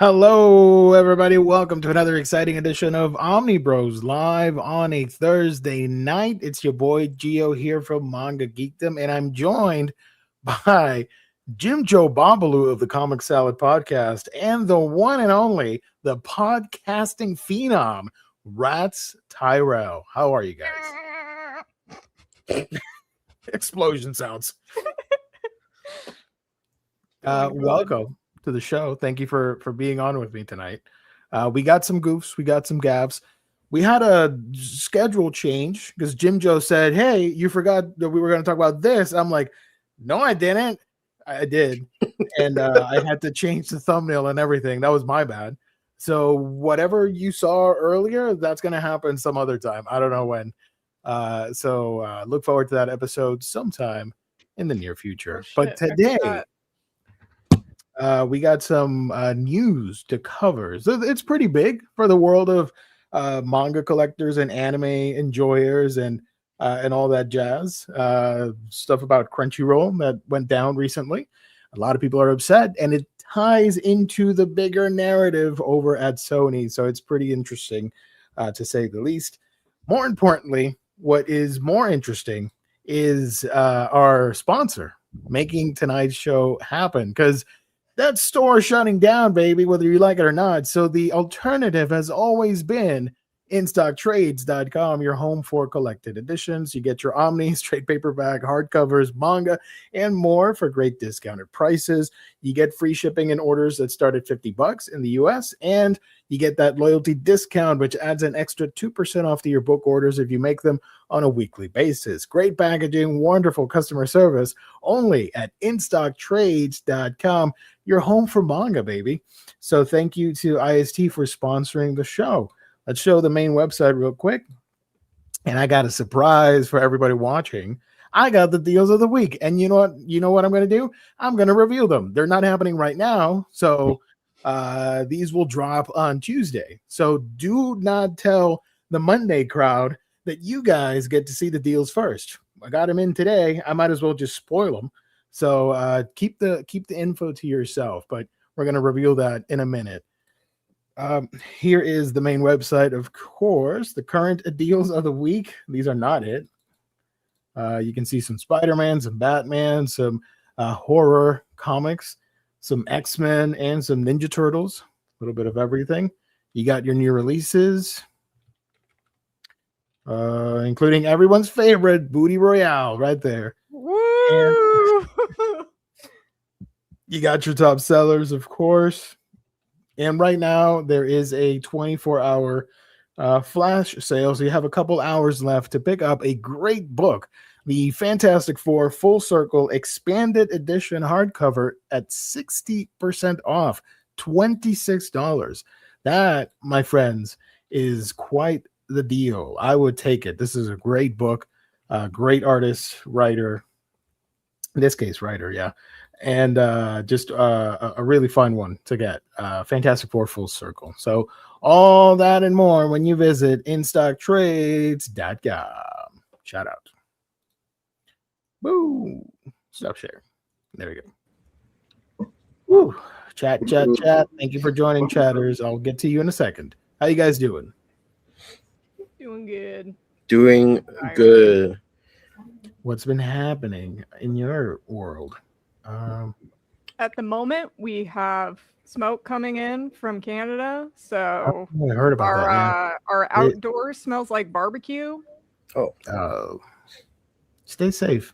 Hello, everybody. Welcome to another exciting edition of Omnibros live on a Thursday night. It's your boy Gio here from Manga Geekdom, and I'm joined by Jim Joe Babalu of the Comic Salad Podcast and the one and only, the podcasting phenom, Rats Tyrell. How are you guys? Explosion sounds. Welcome to the show. Thank you for being on with me tonight. We got some goofs, we got some gaffes. We had a schedule change because Jim Joe said, "Hey, you forgot that we were going to talk about this." I'm like, "No, I didn't. I did," and I had to change the thumbnail and everything. That was my bad. So whatever you saw earlier, that's going to happen some other time. I don't know when. So look forward to that episode sometime in the near future. But today. We got some news to cover. So it's pretty big for the world of manga collectors and anime enjoyers and all that jazz. Stuff about Crunchyroll that went down recently. A lot of people are upset, and it ties into the bigger narrative over at Sony. So it's pretty interesting, to say the least. More importantly, what is more interesting is our sponsor making tonight's show happen, because that store shutting down, baby, whether you like it or not. So the alternative has always been InStockTrades.com, your home for collected editions. You get your Omni, straight paperback, hardcovers, manga, and more for great discounted prices. You get free shipping and orders that start at $50 in the US, and you get that loyalty discount, which adds an extra 2% off to your book orders if you make them on a weekly basis. Great packaging, wonderful customer service, only at InStockTrades.com, your home for manga, baby. So thank you to IST for sponsoring the show. Let's show the main website real quick. And I got a surprise for everybody watching. I got the deals of the week. And you know what? You know what I'm going to do? I'm going to reveal them. They're not happening right now. So these will drop on Tuesday. So do not tell the Monday crowd that you guys get to see the deals first. I got them in today. I might as well just spoil them. So keep the info to yourself. But we're going to reveal that in a minute. Here is the main website, of course. The current deals of the week. These are not it. You can see some Spider-Man, some Batman, some horror comics, some X-Men, and some Ninja Turtles. A little bit of everything. You got your new releases, including everyone's favorite Booty Royale right there. Woo! You got your top sellers, of course. And right now, there is a 24-hour flash sale. So you have a couple hours left to pick up a great book, the Fantastic Four Full Circle Expanded Edition hardcover at 60% off, $26. That, my friends, is quite the deal. I would take it. This is a great book, great artist, writer. In this case, writer, yeah. And just a really fun one to get. Fantastic Four Full Circle. So all that and more when you visit InStockTrades.com. Shout out. Woo. Stop sharing. There we go. Woo. Chat. Thank you for joining, chatters. I'll get to you in a second. How you guys doing? Doing good. Doing good. What's been happening in your world? At the moment, we have smoke coming in from Canada, so I heard about that. Man. Our outdoors smells like barbecue. Oh, stay safe.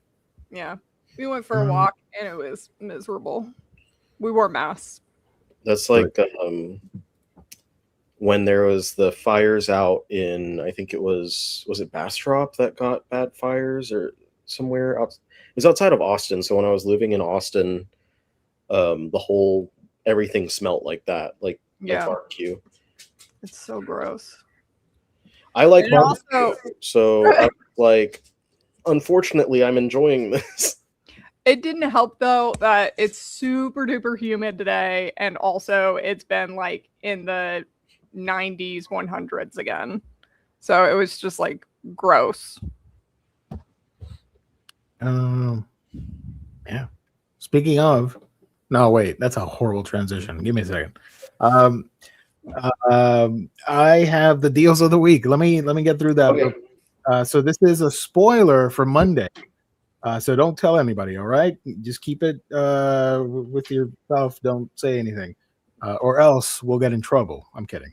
Yeah, we went for a walk and it was miserable. We wore masks. That's like when there was the fires out in, I think it was it Bastrop that got bad fires or somewhere out. It was outside of Austin. So when I was living in Austin, the whole everything smelled like that, like barbecue. It's so gross. I like barbecue, so I like. Unfortunately, I'm enjoying this. It didn't help though that it's super duper humid today, and also it's been like in the 90s, 100s again. So it was just like gross. Yeah. Speaking of, no, wait, that's a horrible transition. Give me a second. Um, I have the deals of the week. Let me get through that. Okay. So this is a spoiler for Monday. So don't tell anybody. All right, just keep it with yourself. Don't say anything, or else we'll get in trouble. I'm kidding.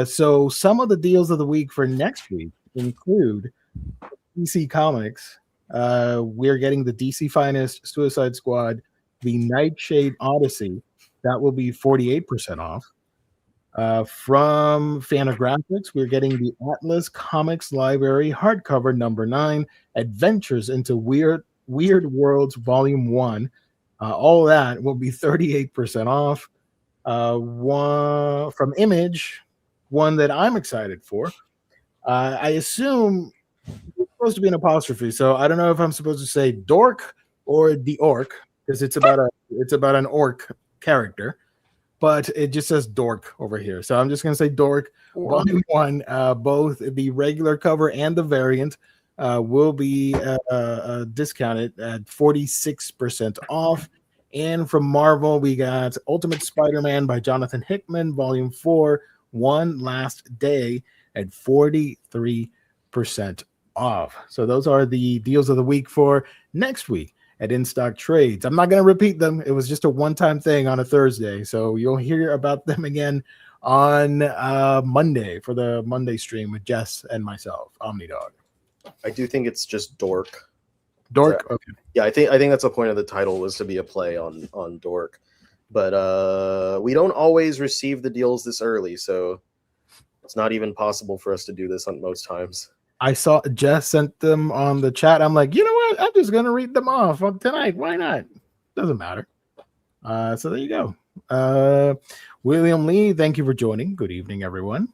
So some of the deals of the week for next week include DC Comics. We're getting the DC Finest, Suicide Squad, the Nightshade Odyssey. That will be 48% off. From Fantagraphics, we're getting the Atlas Comics Library hardcover number 9, Adventures into Weird Worlds Volume 1. All that will be 38% off. One from Image, one that I'm excited for. I assume it's supposed to be an apostrophe, so I don't know if I'm supposed to say dork or the orc, because it's about an orc character, but it just says dork over here. So I'm just gonna say dork. Volume 1, both the regular cover and the variant will be discounted at 46% off. And from Marvel, we got Ultimate Spider-Man by Jonathan Hickman, Volume 4, One Last Day at 43% off. So those are the deals of the week for next week at In Stock Trades. I'm not going to repeat them. It was just a one-time thing on a Thursday. So you'll hear about them again on Monday for the Monday stream with Jess and myself, Omnidog. I do think it's just dork. Dork? Okay. Yeah, I think that's the point of the title, was to be a play on dork. But we don't always receive the deals this early, so it's not even possible for us to do this on most times. I saw Jess sent them on the chat. I'm like, you know what? I'm just gonna read them off tonight. Why not? Doesn't matter. So there you go. William Lee, thank you for joining. Good evening, everyone.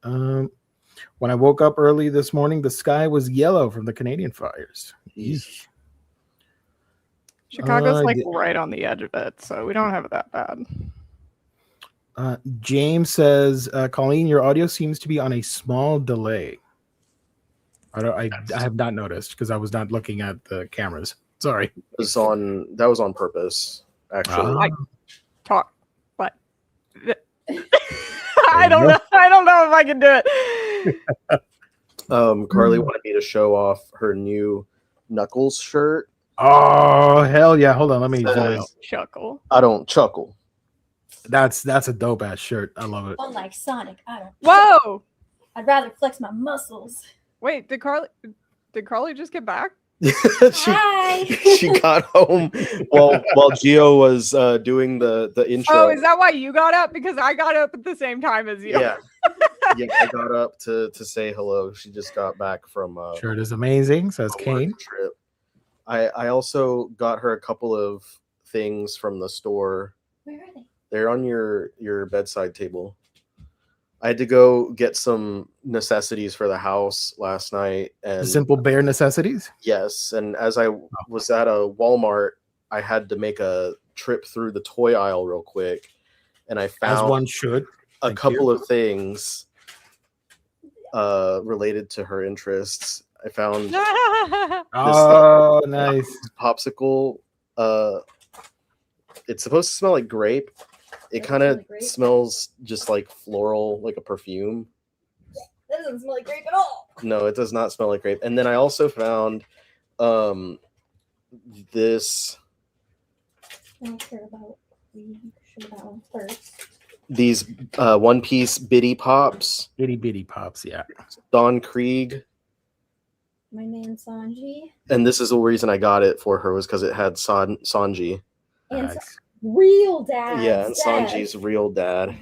When I woke up early this morning, the sky was yellow from the Canadian fires. Eesh. Chicago's right on the edge of it, so we don't have it that bad. James says, Colleen, your audio seems to be on a small delay. I have not noticed because I was not looking at the cameras. Sorry. That was on purpose, actually. Talk, but I don't know. I don't know if I can do it. Carly wanted me to show off her new Knuckles shirt. Oh hell yeah! Hold on, let me chuckle. I don't chuckle. That's a dope ass shirt. I love it. Unlike Sonic, I don't. Whoa! I'd rather flex my muscles. Wait, did Carly just get back? Hi. She got home while Gio was doing the intro. Oh, is that why you got up? Because I got up at the same time as you. Yeah. Yeah, I got up to say hello. She just got back from shirt is amazing, says Kane. Trip. I also got her a couple of things from the store. Where are they? They're on your bedside table. I had to go get some necessities for the house last night, and the simple bare necessities. Yes, and as I was at a Walmart, I had to make a trip through the toy aisle real quick, and I found, as one should, a couple of things related to her interests. I found nice popsicle. It's supposed to smell like grape. It kind of smells just like floral, like a perfume. That doesn't smell like grape at all. No, it does not smell like grape. And then I also found this. I don't care about. We show that one first. These One Piece Bitty Pops. Itty bitty pops, yeah. Don Krieg. My man Sanji. And this is the reason I got it for her, was because it had Sanji. And real dad. Yeah, and Sanji's real dad.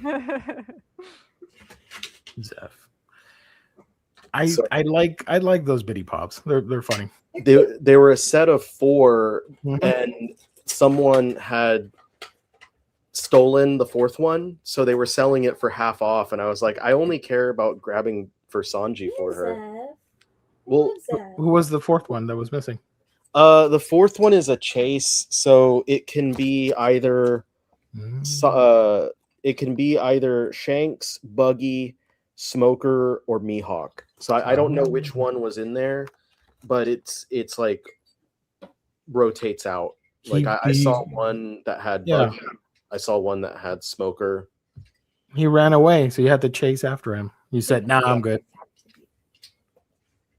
Zeph. I like those bitty pops. They're funny. They were a set of 4, and someone had stolen the 4th one, so they were selling it for half off, and I was like, I only care about grabbing for Sanji for her. Well, who was the 4th one that was missing? The 4th one is a chase, so it can be either Shanks, Buggy, Smoker, or Mihawk. So I don't know which one was in there, but it's like rotates out. Like I saw one that had Buggy. I saw one that had Smoker. He ran away, so you had to chase after him. You said, "Nah, I'm good."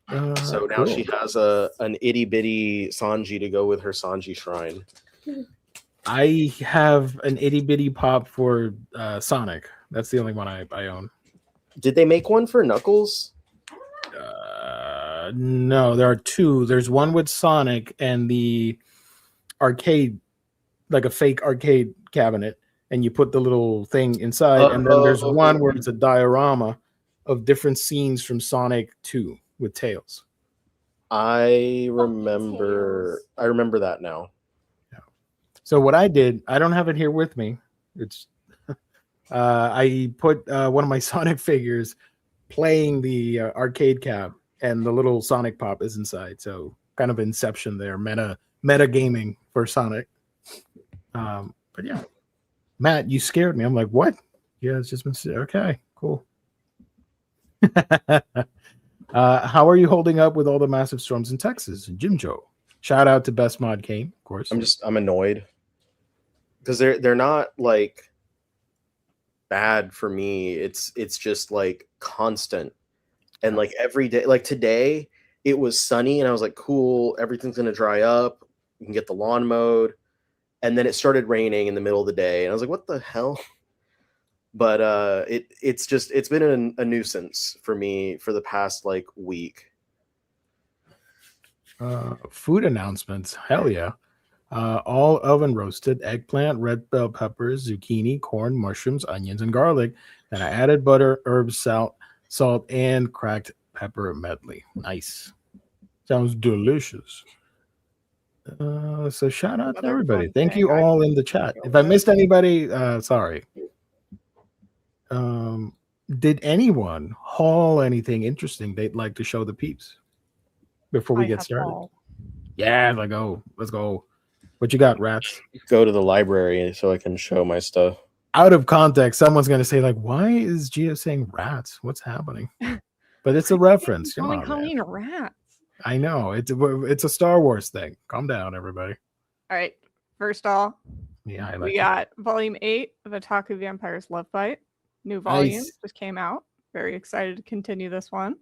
So now she Cool. has an itty bitty Sanji to go with her Sanji shrine. I have an itty bitty pop for Sonic. That's the only one I own. Did they make one for Knuckles? No, there are two. There's one with Sonic and the arcade, like a fake arcade cabinet, and you put the little thing inside. And then there's one where it's a diorama of different scenes from Sonic 2 with Tails. I remember that now. So what I did, I don't have it here with me. It's I put one of my Sonic figures playing the arcade cab, and the little Sonic pop is inside. So kind of Inception there, meta gaming for Sonic. But yeah, Matt, you scared me. I'm like, what? Yeah, it's just been okay, cool. How are you holding up with all the massive storms in Texas? Jim Joe, shout out to Best Mod Kane, of course. I'm annoyed because they're not like bad for me. It's just like constant, and like every day, like today it was sunny and I was like, cool, everything's gonna dry up, you can get the lawn mowed, and then it started raining in the middle of the day and I was like, what the hell? But it's been a nuisance for me for the past like week. Food announcements, hell yeah. All oven roasted eggplant, red bell peppers, zucchini, corn, mushrooms, onions, and garlic. Then I added butter, herbs, salt, and cracked pepper medley. Nice. Sounds delicious. So shout out to everybody. Thank you all in the chat. If I missed anybody, sorry. Did anyone haul anything interesting they'd like to show the peeps before we get started? All. Yeah, let's go. What you got, Rats? Go to the library so I can show my stuff. Out of context, someone's going to say, like, why is Gio saying rats? What's happening? But it's a reference. Come on, Colleen rats. I know. It's a Star Wars thing. Calm down, everybody. All right. First off, yeah, we got volume 8 of Otaku Vampire's Love Fight. New volume just came out. Very excited to continue this one.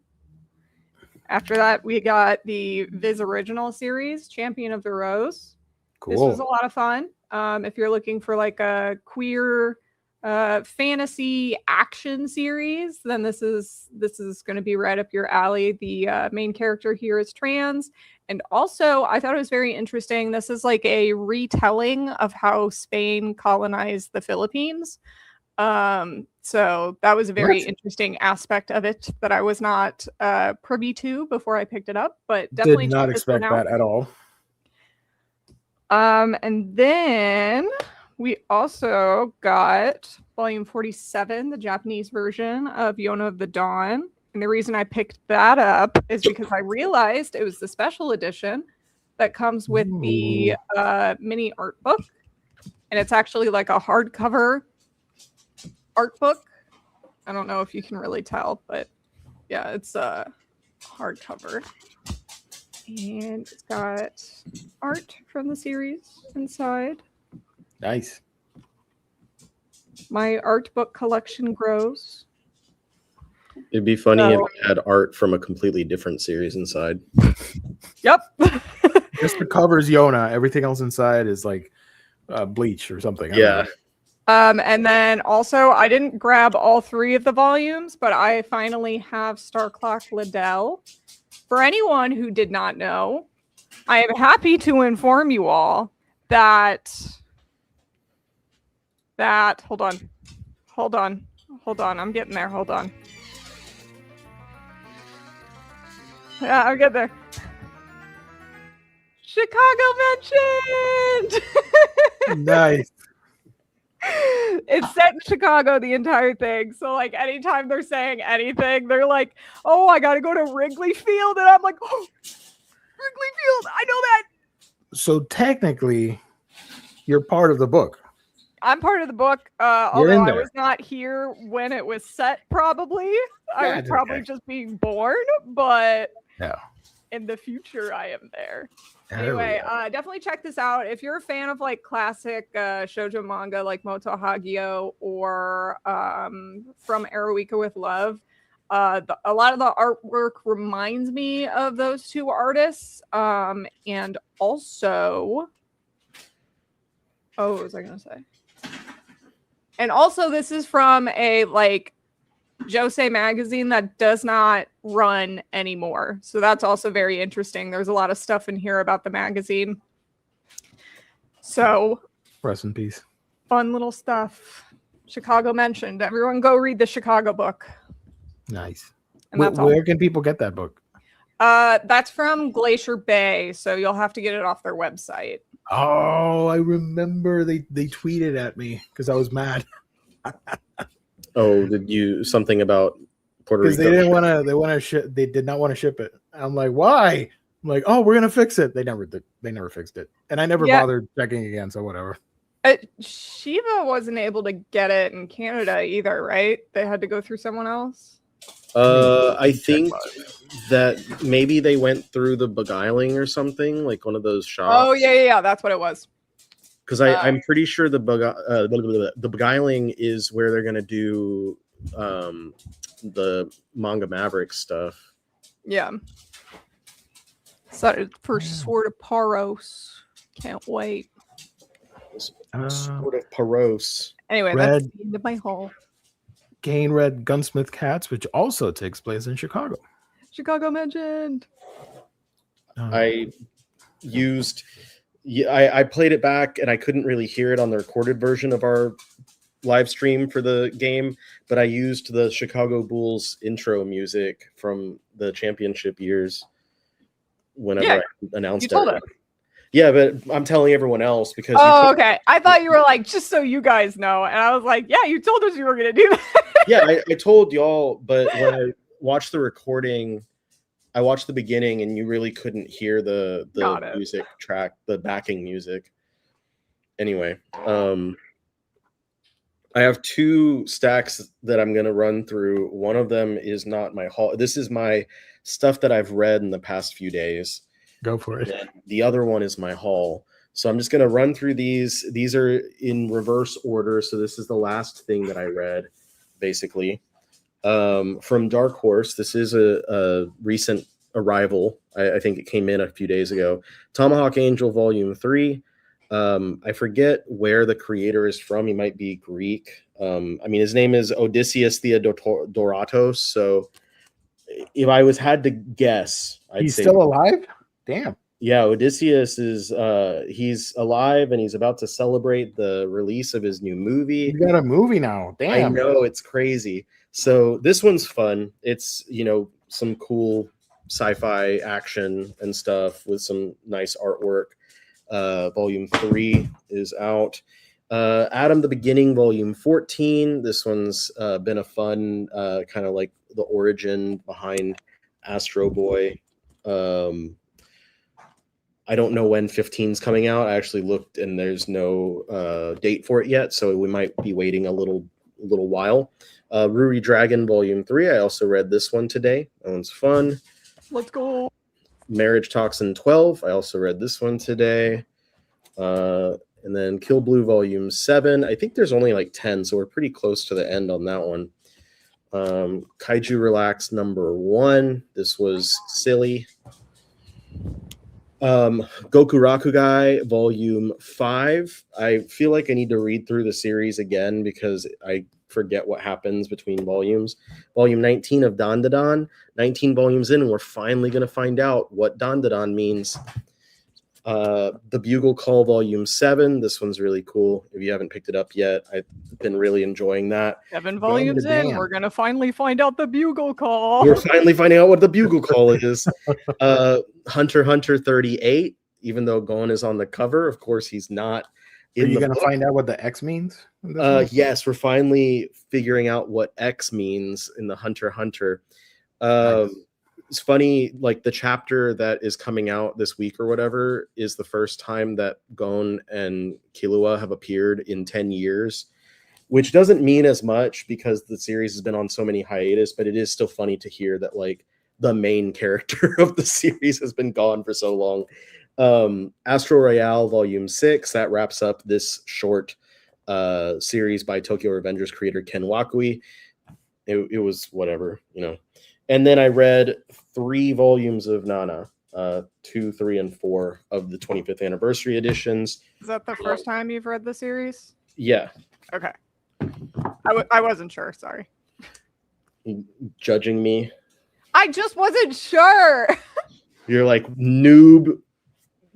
After that, we got the Viz Original series, Champion of the Rose. Cool. This was a lot of fun. If you're looking for like a queer fantasy action series, then this is going to be right up your alley. The main character here is trans, and also I thought it was very interesting. This is like a retelling of how Spain colonized the Philippines. So that was a very interesting aspect of it that I was not privy to before I picked it up, but definitely did not expect that at all. And then we also got volume 47, the Japanese version of Yona of the Dawn. And the reason I picked that up is because I realized it was the special edition that comes with the mini art book. And it's actually like a hardcover art book. I don't know if you can really tell, but yeah, it's a hardcover. And it's got art from the series inside. Nice. My art book collection grows. It'd be funny if it had art from a completely different series inside. Yep. Just the covers Yona. Everything else inside is like Bleach or something. Yeah. And then also, I didn't grab all 3 of the volumes, but I finally have Star Clock Liddell. For anyone who did not know, I am happy to inform you all that hold on, I'm getting there. Hold on. Yeah, I'll get there. Chicago mentioned. Nice. It's set in Chicago, the entire thing. So like anytime they're saying anything, they're like, oh, I gotta go to Wrigley Field. And I'm like, oh, Wrigley Field, I know that. So technically, you're part of the book. I'm part of the book, although I was not here when it was set, probably. I was probably just being born, but yeah. in the future I am there. There we Anyway, go. definitely check this out. If you're a fan of like classic shoujo manga like Moto Hagio or From Eroica with Love, a lot of the artwork reminds me of those two artists. And also, what was I gonna say? And also, this is from a like Josei magazine that does not run anymore. So that's also very interesting. There's a lot of stuff in here about the magazine. So Rest in peace. fun little stuff. Chicago mentioned. Everyone go read the Chicago book. Nice. And that's all. Where can people get that book? That's from Glacier Bay, so you'll have to get it off their website. Oh, I remember they tweeted at me because I was mad Oh, did you something about Puerto because Rico? they didn't want to. They did not want to ship it. I'm like, why? I'm like, oh, we're gonna fix it. They never did. They never fixed it, and I never Yeah. bothered checking again. So whatever. Shiva wasn't able to get it in Canada either, right? They had to go through someone else. I think that maybe they went through the beguiling or something, like one of those shops. Oh yeah, that's what it was. Because I'm pretty sure the beguiling is where they're gonna do the manga Maverick stuff. Yeah. So for Sword of Paros. Can't wait. Sort of Paros. Anyway, Red. that's the end of my haul. Gain Red Gunsmith Cats, which also takes place in Chicago. Chicago mentioned. I played it back and I couldn't really hear it on the recorded version of our live stream for the game, but I used the Chicago Bulls intro music from the championship years whenever I announced You told it. us. Yeah, but I'm telling everyone else because Okay. I thought you were like, just so you guys know. And I was like, yeah, you told us you were going to do that. yeah, I told y'all, but when I watched the recording, I watched the beginning and you really couldn't hear the music track, the backing music. Anyway, I have two stacks that I'm going to run through. One of them is not my haul. This is my stuff that I've read in the past few days. Go for it. And the other one is my haul. So I'm just going to run through these. These are in reverse order. So this is the last thing that I read, basically. From Dark Horse, this is a recent arrival. I think it came in a few days ago. Tomahawk Angel Volume 3. I forget where the creator is from. He might be Greek. I mean, his name is Odysseus Theodoratos. So if I had to guess, I'd say he's still alive? Damn. Yeah, Odysseus is he's alive and he's about to celebrate the release of his new movie. You got a movie now. Damn. I know, it's crazy. So this one's fun. It's, some cool sci-fi action and stuff with some nice artwork. Volume 3 is out. Adam the Beginning, Volume 14. This one's been a fun kind of like the origin behind Astro Boy. I don't know when 15 is coming out. I actually looked and there's no date for it yet, so we might be waiting a little while. Ruri Dragon Volume 3. I also read this one today. That one's fun. Let's go. Marriage Toxin 12. I also read this one today. And then Kill Blue Volume 7. I think there's only like 10, so we're pretty close to the end on that one. Kaiju Relax number 1. This was silly. Goku Rakugai Volume 5. I feel like I need to read through the series again because I forget what happens between volumes. Volume 19 of Dandadan. 19 volumes in, and we're finally going to find out what Dandadan means. The Bugle Call Volume 7. This one's really cool. If you haven't picked it up yet, I've been really enjoying that. 7 volumes in, we're going to finally find out the bugle call. We're finally finding out what the Bugle Call is. Hunter x Hunter 38, even though Gon is on the cover, of course he's not. Are you going to find out what the X means? Yes, we're finally figuring out what X means in the Hunter x Hunter. Nice. It's funny, like the chapter that is coming out this week or whatever is the first time that Gon and Killua have appeared in 10 years, which doesn't mean as much because the series has been on so many hiatus, but it is still funny to hear that like the main character of the series has been gone for so long. Astro Royale Volume 6, that wraps up this short series by Tokyo Revengers creator Ken Wakui. It was whatever, you know. And then I read 3 volumes of Nana, 2, 3, and 4 of the 25th anniversary editions. Is that the first time you've read the series? Yeah. Okay. I wasn't sure. Sorry. Judging me. I just wasn't sure. You're like noob,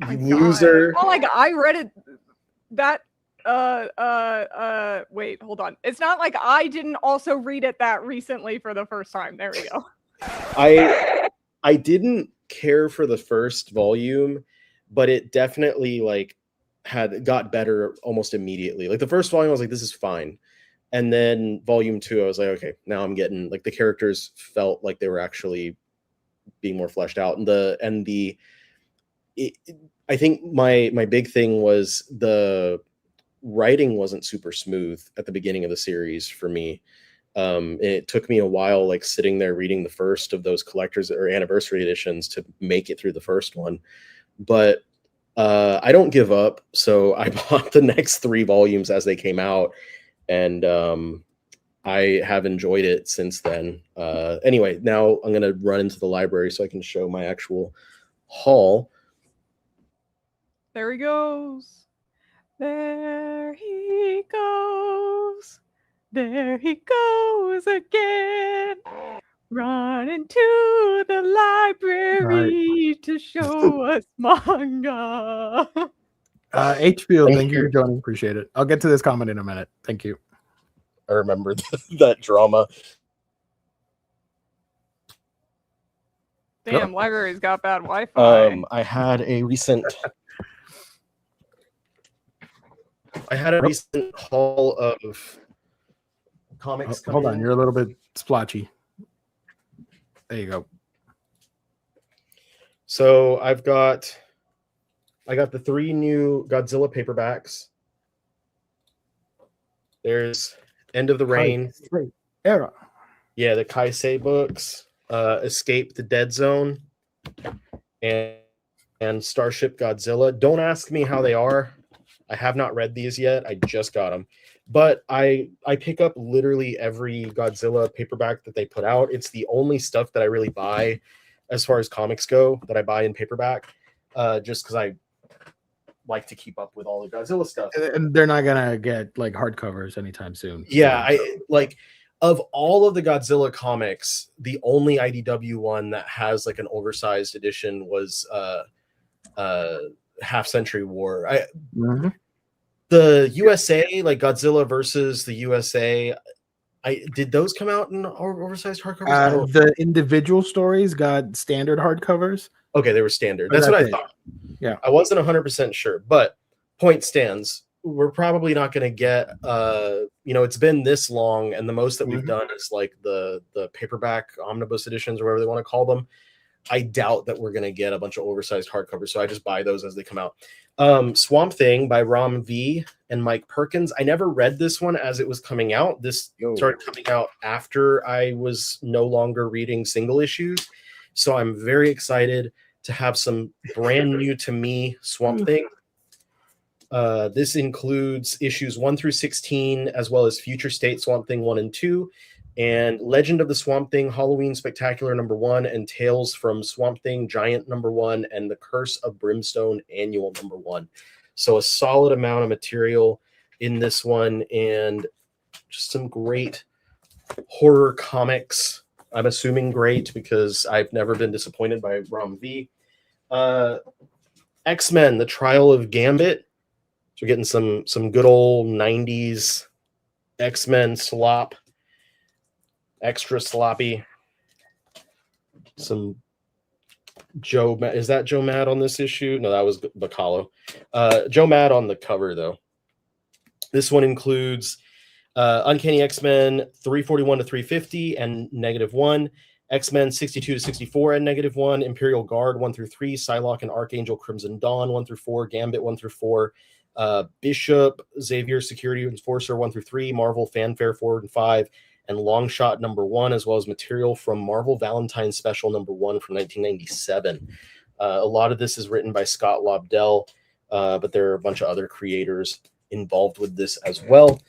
My loser. God. Well, like I read it. That. Wait, hold on. It's not like I didn't also read it that recently for the first time. There we go. I didn't care for the first volume, but it definitely like got better almost immediately. Like the first volume, I was like, this is fine. And then volume 2, I was like, okay, now I'm getting like the characters felt like they were actually being more fleshed out. I think my big thing was the writing wasn't super smooth at the beginning of the series for me. It took me a while, like sitting there reading the first of those collectors or anniversary editions to make it through the first one. But I don't give up, so I bought the next 3 volumes as they came out, and I have enjoyed it since then. Anyway, now I'm gonna run into the library so I can show my actual haul. There he goes. There he goes. There he goes again. Running to the library to show us manga. HBO, thank you for joining. Appreciate it. I'll get to this comment in a minute. Thank you. I remember that drama. Damn, library's got bad Wi-Fi. I had a recent haul of comics. Hold on, you're a little bit splotchy. There you go. So I got the 3 new Godzilla paperbacks. There's End of the Reign. Era. Yeah, the Kaisei books, Escape the Dead Zone, and Starship Godzilla. Don't ask me how they are. I have not read these yet. I just got them. But I pick up literally every Godzilla paperback that they put out. It's the only stuff that I really buy as far as comics go that I buy in paperback, just because I like to keep up with all the Godzilla stuff. And they're not gonna get like hardcovers anytime soon. Yeah, I like of all of the Godzilla comics, the only IDW one that has like an oversized edition was Half Century War. The USA, like Godzilla versus the USA, did those come out in oversized hardcovers? The individual stories got standard hardcovers. Okay, they were standard. That's what I thought. Yeah, I wasn't 100% sure, but point stands. We're probably not going to get. It's been this long, and the most that we've done is like the paperback omnibus editions or whatever they want to call them. I doubt that we're going to get a bunch of oversized hardcovers, so I just buy those as they come out. Swamp Thing by Ram V and Mike Perkins. I never read this one as it was coming out. This started coming out after I was no longer reading single issues, so I'm very excited to have some brand new to me Swamp Thing. This includes issues 1 through 16, as well as Future State Swamp Thing 1 and 2, and Legend of the Swamp Thing Halloween Spectacular #1, and Tales from Swamp Thing Giant #1, and The Curse of Brimstone Annual #1. So a solid amount of material in this one, and just some great horror comics. I'm assuming great because I've never been disappointed by Ram V. X-Men: The Trial of Gambit. So we're getting some good old 90s X-Men slop. Extra sloppy. Some Joe, is that Joe Mad on this issue? No, that was Bacalo. Joe Mad on the cover, though. This one includes Uncanny X-Men 341 to 350 and -1, X-Men 62 to 64 and -1, Imperial Guard 1 through 3, Psylocke and Archangel Crimson Dawn 1 through 4, Gambit 1 through 4, Bishop Xavier Security Enforcer 1 through 3, Marvel Fanfare 4 and 5, and Long Shot #1, as well as material from Marvel Valentine's Special #1 from 1997. A lot of this is written by Scott Lobdell, but there are a bunch of other creators involved with this as well.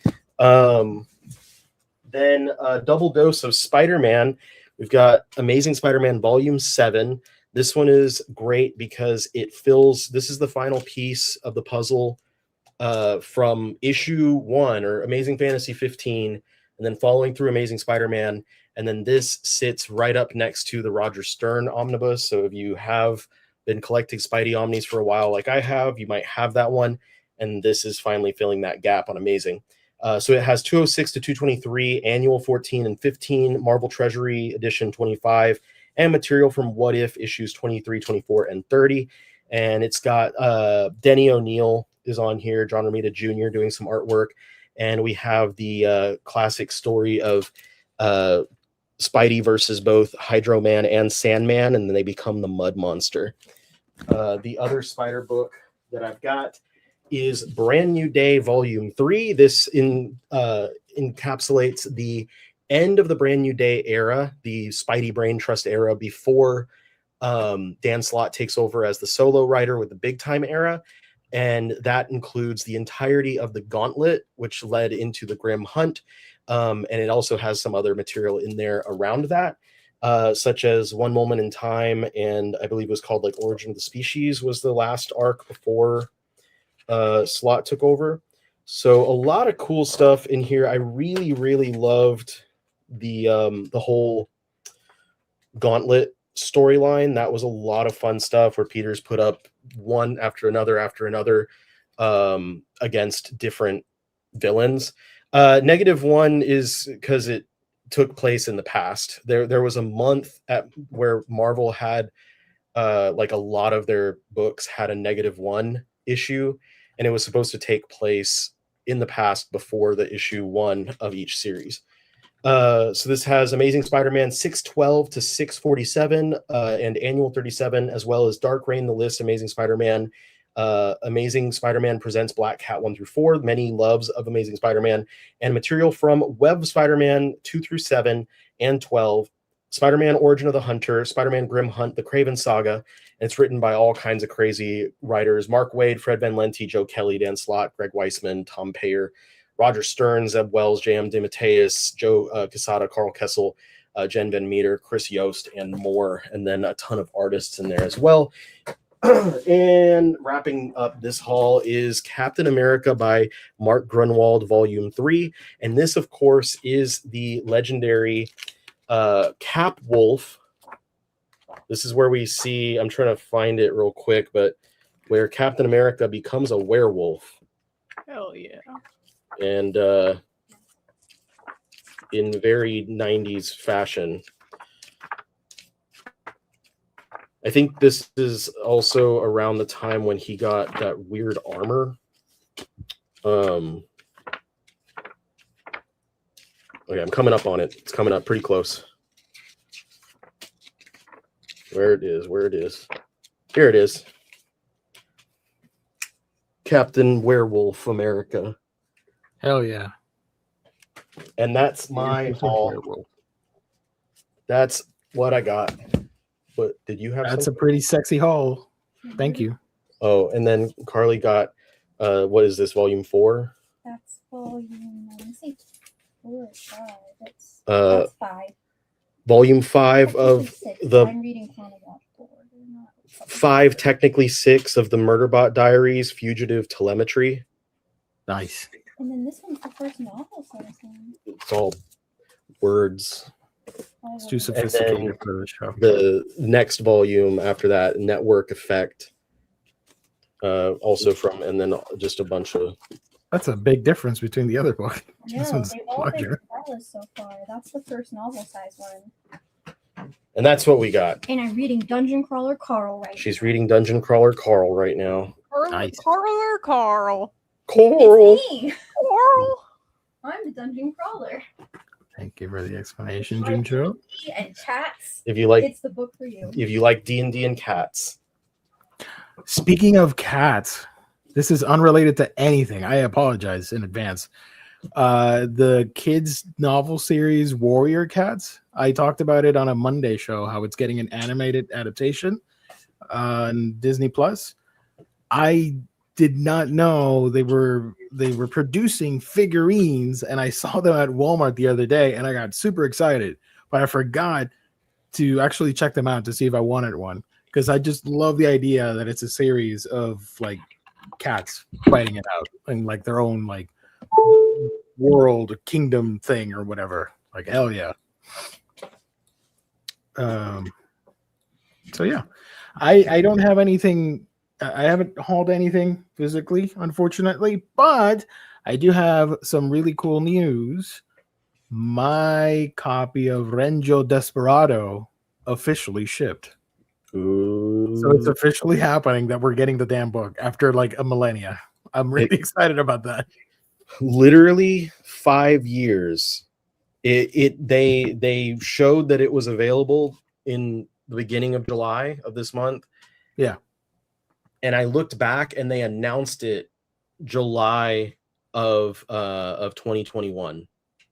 Then a double dose of Spider-Man. We've got Amazing Spider-Man Volume 7. This one is great because it fills, this is the final piece of the puzzle from issue 1 or Amazing Fantasy 15, and then following through Amazing Spider-Man. And then this sits right up next to the Roger Stern Omnibus. So if you have been collecting Spidey Omnis for a while, like I have, you might have that one. And this is finally filling that gap on Amazing. So it has 206 to 223, Annual 14 and 15, Marvel Treasury Edition 25, and material from What If issues 23, 24, and 30. And it's got Denny O'Neil is on here, John Romita Jr. doing some artwork. And we have the classic story of Spidey versus both Hydro Man and Sandman, and then they become the Mud Monster. The other Spider book that I've got is Brand New Day Volume 3. This encapsulates the end of the Brand New Day era, the Spidey Brain Trust era, before Dan Slott takes over as the solo writer with the Big Time era. And that includes the entirety of the Gauntlet, which led into the Grim Hunt. And it also has some other material in there around that, such as One Moment in Time, and I believe it was called like Origin of the Species was the last arc before Slott took over. So a lot of cool stuff in here. I really, really loved the whole Gauntlet storyline. That was a lot of fun stuff where Peter's put up one after another against different villains. -1 is because it took place in the past. There was a month where Marvel had like a lot of their books had a -1 issue, and it was supposed to take place in the past before the issue 1 of each series. So this has Amazing Spider-Man 612 to 647 and Annual 37, as well as Dark Reign, The List, Amazing Spider-Man, Amazing Spider-Man Presents Black Cat 1 through 4, Many Loves of Amazing Spider-Man, and material from Web Spider-Man 2 through 7 and 12, Spider-Man Origin of the Hunter, Spider-Man Grim Hunt, The Craven Saga. And it's written by all kinds of crazy writers: Mark Waid, Fred Van Lente, Joe Kelly, Dan Slott, Greg Weisman, Tom Payer, Roger Stern, Zeb Wells, J.M. DeMatteis, Joe Quesada, Carl Kessel, Jen Van Meter, Chris Yost, and more. And then a ton of artists in there as well. And wrapping up this haul is Captain America by Mark Grunwald, Volume 3. And this, of course, is the legendary Cap Wolf. This is where we see, I'm trying to find it real quick, but where Captain America becomes a werewolf. Hell yeah. And in very 90s fashion. I think this is also around the time when he got that weird armor. Okay, I'm coming up on it. It's coming up pretty close. Where it is. Here it is. Captain Werewolf America. Hell yeah. And that's my haul. That's what I got. But did you have That's something? a pretty sexy haul. Thank you. Oh, and then Carly got what is this, volume 4? That's volume, let me see. 4 or 5. That's 5. Volume 5 of Six. the I'm reading chronological order, not 5, technically 6 of the Murderbot Diaries, Fugitive Telemetry. Nice. And then this one's the first novel, so I'm saying. It's all words. It's too sophisticated then for the show. The next volume after that, Network Effect. Also from, and then just a bunch of. That's a big difference between the other book. Yeah, This one's they've all been larger. novellas so far. That's the first novel size one. And that's what we got. And I'm reading Dungeon Crawler Carl right She's reading Dungeon Crawler Carl right now. Nice. Carl. Carl. It's me. Carl. I'm the Dungeon Crawler. Thank you for the explanation, Juncho. And cats. If you like, It's the book for you. if you like D&D and cats. Speaking of cats, this is unrelated to anything. I apologize in advance. The kids novel series Warrior Cats. I talked about it on a Monday show, how it's getting an animated adaptation on Disney Plus. I did not know they were producing figurines, and I saw them at Walmart the other day, and I got super excited, but I forgot to actually check them out to see if I wanted one, because I just love the idea that it's a series of like cats fighting it out and like their own like world kingdom thing or whatever. Like hell yeah. So yeah, I don't have anything. I haven't hauled anything physically, unfortunately, but I do have some really cool news. My copy of Renjo Desperado officially shipped. Ooh. So it's officially happening that we're getting the damn book after like a millennia. I'm really excited about that. Literally 5 years. They showed that it was available in the beginning of July of this month. Yeah. And I looked back and they announced it July of 2021.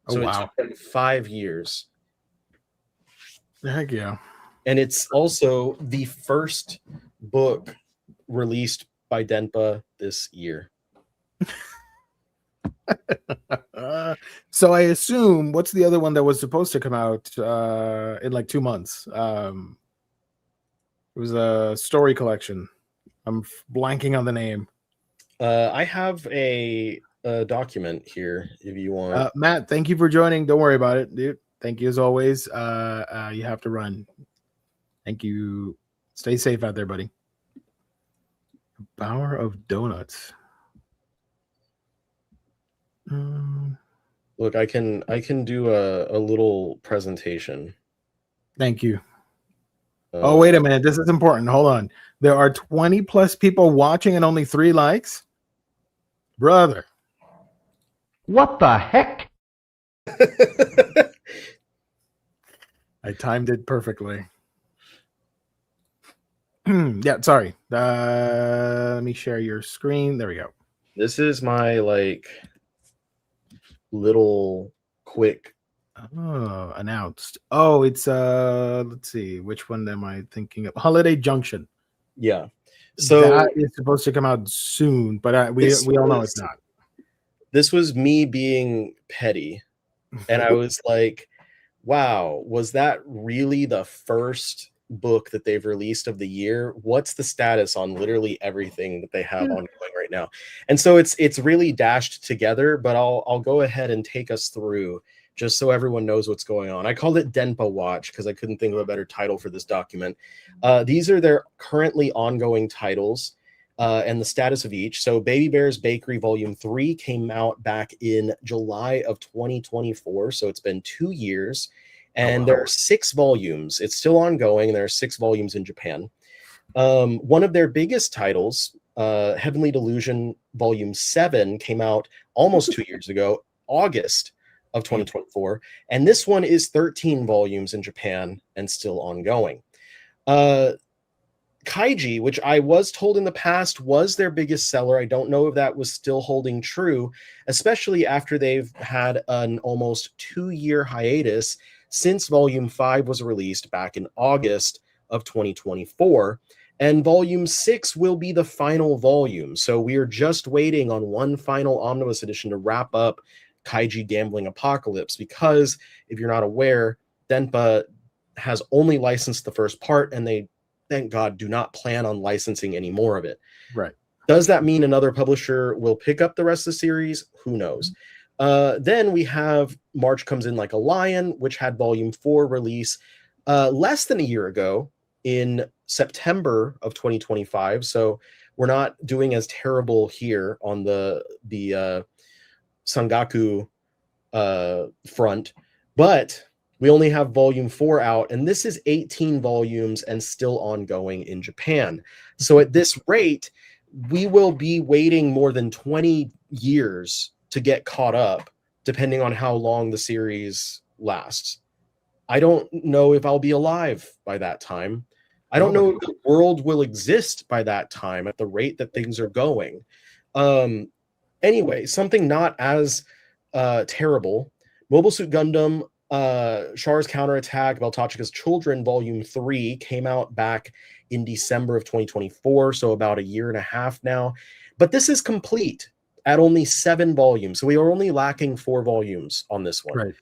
So wow. It's been 5 years. Heck yeah. And it's also the first book released by Denpa this year. So I assume, what's the other one that was supposed to come out in like 2 months? It was a story collection. I'm blanking on the name. I have a document here if you want. Matt, thank you for joining. Don't worry about it, dude. Thank you as always. You have to run. Thank you. Stay safe out there, buddy. Power of Donuts. Look, I can do a little presentation. Thank you. Oh, wait a minute. This is important. Hold on. There are 20 plus people watching and only 3 likes. Brother. What the heck? I timed it perfectly. Yeah, sorry. Let me share your screen. There we go. This is my like little quick. Oh, announced. Oh, it's let's see, which one am I thinking of? Holiday Junction. Yeah. So that is supposed to come out soon, but we all know it's not. This was me being petty. And I was like, wow, was that really the first book that they've released of the year? What's the status on literally everything that they have ongoing right now? And so it's really dashed together, but I'll go ahead and take us through just so everyone knows what's going on. I called it Denpa Watch because I couldn't think of a better title for this document. These are their currently ongoing titles and the status of each. So Baby Bear's Bakery Volume 3 came out back in July of 2024. So it's been 2 years. And there are 6 volumes. It's still ongoing. There are 6 volumes in Japan. One of their biggest titles, Heavenly Delusion Volume 7, came out almost 2 years ago, August of 2024. And this one is 13 volumes in Japan and still ongoing. Kaiji, which I was told in the past was their biggest seller. I don't know if that was still holding true, especially after they've had an almost 2-year hiatus since Volume 5 was released back in August of 2024. And Volume 6 will be the final volume. So we are just waiting on one final omnibus edition to wrap up Kaiji Gambling Apocalypse, because if you're not aware, Denpa has only licensed the first part, and they, thank God, do not plan on licensing any more of it. Right. Does that mean another publisher will pick up the rest of the series? Who knows? Then we have March Comes In Like a Lion, which had Volume 4 release less than a year ago in September of 2025. So we're not doing as terrible here on the Sangaku front, but we only have Volume 4 out, and this is 18 volumes and still ongoing in Japan. So at this rate, we will be waiting more than 20 years to get caught up, depending on how long the series lasts. I don't know if I'll be alive by that time. I don't know if the world will exist by that time at the rate that things are going. Anyway, something not as terrible. Mobile Suit Gundam, Char's Counterattack, Beltachika's Children, Volume 3 came out back in December of 2024, so about a year and a half now. But this is complete at only 7 volumes, so we are only lacking 4 volumes on this one. Right.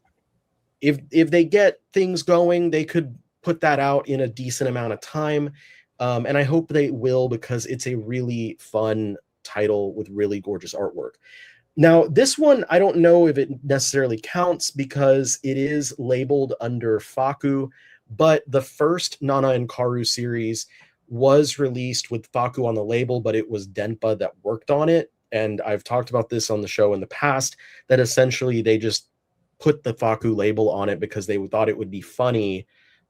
If they get things going, they could put that out in a decent amount of time, and I hope they will, because it's a really fun title with really gorgeous artwork. Now, this one, I don't know if it necessarily counts because it is labeled under Faku, but the first Nana and Karu series was released with Faku on the label, but it was Denpa that worked on it. And I've talked about this on the show in the past, that essentially they just put the Faku label on it because they thought it would be funny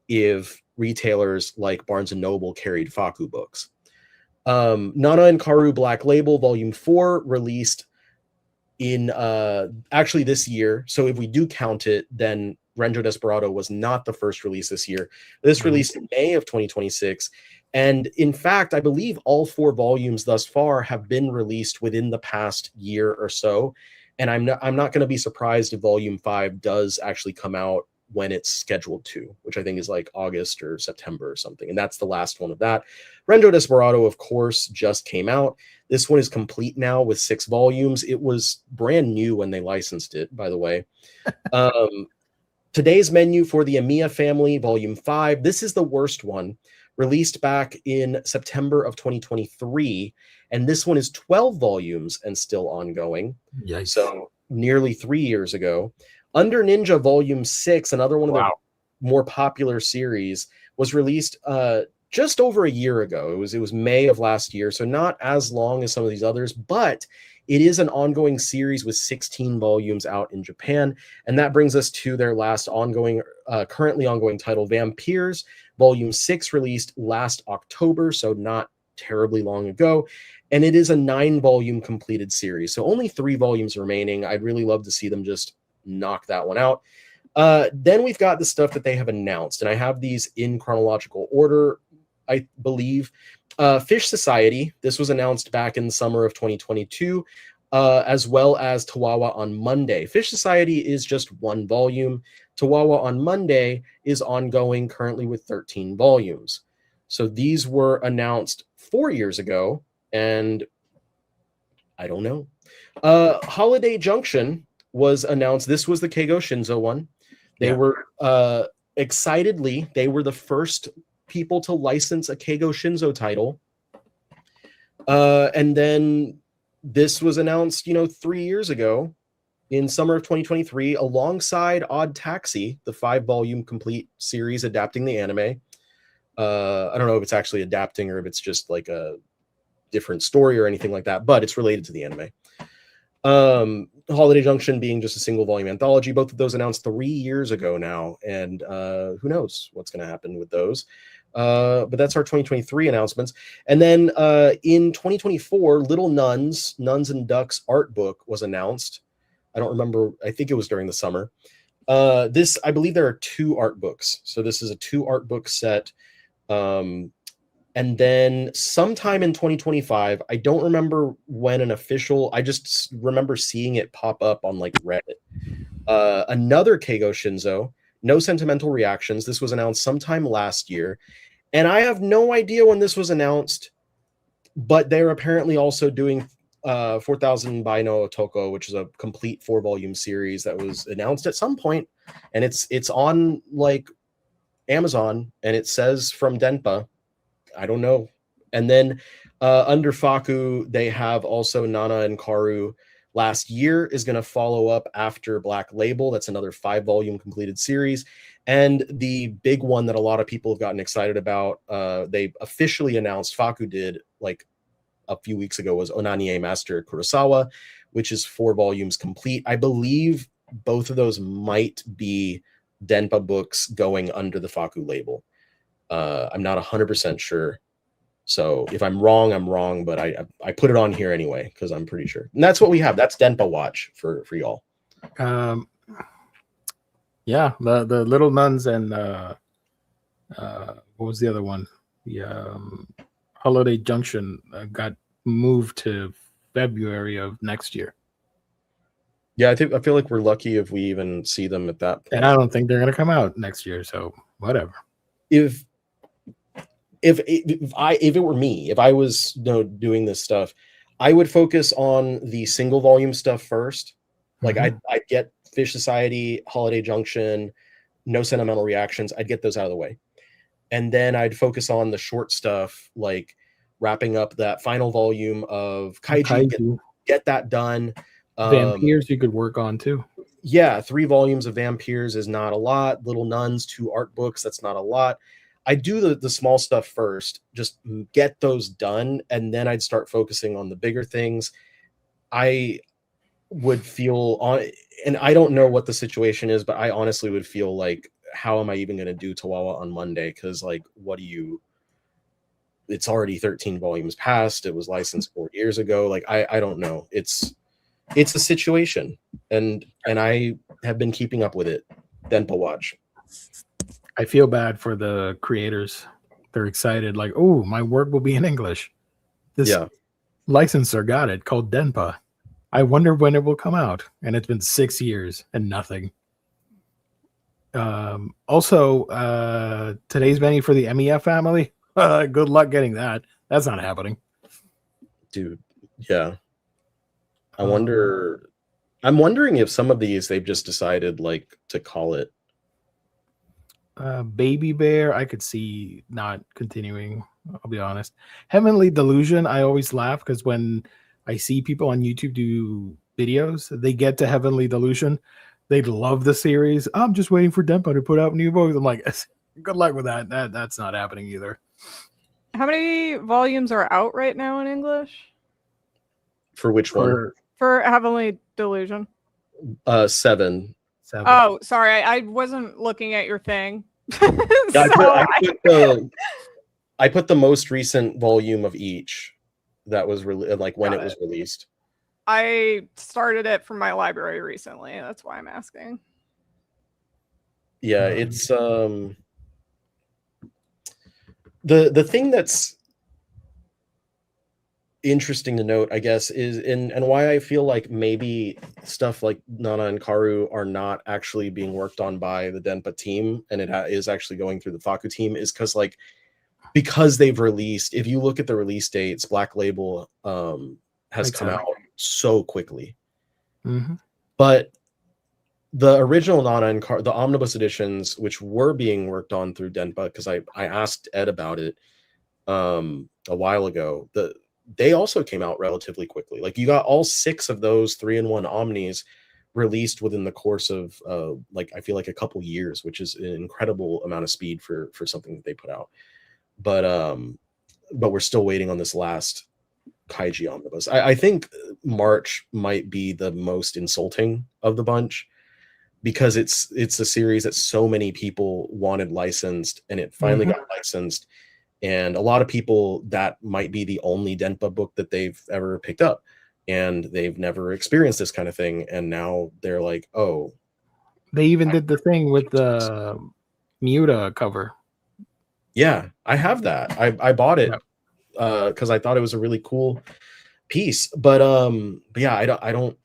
if retailers like Barnes & Noble carried Faku books. Nana and Karu Black Label Volume 4 released in actually this year. So if we do count it, then Renjo Desperado was not the first release this year. This released in May of 2026. And in fact, I believe all 4 volumes thus far have been released within the past year or so. And I'm not going to be surprised if Volume 5 does actually come out when it's scheduled to, which I think is like August or September or something. And that's the last one of that. Renjo Desperado, of course, just came out. This one is complete now with 6 volumes. It was brand new when they licensed it, by the way. Today's Menu for the Amiya Family, Volume 5. This is the worst one, released back in September of 2023. And this one is 12 volumes and still ongoing. Yikes. So nearly 3 years ago. Under Ninja Volume 6, another one of the more popular series, was released just over a year ago. It was May of last year, so not as long as some of these others, but it is an ongoing series with 16 volumes out in Japan. And that brings us to their last currently ongoing title, Vampires, Volume 6, released last October, so not terribly long ago. And it is a 9-volume completed series, so only 3 volumes remaining. I'd really love to see them just knock that one out. Then we've got the stuff that they have announced, and I have these in chronological order, I believe. Fish Society, this was announced back in the summer of 2022, as well as Tawawa on Monday. Fish Society is just 1 volume. Tawawa on Monday is ongoing, currently with 13 volumes. So these were announced 4 years ago, and I don't know. Holiday Junction was announced. This was the Keigo Shinzo one. They were excitedly, they were the first people to license a Keigo Shinzo title. And then this was announced, 3 years ago in summer of 2023, alongside Odd Taxi, the 5-volume complete series adapting the anime. I don't know if it's actually adapting or if it's just like a different story or anything like that, but it's related to the anime. Holiday Junction being just a single volume anthology. Both of those announced 3 years ago now, and who knows what's going to happen with those. But that's our 2023 announcements. And then in 2024, Little Nuns and Ducks art book was announced. I don't remember. I think it was during the summer. I believe there are 2 art books. So this is a 2 art book set. And then sometime in 2025, I don't remember when I just remember seeing it pop up on like Reddit. Another Keigo Shinzo, No Sentimental Reactions. This was announced sometime last year. And I have no idea when this was announced, but they're apparently also doing 4000 Bai no Otoko, which is a complete 4-volume series that was announced at some point. And it's on like Amazon, and it says from Denpa. I don't know. And then under Faku, they have also Nana and Karu Last Year is going to follow up after Black Label. That's another 5-volume completed series. And the big one that a lot of people have gotten excited about, they officially announced, Faku did like a few weeks ago, was Onanie Master Kurosawa, which is 4 volumes complete. I believe both of those might be Denpa books going under the Faku label. I'm not 100% sure. So if I'm wrong, I'm wrong, but I put it on here anyway because I'm pretty sure. And that's what we have. That's Denpa Watch for y'all. Yeah, the Little Nuns and what was the other one? The Holiday Junction got moved to February of next year. Yeah, I feel like we're lucky if we even see them at that point. And I don't think they're gonna come out next year, so whatever. If it were me, if I was doing this stuff, I would focus on the single volume stuff first. Like I'd get Fish Society, Holiday Junction, No Sentimental Reactions. I'd get those out of the way, and then I'd focus on the short stuff, like wrapping up that final volume of Kaiju. Get that done. Vampires you could work on too. Yeah, 3 volumes of Vampires is not a lot. Little Nuns, 2 art books, that's not a lot. I do the small stuff first, just get those done, and then I'd start focusing on the bigger things. I would feel on, and I don't know what the situation is, but I honestly would feel like, how am I even going to do Tawawa on Monday? Because like, it's already 13 volumes past. It was licensed 4 years ago. Like, I don't know. It's a situation, and I have been keeping up with it. Denpa Watch. I feel bad for the creators. They're excited, like, oh, my work will be in English. This licensor got it, called Denpa. I wonder when it will come out. And it's been 6 years and nothing. Also, today's venue for the MEF family. Good luck getting that. That's not happening. Dude, yeah. I'm wondering if some of these they've just decided like to call it. Baby Bear, I could see not continuing. I'll be honest. Heavenly Delusion, I always laugh because when I see people on YouTube do videos, they get to Heavenly Delusion, they love the series. I'm just waiting for Denpa to put out new books. I'm like, good luck with that. That's not happening either. How many volumes are out right now in English? For which one? For Heavenly Delusion. 7. Oh, sorry, I wasn't looking at your thing. I put the most recent volume of each that was like when it was released. I started it from my library recently. That's why I'm asking. Yeah, it's the thing that's interesting to note, I guess, is and why I feel like maybe stuff like Nana and Karu are not actually being worked on by the Denpa team, and it is actually going through the Faku team, is because they've released. If you look at the release dates, Black Label has come out so quickly. But the original Nana and Karu, the omnibus editions, which were being worked on through Denpa, because I asked Ed about it a while ago, they also came out relatively quickly. Like, you got all 6 of those 3-in-1 omnis released within the course of like, I feel like a couple years, which is an incredible amount of speed for something that they put out. But we're still waiting on this last Kaiji omnibus. I think March might be the most insulting of the bunch, because it's a series that so many people wanted licensed, and it finally got licensed. And a lot of people, that might be the only Denpa book that they've ever picked up, and they've never experienced this kind of thing. And now they're like, oh. They even did the thing with the Miura cover. Yeah, I have that. I bought it because I thought it was a really cool piece. But yeah, I don't.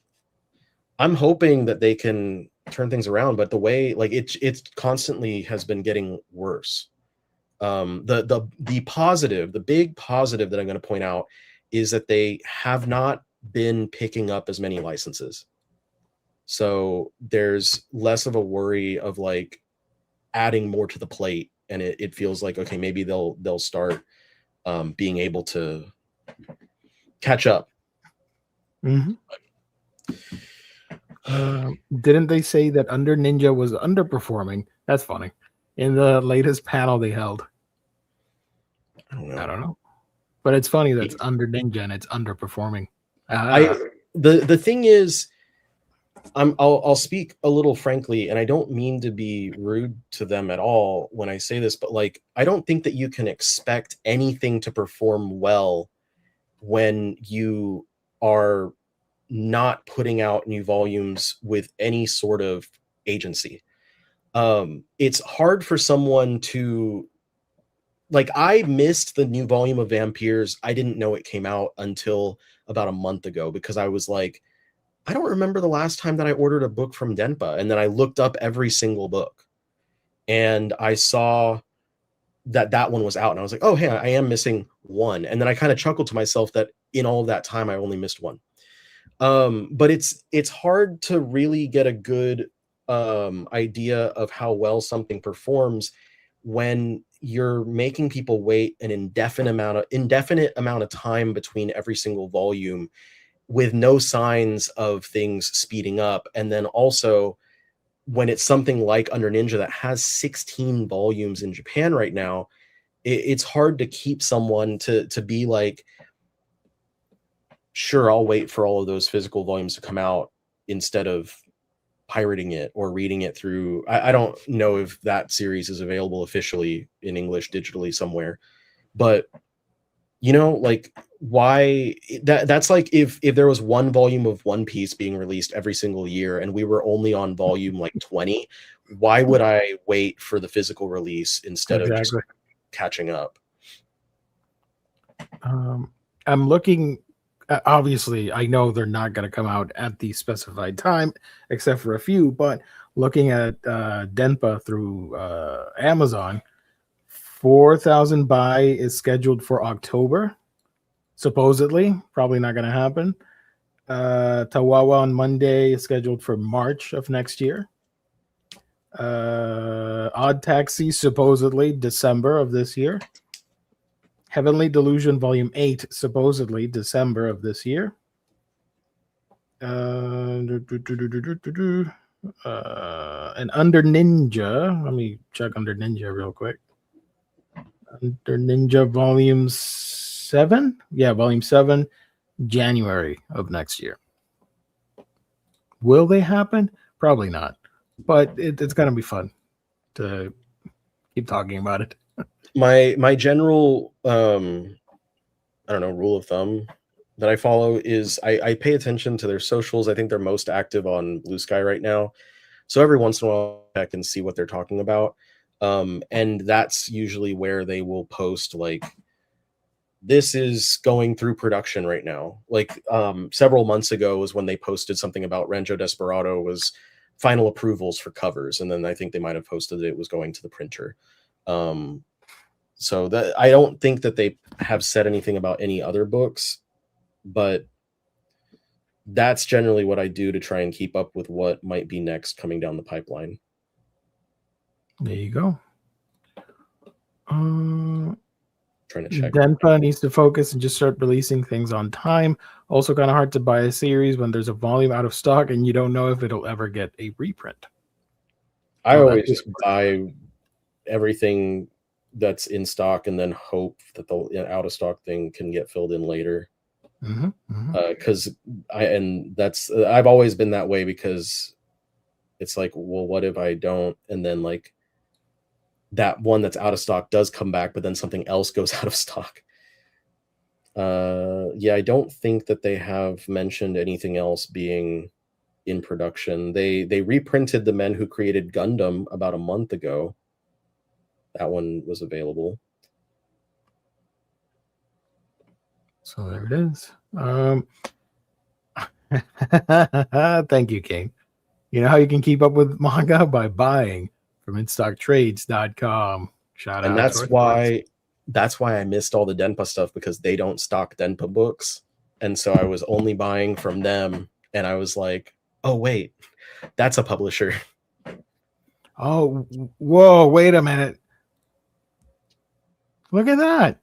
I'm hoping that they can turn things around, but the way, like, it constantly has been getting worse. The positive, the big positive that I'm going to point out is that they have not been picking up as many licenses. So there's less of a worry of like adding more to the plate, and it feels like, okay, maybe they'll start being able to catch up. Didn't they say that Under Ninja was underperforming? That's funny. In the latest panel they held. I don't know. But it's funny that it's Under Ninja and it's underperforming. The thing is, I'll speak a little frankly, and I don't mean to be rude to them at all when I say this, but like, I don't think that you can expect anything to perform well when you are not putting out new volumes with any sort of agency. It's hard for someone to, like, I missed the new volume of Vampires. I didn't know it came out until about a month ago, because I was like, I don't remember the last time that I ordered a book from Denpa, and then I looked up every single book, and I saw that one was out, and I was like, oh, hey, I am missing one. And then I kind of chuckled to myself that in all of that time, I only missed one. But it's hard to really get a good idea of how well something performs when you're making people wait an indefinite amount of time between every single volume with no signs of things speeding up. And then also when it's something like Under Ninja that has 16 volumes in Japan right now, it's hard to keep someone to be like, sure, I'll wait for all of those physical volumes to come out instead of pirating it or reading it through. I don't know if that series is available officially in English digitally somewhere, but like why that's like if there was one volume of One Piece being released every single year and we were only on volume like 20, why would I wait for the physical release instead of just catching up? I'm looking. Obviously, I know they're not going to come out at the specified time, except for a few. But looking at Denpa through Amazon, 4,000 buy is scheduled for October. Supposedly, probably not going to happen. Tawawa on Monday is scheduled for March of next year. Odd Taxi supposedly December of this year. Heavenly Delusion Volume 8, supposedly December of this year. And Under Ninja, let me check Under Ninja real quick. Under Ninja Volume 7? Yeah, Volume 7, January of next year. Will they happen? Probably not. But it's going to be fun to keep talking about it. My general I don't know, rule of thumb that I follow is I pay attention to their socials. I think they're most active on Blue Sky right now, so every once in a while I can see what they're talking about, and that's usually where they will post like, this is going through production right now. Like several months ago was when they posted something about Rancho Desperado was final approvals for covers, and then I think they might have posted it was going to the printer. So that I don't think that they have said anything about any other books, but that's generally what I do to try and keep up with what might be next coming down the pipeline. There you go. Trying to check. Denpa needs to focus and just start releasing things on time. Also kind of hard to buy a series when there's a volume out of stock and you don't know if it'll ever get a reprint. I always just buy everything that's in stock and then hope that the out of stock thing can get filled in later. Because I've always been that way, because it's like, well, what if I don't? And then like that one that's out of stock does come back, but then something else goes out of stock. I don't think that they have mentioned anything else being in production. They reprinted The Men Who Created Gundam about a month ago. That one was available. So there it is. Thank you, King. You know how you can keep up with manga? By buying from InStockTrades.com. Shout out. And that's why I missed all the Denpa stuff, because they don't stock Denpa books. And so I was only buying from them. And I was like, oh, wait, that's a publisher. Oh, whoa, wait a minute. Look at that.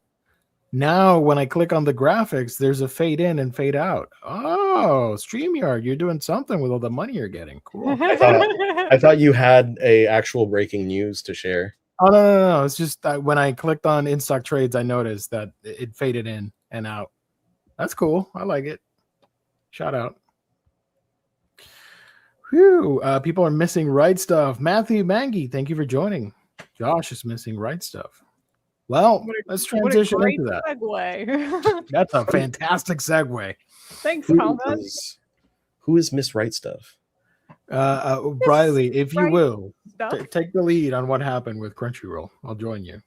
Now, when I click on the graphics, there's a fade in and fade out. Oh, StreamYard, you're doing something with all the money you're getting. Cool. I thought you had a actual breaking news to share. Oh, no. It's just that when I clicked on In Stock Trades, I noticed that it faded in and out. That's cool. I like it. Shout out. Whew. People are missing Right Stuff. Matthew Mangy, thank you for joining. Josh is missing Right Stuff. Well, let's transition into that. Segue. That's a fantastic segue. Thanks, Who Thomas. is Miss Right Stuff? Riley, if you Right will, Stuff. take the lead on what happened with Crunchyroll. I'll join you.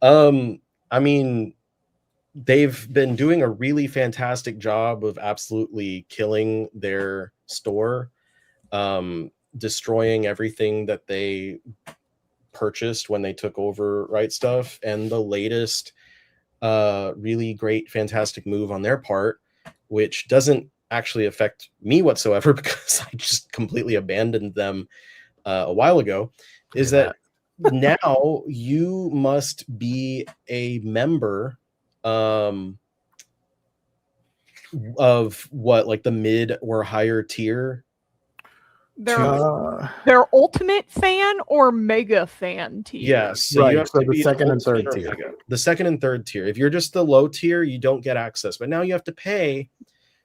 I mean, they've been doing a really fantastic job of absolutely killing their store, destroying everything that they purchased when they took over Right Stuff. And the latest really great, fantastic move on their part, which doesn't actually affect me whatsoever because I just completely abandoned them a while ago, is that now you must be a member of what, like the mid or higher tier. Their ultimate fan or mega fan tier. Yes, so right. you have So to the be second and ultimate third or tier. mega. The second and third tier. If you're just the low tier, you don't get access. But now you have to pay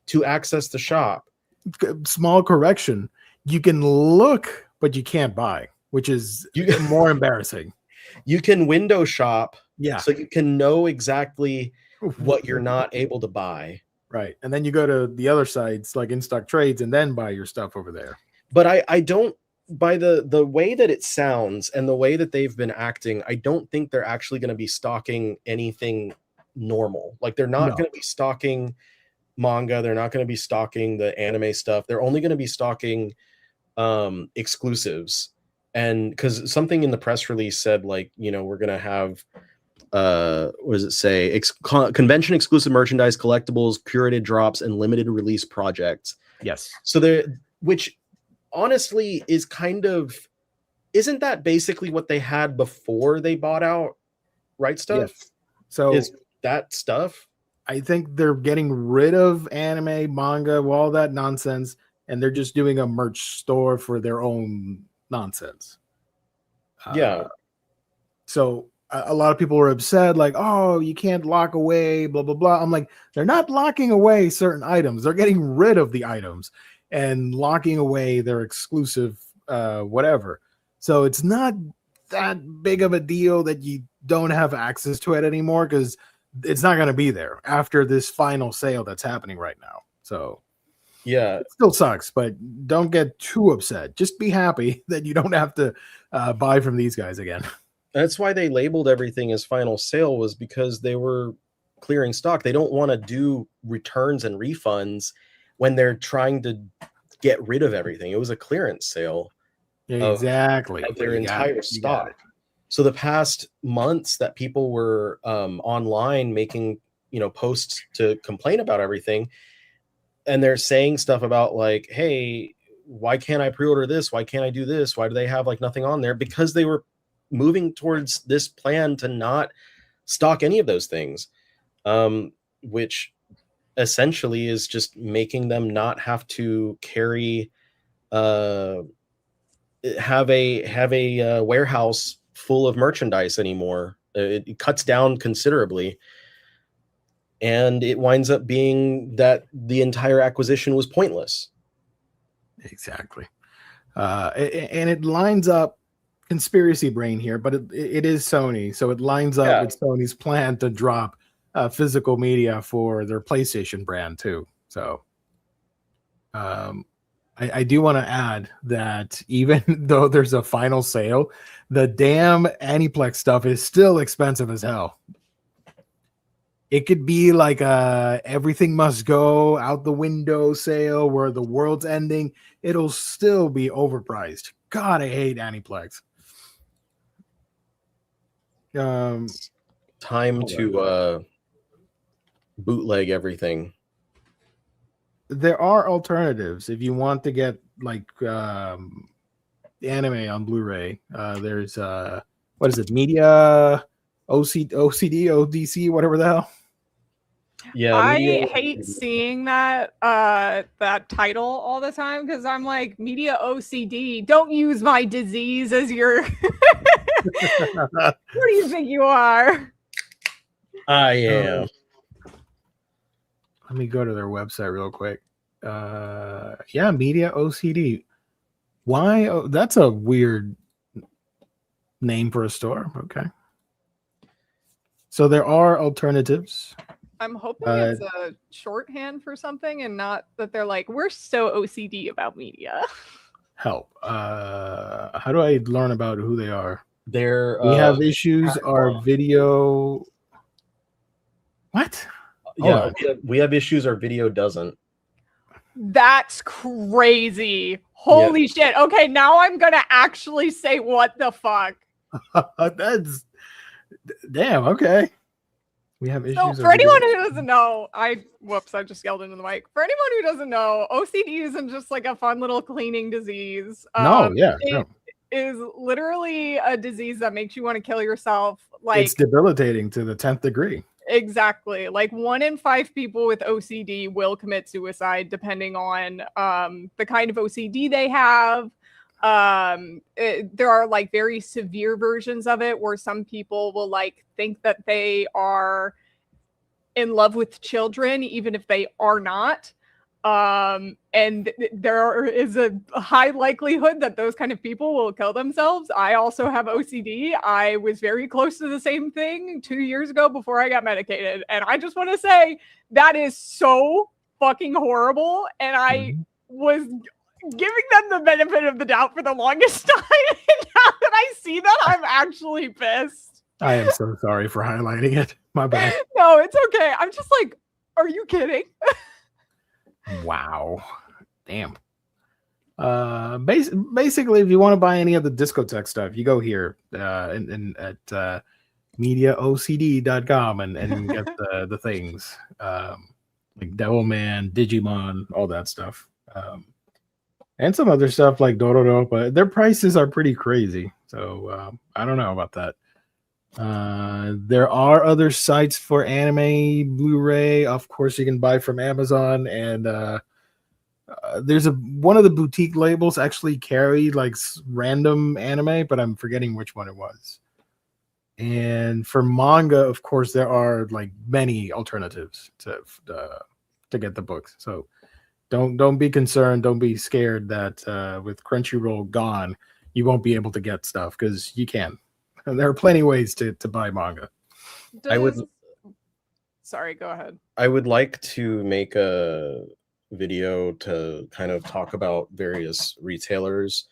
to access the shop. Small correction: you can look, but you can't buy, which is more embarrassing. You can window shop, Yeah. so you can know exactly what you're not able to buy. Right, and then you go to the other sites like In Stock Trades and then buy your stuff over there. But I don't, by the way that it sounds and the way that they've been acting, I don't think they're actually going to be stocking anything normal. Like they're not going to be stocking manga, they're not going to be stocking the anime stuff. They're only going to be stocking exclusives. And because something in the press release said, like, you know, we're going to have what does it say, convention exclusive merchandise, collectibles, curated drops, and limited release projects. Yes. So they're, which honestly is kind of, isn't that basically what they had before they bought out Right Stuff? Yes. So is that stuff? I think they're getting rid of anime, manga, all that nonsense, and they're just doing a merch store for their own nonsense. Yeah. So a lot of people were upset, like, oh, you can't lock away, blah, blah, blah. I'm like, they're not locking away certain items. They're getting rid of the items and locking away their exclusive whatever. So it's not that big of a deal that you don't have access to it anymore, because it's not going to be there after this final sale that's happening right now. So yeah, it still sucks, but don't get too upset. Just be happy that you don't have to buy from these guys again. That's why they labeled everything as final sale, was because they were clearing stock. They don't want to do returns and refunds when they're trying to get rid of everything. It was a clearance sale. Exactly. Of their entire stock. So the past months that people were online making, you know, posts to complain about everything, and they're saying stuff about like, hey, why can't I pre-order this? Why can't I do this? Why do they have like nothing on there? Because they were moving towards this plan to not stock any of those things, which essentially is just making them not have to carry have a warehouse full of merchandise anymore. It cuts down considerably, and it winds up being that the entire acquisition was pointless. Exactly. And it lines up, conspiracy brain here, but it is Sony, so it lines up with Sony's plan to drop physical media for their PlayStation brand too. So I do want to add that even though there's a final sale, the damn Aniplex stuff is still expensive as hell. It could be like a everything must go out the window sale where the world's ending. It'll still be overpriced. God, I hate Aniplex. Time to bootleg everything. There are alternatives if you want to get like anime on Blu-ray. There's what is it? Media OCD, ODC, whatever the hell. Yeah, I hate seeing that that title all the time, because I'm like, media OCD. Don't use my disease as your. What do you think you are? I am. Let me go to their website real quick. Yeah, media OCD. Why? Oh, that's a weird name for a store. Okay. So there are alternatives. I'm hoping it's a shorthand for something and not that they're like, we're so OCD about media. Help. How do I learn about who they are? We have issues. Our video. What? Yeah, on. we have issues our video doesn't. That's crazy. Holy shit. Okay, now I'm gonna actually say what the fuck. That's damn. Okay. We have issues. So of for anyone video. who doesn't know, I just yelled into the mic. For anyone who doesn't know, OCD isn't just like a fun little cleaning disease. No, yeah, it no. is literally a disease that makes you want to kill yourself. Like It's debilitating to the 10th degree. exactly. Like 1 in 5 people with OCD will commit suicide, depending on the kind of OCD they have. There are like very severe versions of it where some people will like think that they are in love with children even if they are not, and there is a high likelihood that those kind of people will kill themselves. I also have OCD. I was very close to the same thing 2 years ago before I got medicated, and I just want to say that is so fucking horrible, and I was giving them the benefit of the doubt for the longest time. And now that I see that, I'm actually pissed. I am so sorry for highlighting it. My bad. No, it's okay. I'm just like, are you kidding? Wow. Damn. Basically, if you want to buy any of the discotheque stuff, you go here at mediaocd.com and get the things like Devilman, Digimon, all that stuff. And some other stuff like Dororo, but their prices are pretty crazy. So I don't know about that. There are other sites for anime Blu-ray. Of course, you can buy from Amazon, and there's one of the boutique labels actually carried like random anime, but I'm forgetting which one it was. And for manga, of course, there are like many alternatives to get the books. So don't be concerned. Don't be scared that with Crunchyroll gone, you won't be able to get stuff, because you can. And there are plenty of ways to buy manga. Sorry, go ahead. I would like to make a video to kind of talk about various retailers,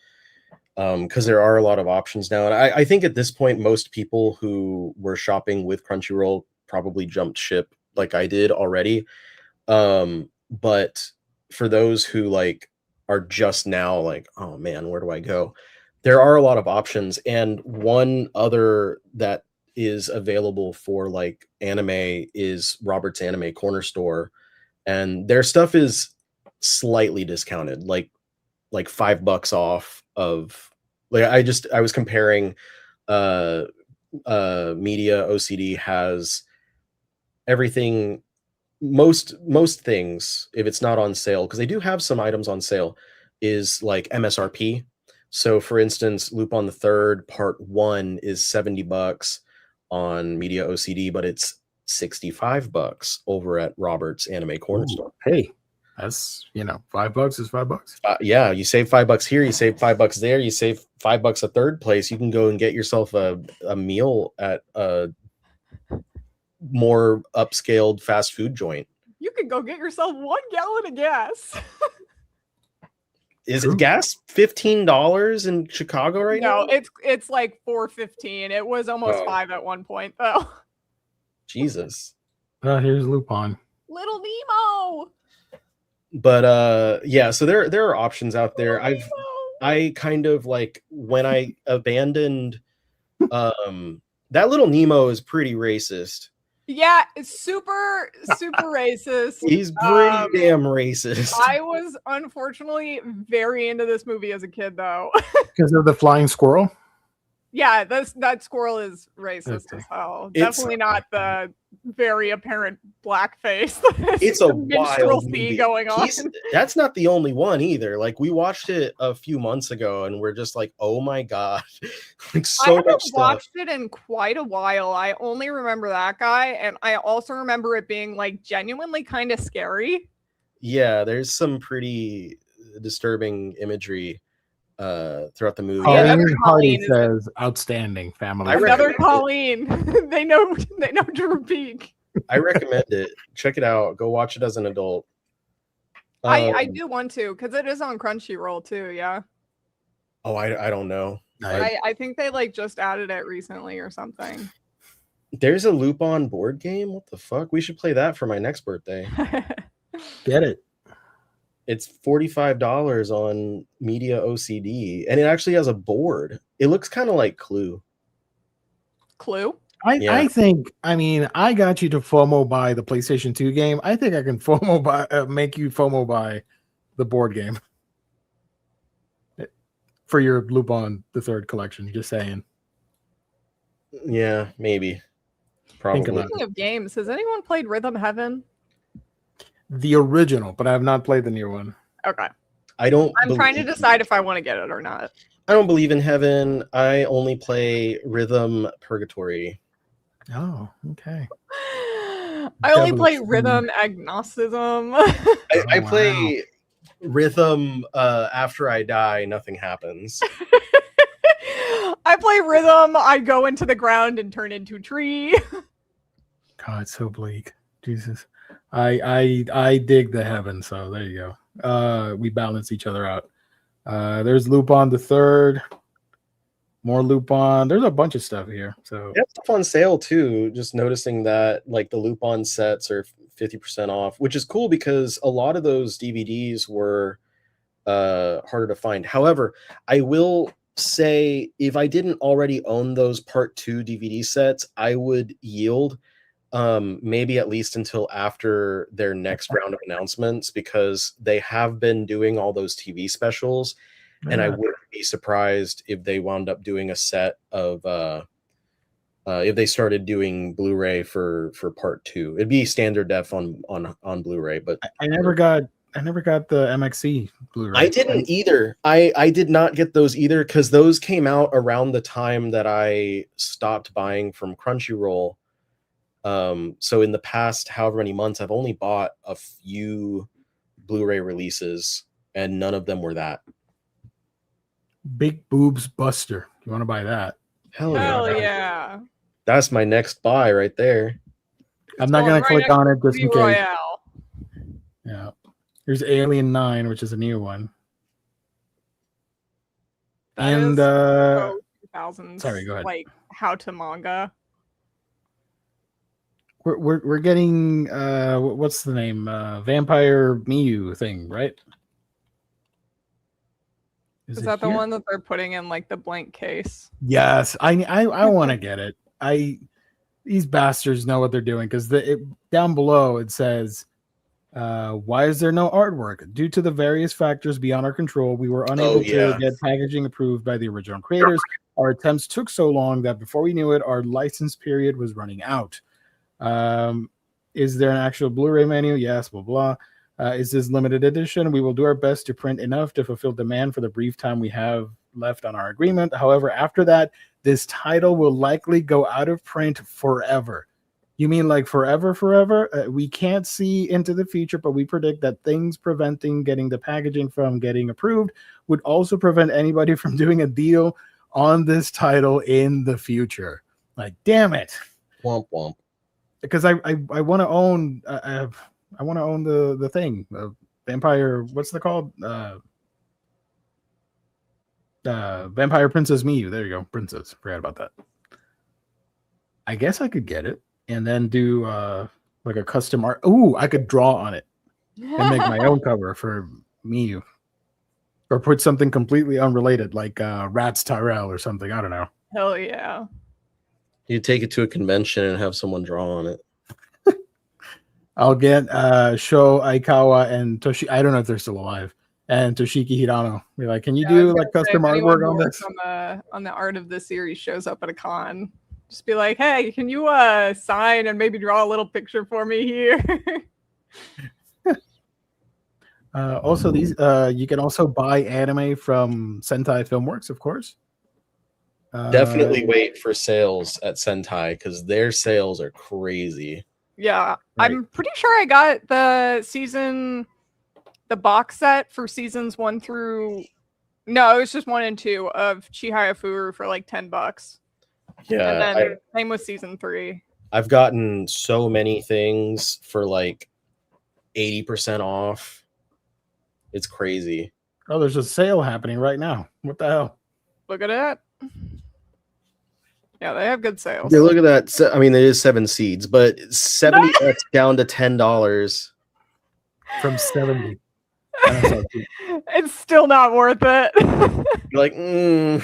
because there are a lot of options now. And I think at this point, most people who were shopping with Crunchyroll probably jumped ship like I did already. But for those who like are just now like, oh man, where do I go? There are a lot of options, and one other that is available for like anime is Robert's Anime Corner Store, and their stuff is slightly discounted, like $5 off of like I was comparing Media OCD has everything, most things, if it's not on sale, because they do have some items on sale, is like MSRP. So for instance, Lupin the Third Part 1 is $70 on Media OCD, but it's $65 over at Robert's Anime Corner Store. Hey, that's $5 is $5. Yeah, you save $5 here, you save $5 there, you save $5 a third place. You can go and get yourself a meal at a more upscaled fast food joint. You could go get yourself 1 gallon of gas. Is it gas $15 in Chicago right now? No, it's like $4.15. It was almost $5 at one point, though. Jesus. Here's Lupin. Little Nemo. But yeah, so there are options out there. I kind of like, when I abandoned that Little Nemo is pretty racist. Yeah, it's super racist. He's pretty damn racist. I was unfortunately very into this movie as a kid, though. Because of the flying squirrel? Yeah, that squirrel is racist as hell. Definitely not the very apparent blackface. It's a wild movie going on. That's not the only one either. Like, we watched it a few months ago, and we're just like, oh my god, like I haven't watched it in quite a while. I only remember that guy, and I also remember it being like genuinely kind of scary. Yeah, there's some pretty disturbing imagery throughout the movie. Colleen says outstanding family. Another Colleen. they know Drew Peak. I recommend it. Check it out. Go watch it as an adult. I do want to, because it is on Crunchyroll too. Yeah. Oh, I don't know. I think they like just added it recently or something. There's a Lupin board game. What the fuck? We should play that for my next birthday. Get it. It's $45 on Media OCD, and it actually has a board. It looks kind of like Clue. Clue? Yeah. I think, I mean, I got you to FOMO buy the PlayStation 2 game. I think I can FOMO buy, make you FOMO buy the board game for your Lupin the Third collection. Just saying. Yeah, maybe. Probably. Speaking of games, has anyone played Rhythm Heaven? The original, but I have not played the new one. Okay. I'm trying to decide if I want to get it or not. I don't believe in heaven. I only play Rhythm Purgatory. Oh, okay. I only Devilish play Sin. Rhythm Agnosticism. I wow. play Rhythm after I die, nothing happens. I play Rhythm, I go into the ground and turn into a tree. God, it's so bleak. Jesus. I dig the heaven, so there you go. We balance each other out. There's Lupin the Third. More Lupin. There's a bunch of stuff here. So Yeah, stuff on sale too. Just noticing that like the Lupin sets are 50% off, which is cool because a lot of those DVDs were harder to find. However, I will say if I didn't already own those Part 2 DVD sets, I would yield maybe at least until after their next round of announcements, because they have been doing all those TV specials. And I wouldn't be surprised if they wound up doing a set of if they started doing Blu-ray for Part 2. It'd be standard def on Blu-ray, but I never got the MXC Blu-ray. I didn't either. I did not get those either because those came out around the time that I stopped buying from Crunchyroll. So in the past however many months, I've only bought a few Blu-ray releases, and none of them were that. Big Boobs Buster. You want to buy that? Hell Yeah. That's my next buy right there. I'm not going to click on it just in case. Royale. Yeah. Here's Alien 9, which is a new one. That And is 2000s. sorry, go ahead. Like how to manga. we're getting what's the name? Vampire Miyu thing, right? Is it that the here? one that they're putting in like the blank case? Yes, I want to get it. These bastards know what they're doing because down below it says, "Why is there no artwork? Due to the various factors beyond our control, we were unable to get packaging approved by the original creators. Our attempts took so long that before we knew it, our license period was running out. Is there an actual Blu-ray menu? Yes, blah blah. Is this limited edition? We will do our best to print enough to fulfill demand for the brief time we have left on our agreement. However, after that, this title will likely go out of print forever." You mean like forever? We can't see into the future, but we predict that things preventing getting the packaging from getting approved would also prevent anybody from doing a deal on this title in the future. Like, damn it. Womp womp. Because I want to own I want to own the thing, Vampire. What's it called? Vampire Princess Miyu. There you go, Princess. Forgot about that. I guess I could get it and then do like a custom art. Ooh, I could draw on it and make my own cover for Miyu, or put something completely unrelated, like Rats Tyrell or something. I don't know. Hell yeah. You take it to a convention and have someone draw on it. I'll get Sho Aikawa and Toshi. I don't know if they're still alive. And Toshiki Hirano. Be like, can you do like custom artwork on this? On the art of the series shows up at a con. Just be like, hey, can you sign and maybe draw a little picture for me here? Also, these you can also buy anime from Sentai Filmworks, of course. Definitely wait for sales at Sentai because their sales are crazy. Yeah, Right. I'm pretty sure I got the box set for seasons 1 through. No, it was just 1 and 2 of Chihaya Furu for like $10. Yeah, And then same with season 3. I've gotten so many things for like 80% off. It's crazy. Oh, there's a sale happening right now. What the hell? Look at it. Yeah, they have good sales. Yeah, look at that. So, I mean, it is 7 seeds, but 70 bucks down to $10. From 70. It's still not worth it. You're like, mm-mm.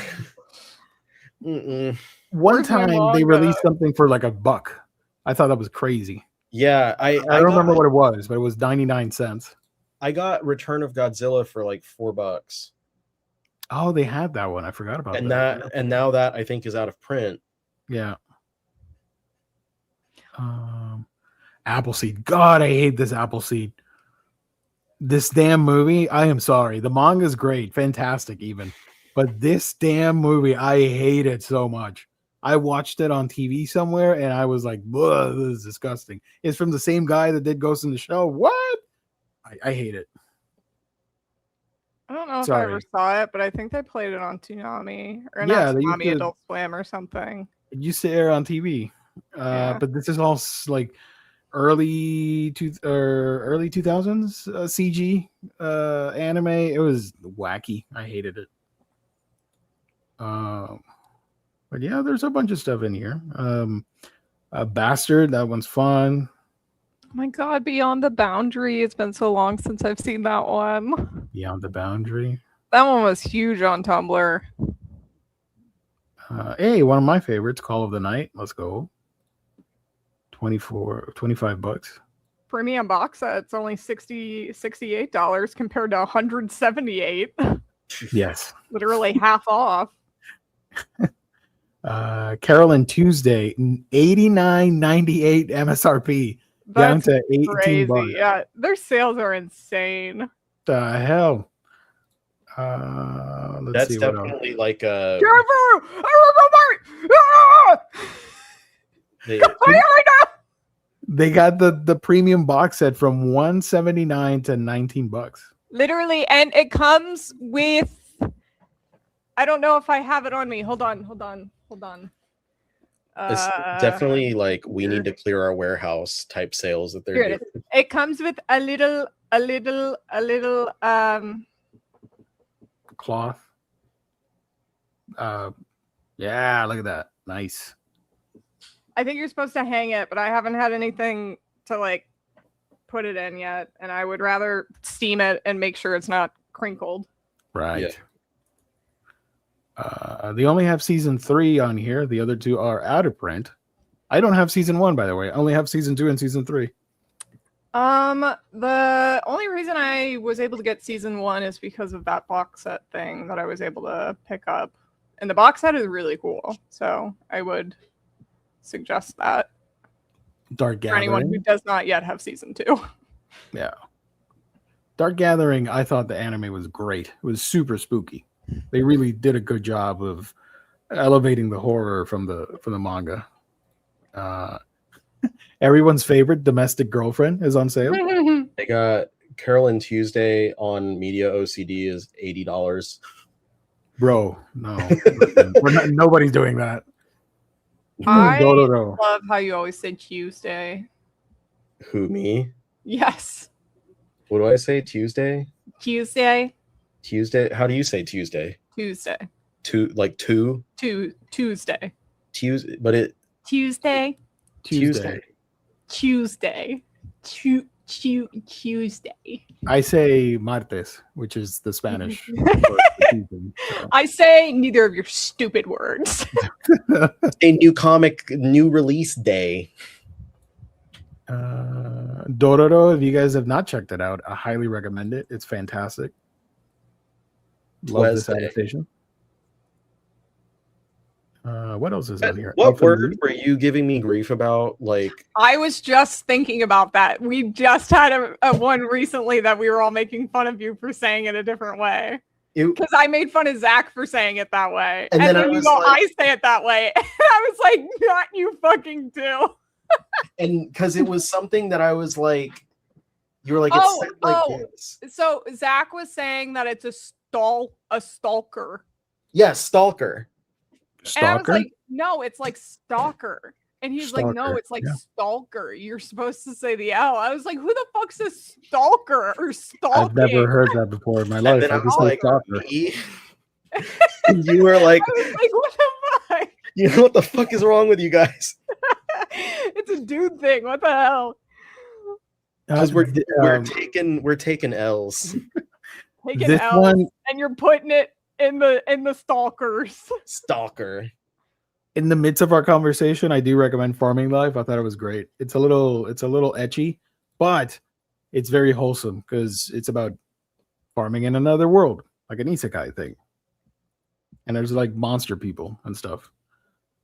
One Where's my time they manga? released something for like $1. I thought that was crazy. Yeah, I don't remember what it was, but it was 99 cents. I got Return of Godzilla for like $4. Oh, they had that one. I forgot about And that. and now that I think is out of print. Yeah. Appleseed. God, I hate this Appleseed. This damn movie. I am sorry. The manga's great, fantastic, even. But this damn movie, I hate it so much. I watched it on TV somewhere, and I was like, "This is disgusting." It's from the same guy that did Ghost in the Shell. What? I hate it. I don't know if I Sorry. ever saw it, but I think they played it on Toonami or Yeah, not they used Toonami, to- Adult Swim or something. It used to air on TV, Yeah. but this is all like early 2000s CG anime. It was wacky. I hated it. But yeah, there's a bunch of stuff in here. Bastard, that one's fun. Oh my god, Beyond the Boundary. It's been so long since I've seen that one. Beyond the Boundary. That one was huge on Tumblr. Hey, one of my favorites, Call of the Night. Let's go. 25 bucks. Premium box set, it's only $68 compared to $178. Yes. Literally half off. Carolyn Tuesday, $89.98 MSRP. Down That's to 18 crazy. bucks. Yeah, their sales are insane. The hell? Let's That's see what else. definitely like a. Careful! Ah! They, They got the premium box set from $179 to 19 bucks. Literally, and it comes with. I don't know if I have it on me. Hold on. it's definitely like we need to clear our warehouse type sales that they're Here doing. it is. It comes with a little Cloth. Yeah, look at that. Nice. I think you're supposed to hang it, but I haven't had anything to like put it in yet, and I would rather steam it and make sure it's not crinkled. Right. Yeah. They only have season 3 on here. The other 2 are out of print. I don't have season 1, by the way. I only have season 2 and season 3. The only reason I was able to get season 1 is because of that box set thing that I was able to pick up. And the box set is really cool. So I would suggest that Dark for anyone who Gathering. does not yet have season 2. Yeah. Dark Gathering, I thought the anime was great. It was super spooky. They really did a good job of elevating the horror from the manga. Everyone's favorite Domestic Girlfriend is on sale. They got Carolyn Tuesday on Media OCD is $80. Bro, no. Nobody's doing that. I Dororo. love how you always say Tuesday. Who, me? Yes. What do I say? Tuesday? Tuesday. Tuesday? How do you say Tuesday? Tuesday. Two? Tuesday. Tuesday, but it Tuesday. Tuesday. Tuesday. Tuesday. I say martes, which is the Spanish. for the season, so. I say neither of your stupid words. a new comic, new release day. Dororo, if you guys have not checked it out, I highly recommend it. It's fantastic. Love this Wednesday. adaptation. What else is on here? What Elfen word Lied? were you giving me grief about? Like, I was just thinking about that. We just had a one recently that we were all making fun of you for saying it a different way. it, Because I made fun of Zach for saying it that way. And And, then I then you was go, like- I say it that way. And I was like, not you fucking too. and because it was something that I was like, you were like, it's Oh, said like oh. this. So Zach was saying that it's a stalker. Yeah, stalker. And I was Stalker? like, no, it's like stalker. And he's like, no, Stalker, it's like yeah. stalker. You're supposed to say the L. I was like, who the fuck's a stalker or stalking? I've never heard that before in my And life. then I I was just say like, stalker. me? And you were like, I was like, what the fuck? You know what the fuck is wrong with you guys? It's a dude thing. What the hell? Because we're taking L's. Taking This L's one- and you're putting it in the stalkers. Stalker. In the midst of our conversation, I do recommend Farming Life. I thought it was great. It's a little etchy, but it's very wholesome because it's about farming in another world, like an isekai thing. And there's like monster people and stuff.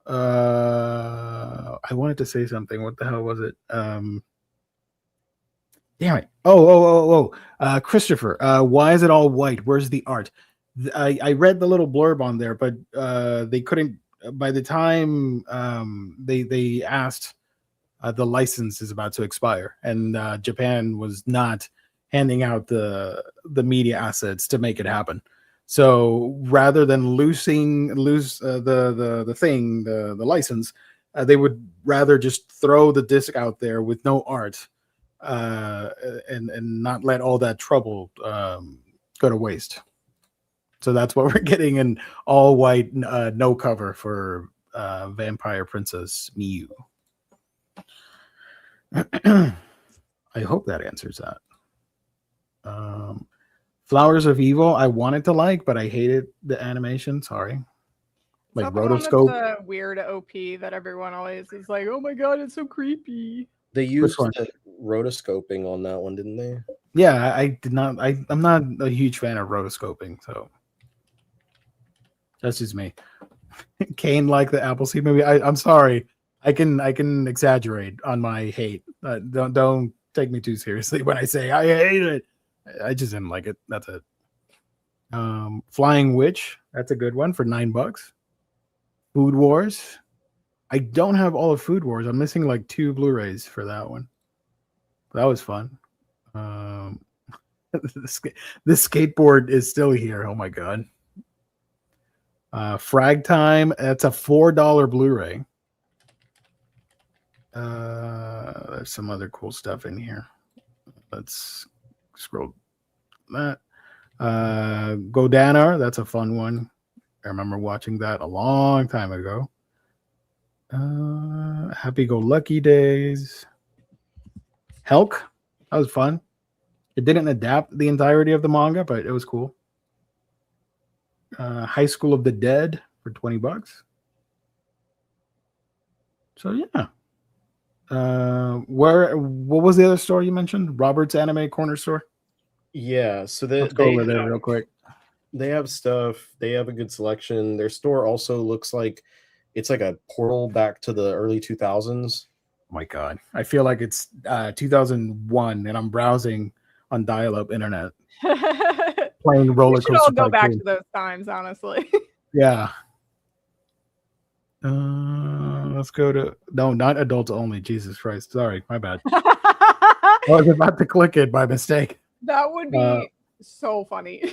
I wanted to say something. What the hell was it? Damn it. Christopher, why is it all white? Where's the art? I read the little blurb on there, but they couldn't. By the time they asked, the license is about to expire, and Japan was not handing out the media assets to make it happen. So rather than lose the license, they would rather just throw the disc out there with no art, and not let all that trouble go to waste. So that's what we're getting, an all white, no cover for Vampire Princess Miyu. I hope that answers that. Flowers of Evil, I wanted to like, but I hated the animation. Sorry. Is Like that the one with rotoscope. the weird OP that everyone always is like, oh my god, it's so creepy. They used one? the rotoscoping on that one, didn't they? Yeah, I did not. I'm not a huge fan of rotoscoping, so that's just me. Kane liked the Appleseed movie. I'm sorry. I can exaggerate on my hate. Don't take me too seriously when I say I hate it. I just didn't like it. That's it. Flying Witch. That's a good one for $9. Food Wars. I don't have all of Food Wars. I'm missing like 2 Blu-rays for that one. That was fun. This skateboard is still here. Oh my god. Frag Time. That's a $4 Blu-ray. There's some other cool stuff in here. Let's scroll that. Godanar. That's a fun one. I remember watching that a long time ago. Happy Go Lucky Days. Helk. That was fun. It didn't adapt the entirety of the manga, but it was cool. High School of the Dead for $20. So yeah. What was the other store you mentioned? Robert's Anime Corner Store. Yeah, so Let's go over there real quick. They have stuff. They have a good selection. Their store also looks like it's like a portal back to the early 2000s. Oh my god, I feel like it's 2001 and I'm browsing on dial-up internet playing roller We should all coaster go back Tycoon. to those times, honestly. Yeah. Let's go to not adults only. Jesus Christ. Sorry, my bad. I was about to click it by mistake. That would be so funny.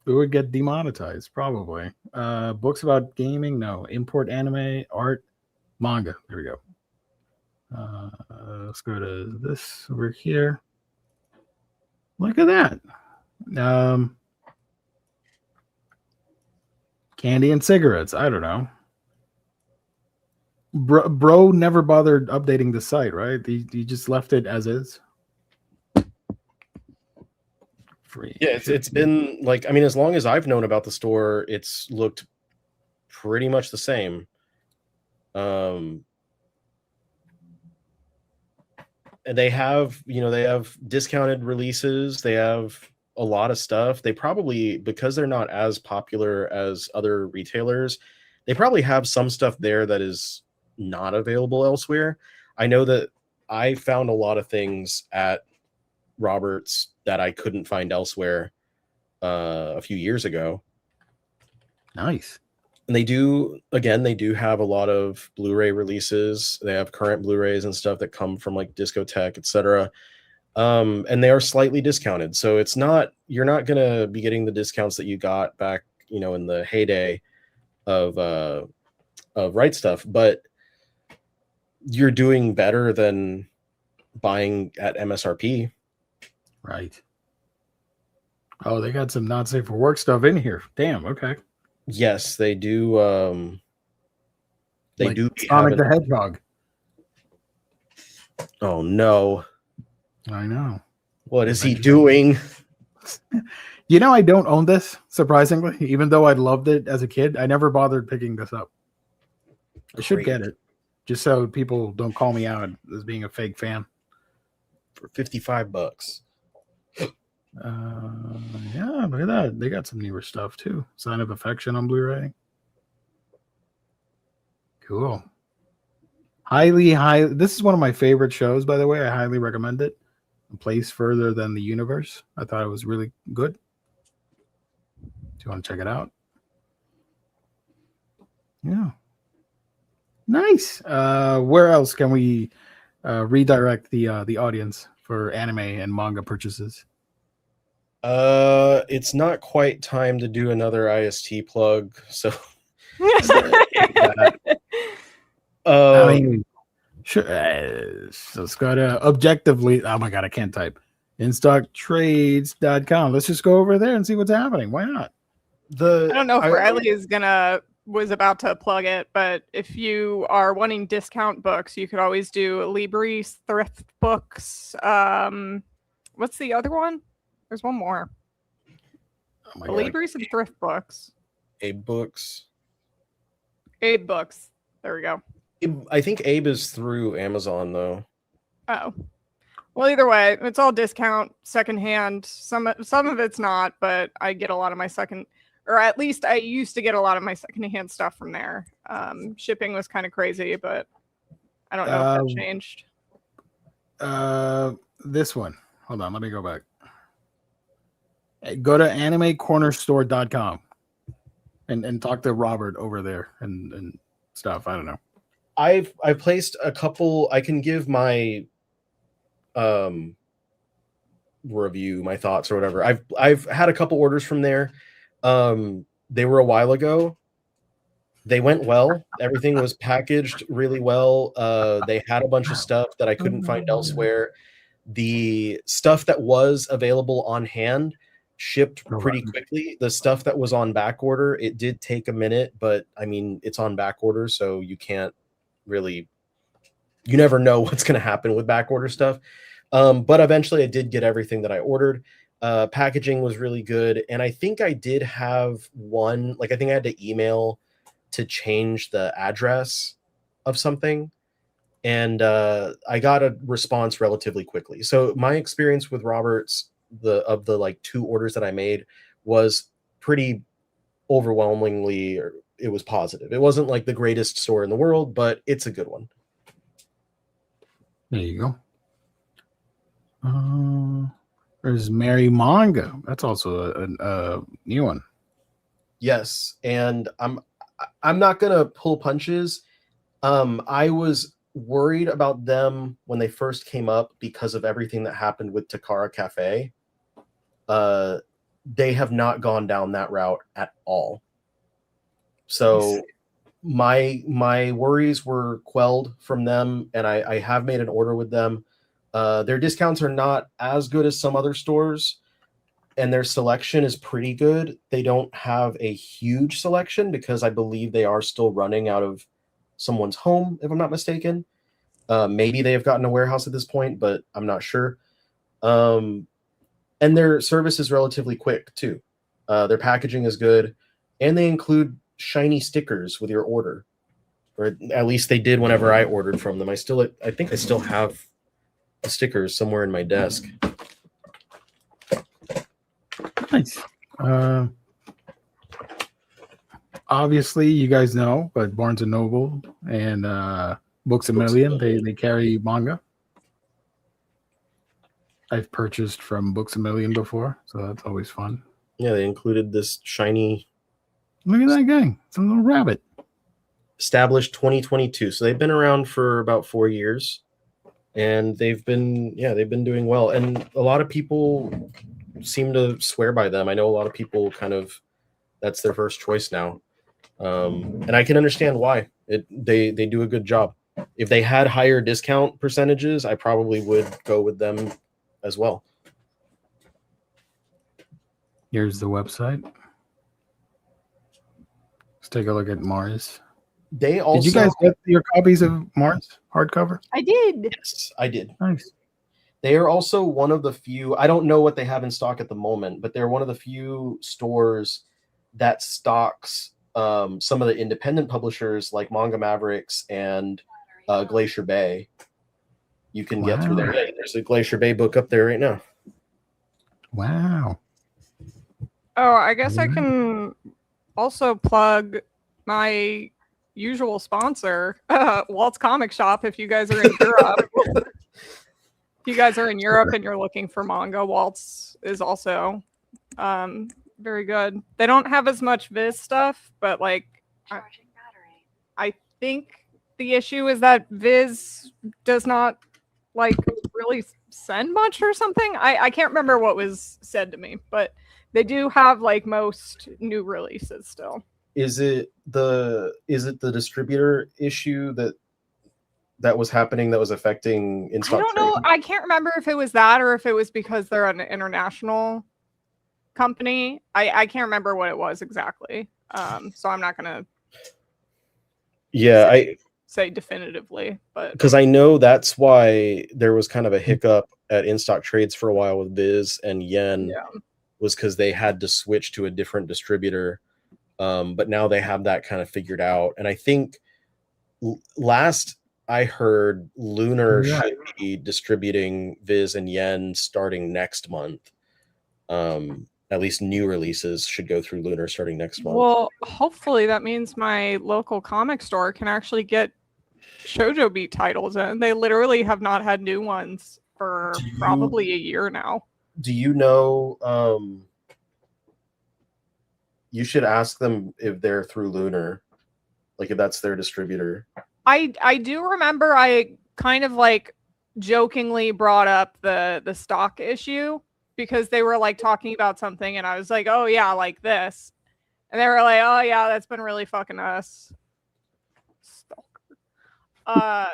We would get demonetized, probably. Books about gaming, no. Import anime, art, manga. There we go. Let's go to this over here. Look at that. Candy and cigarettes. I don't know. Bro never bothered updating the site, right? He just left it as is. Free. Yeah, it's been like, I mean, as long as I've known about the store, it's looked pretty much the same. And they have discounted releases. They have a lot of stuff. They probably, because they're not as popular as other retailers, they probably have some stuff there that is not available elsewhere. I know that I found a lot of things at Roberts that I couldn't find elsewhere a few years ago. Nice. And they do have a lot of Blu-ray releases. They have current Blu-rays and stuff that come from like Discotheque, etc. And they are slightly discounted. So you're not gonna be getting the discounts that you got back, in the heyday of Right Stuff, but you're doing better than buying at MSRP. Right. Oh, they got some not safe for work stuff in here. Damn. Okay. Yes, they do. They Like do Sonic the Hedgehog. Oh no. I know. What is he Adventure. doing? You know, I don't own this, surprisingly. Even though I loved it as a kid, I never bothered picking this up. I should Great. get it, just so people don't call me out as being a fake fan. For $55. Yeah, look at that. They got some newer stuff too. Sign of Affection on Blu-ray. Cool. Highly. This is one of my favorite shows, by the way. I highly recommend it. A Place Further Than the Universe. I thought it was really good. Do you want to check it out? Yeah. Nice. Where else can we redirect the audience for anime and manga purchases? It's not quite time to do another IST plug, so I mean, sure. So it's got objectively. Oh my god, I can't type. InStockTrades.com. Let's just go over there and see what's happening. Why not? I don't know if Riley was about to plug it, but if you are wanting discount books, you could always do Libris thrift books. What's the other one? There's one more. Oh my Libris and thrift books. Abe Books. Abe Books. There we go. I think Abe is through Amazon though. Oh. Well, either way, it's all discount, secondhand. Some of it's not, but I get a lot of my or at least I used to get a lot of my secondhand stuff from there. Shipping was kind of crazy, but I don't know if that changed. This one. Hold on, let me go back. Go to animecornerstore.com and talk to Robert over there and stuff. I don't know. I've placed a couple. I can give my review, my thoughts or whatever. I've had a couple orders from there. They were a while ago. They went well. Everything was packaged really well. They had a bunch of stuff that I couldn't find elsewhere. The stuff that was available on hand shipped pretty quickly. The stuff that was on back order, it did take a minute, but I mean, it's on back order, so you can't really, you never know what's going to happen with back order stuff. But eventually I did get everything that I ordered. Packaging was really good. And I think I did have one, like I think I had to email to change the address of something. And I got a response relatively quickly. So my experience with Robert's, the like 2 orders that I made, was pretty overwhelmingly, it was positive. It wasn't like the greatest store in the world, but it's a good one. There you go. There's Mary Manga. That's also a new one. Yes, and I'm not gonna pull punches. I was worried about them when they first came up because of everything that happened with Takara Cafe. They have not gone down that route at all. So my worries were quelled from them, and I have made an order with them. Their discounts are not as good as some other stores, and their selection is pretty good. They don't have a huge selection because I believe they are still running out of someone's home, if I'm not mistaken. Maybe they have gotten a warehouse at this point, but I'm not sure. And their service is relatively quick too. Their packaging is good, and they include shiny stickers with your order, or at least they did whenever I ordered from them. I think I still have the stickers somewhere in my desk. Nice. Obviously, you guys know, but Barnes and Noble and Books a Million, they carry manga. I've purchased from Books a Million before, so that's always fun. Yeah, they included this shiny. Look at that guy. It's a little rabbit. Established 2022, so they've been around for about 4 years, and they've been doing well. And a lot of people seem to swear by them. I know a lot of people that's their first choice now, and I can understand why. They do a good job. If they had higher discount percentages, I probably would go with them as well. Here's the website. Let's take a look at Mars. They also Did you guys get your copies of Mars hardcover? I did. Yes, I did. Nice. They are also one of the few, I don't know what they have in stock at the moment, but they're one of the few stores that stocks some of the independent publishers like Manga Mavericks and Glacier Bay. You can get through there. Yeah, there's a Glacier Bay book up there right now. Wow. Oh, I guess I can also plug my usual sponsor, Walt's Comic Shop, if you guys are in Europe. If you guys are in Europe and you're looking for manga, Walt's is also very good. They don't have as much Viz stuff, but like I think the issue is that Viz does not like really send much or something. I can't remember what was said to me, but they do have like most new releases still. Is it the distributor issue that was happening that was affecting in-stock I don't know. trading? I can't remember if it was that or if it was because they're an international company. I can't remember what it was exactly. So I'm not gonna say definitively, but because I know that's why there was kind of a hiccup at in-stock trades for a while with Viz and Yen, was because they had to switch to a different distributor. But now they have that kind of figured out. And I think last I heard Lunar should be distributing Viz and Yen starting next month. At least new releases should go through Lunar starting next month. Well, hopefully that means my local comic store can actually get Shoujo Beat titles in. They literally have not had new ones for probably a year now. Do you know? You should ask them if they're through Lunar, like if that's their distributor. I do remember I kind of like jokingly brought up the stock issue because they were like talking about something and I was like, oh yeah, like this. And they were like, oh yeah, that's been really fucking us. Stalker. I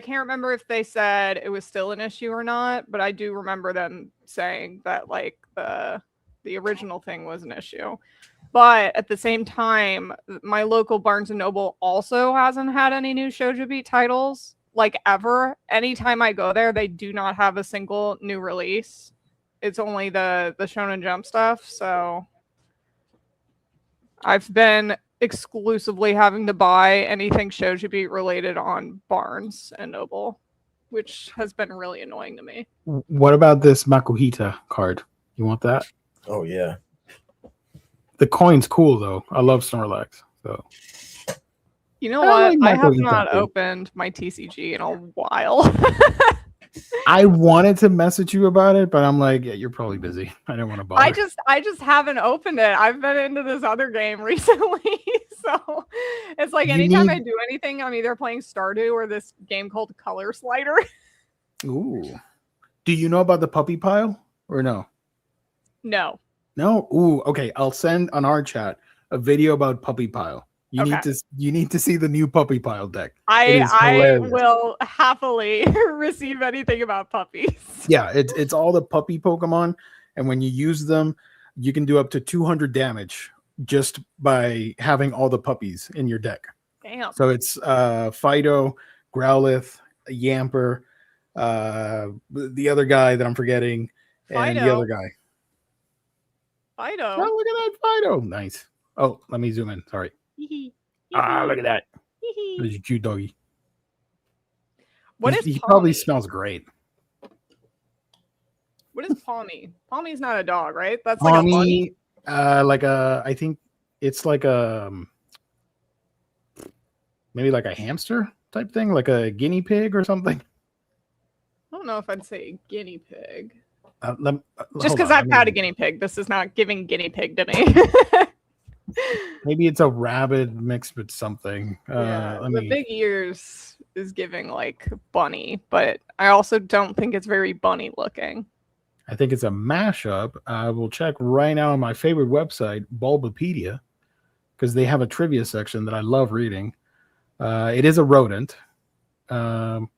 can't remember if they said it was still an issue or not, but I do remember them saying that like the original thing was an issue. But at the same time, my local Barnes & Noble also hasn't had any new Shoujo Beat titles, like ever. Anytime I go there, they do not have a single new release. It's only the Shonen Jump stuff. So I've been exclusively having to buy anything Shoujo Beat related on Barnes & Noble, which has been really annoying to me. What about this Makuhita card? You want that? Oh yeah. The coin's cool though. I love Snorlax. So you know what? like I have Makuhita not too. opened my TCG in a while. I wanted to message you about it, but I'm like, yeah, you're probably busy. I don't want to bother. I just haven't opened it. I've been into this other game recently. So it's like anytime I do anything, I'm either playing Stardew or this game called Color Slider. Ooh. Do you know about the puppy pile or no? No. No? Ooh, okay. I'll send on our chat a video about puppy pile. You need to see the new puppy pile deck. I will happily receive anything about puppies. Yeah, it's all the puppy Pokemon, and when you use them, you can do up to 200 damage just by having all the puppies in your deck. Damn. So it's Fido, Growlithe, Yamper, the other guy that I'm forgetting, and the other guy. Fido. Oh, look at that Fido. Nice. Oh, let me zoom in. Sorry. Look at that. There's your cute doggy. He probably smells great. What is Palmy? Palmy's not a dog, right? That's Palmy, like a bunny. I think it's like maybe like a hamster type thing, like a guinea pig or something. I don't know if I'd say guinea pig. Just because I've had a guinea pig, this is not giving guinea pig to me. Maybe it's a rabbit mixed with something. The big ears is giving like bunny, but I also don't think it's very bunny looking. I think it's a mashup. I will check right now on my favorite website, Bulbapedia, because they have a trivia section that I love reading. It is a rodent. Palmy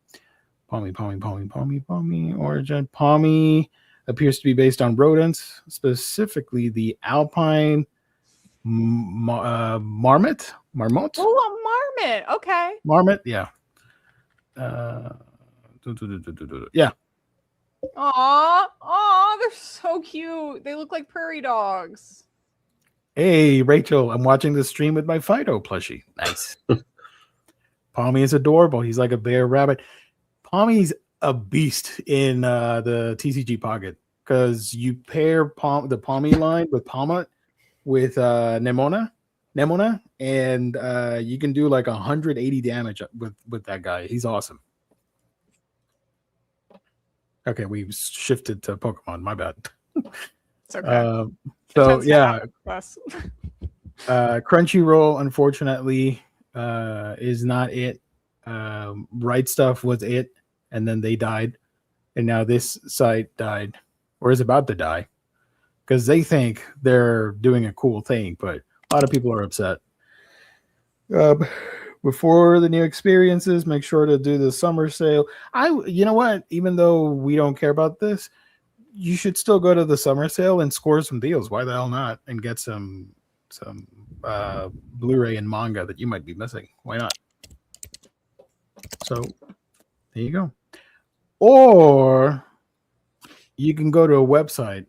origin. Palmy appears to be based on rodents, specifically the alpine marmot Marmot? Oh, a marmot. Okay. Marmot? Yeah. Yeah. Aw, they're so cute. They look like prairie dogs. Hey, Rachel, I'm watching the stream with my Fido plushie. Nice. Palmy is adorable. He's like a bear rabbit. Palmy's a beast in the TCG Pocket because you pair the Palmy line with Palma with Nemona, and you can do like 180 damage with that guy. He's awesome. Okay, we've shifted to Pokemon. My bad. It's okay. So yeah, Us. Crunchyroll unfortunately is not it. Right Stuff was it, and then they died, and now this site died or is about to die because they think they're doing a cool thing, but a lot of people are upset. Before the new experiences, make sure to do the summer sale. You know what? Even though we don't care about this, you should still go to the summer sale and score some deals. Why the hell not? And get some Blu-ray and manga that you might be missing. Why not? So there you go. Or you can go to a website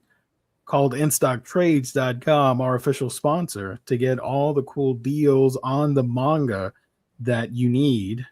called InStockTrades.com, our official sponsor, to get all the cool deals on the manga that you need.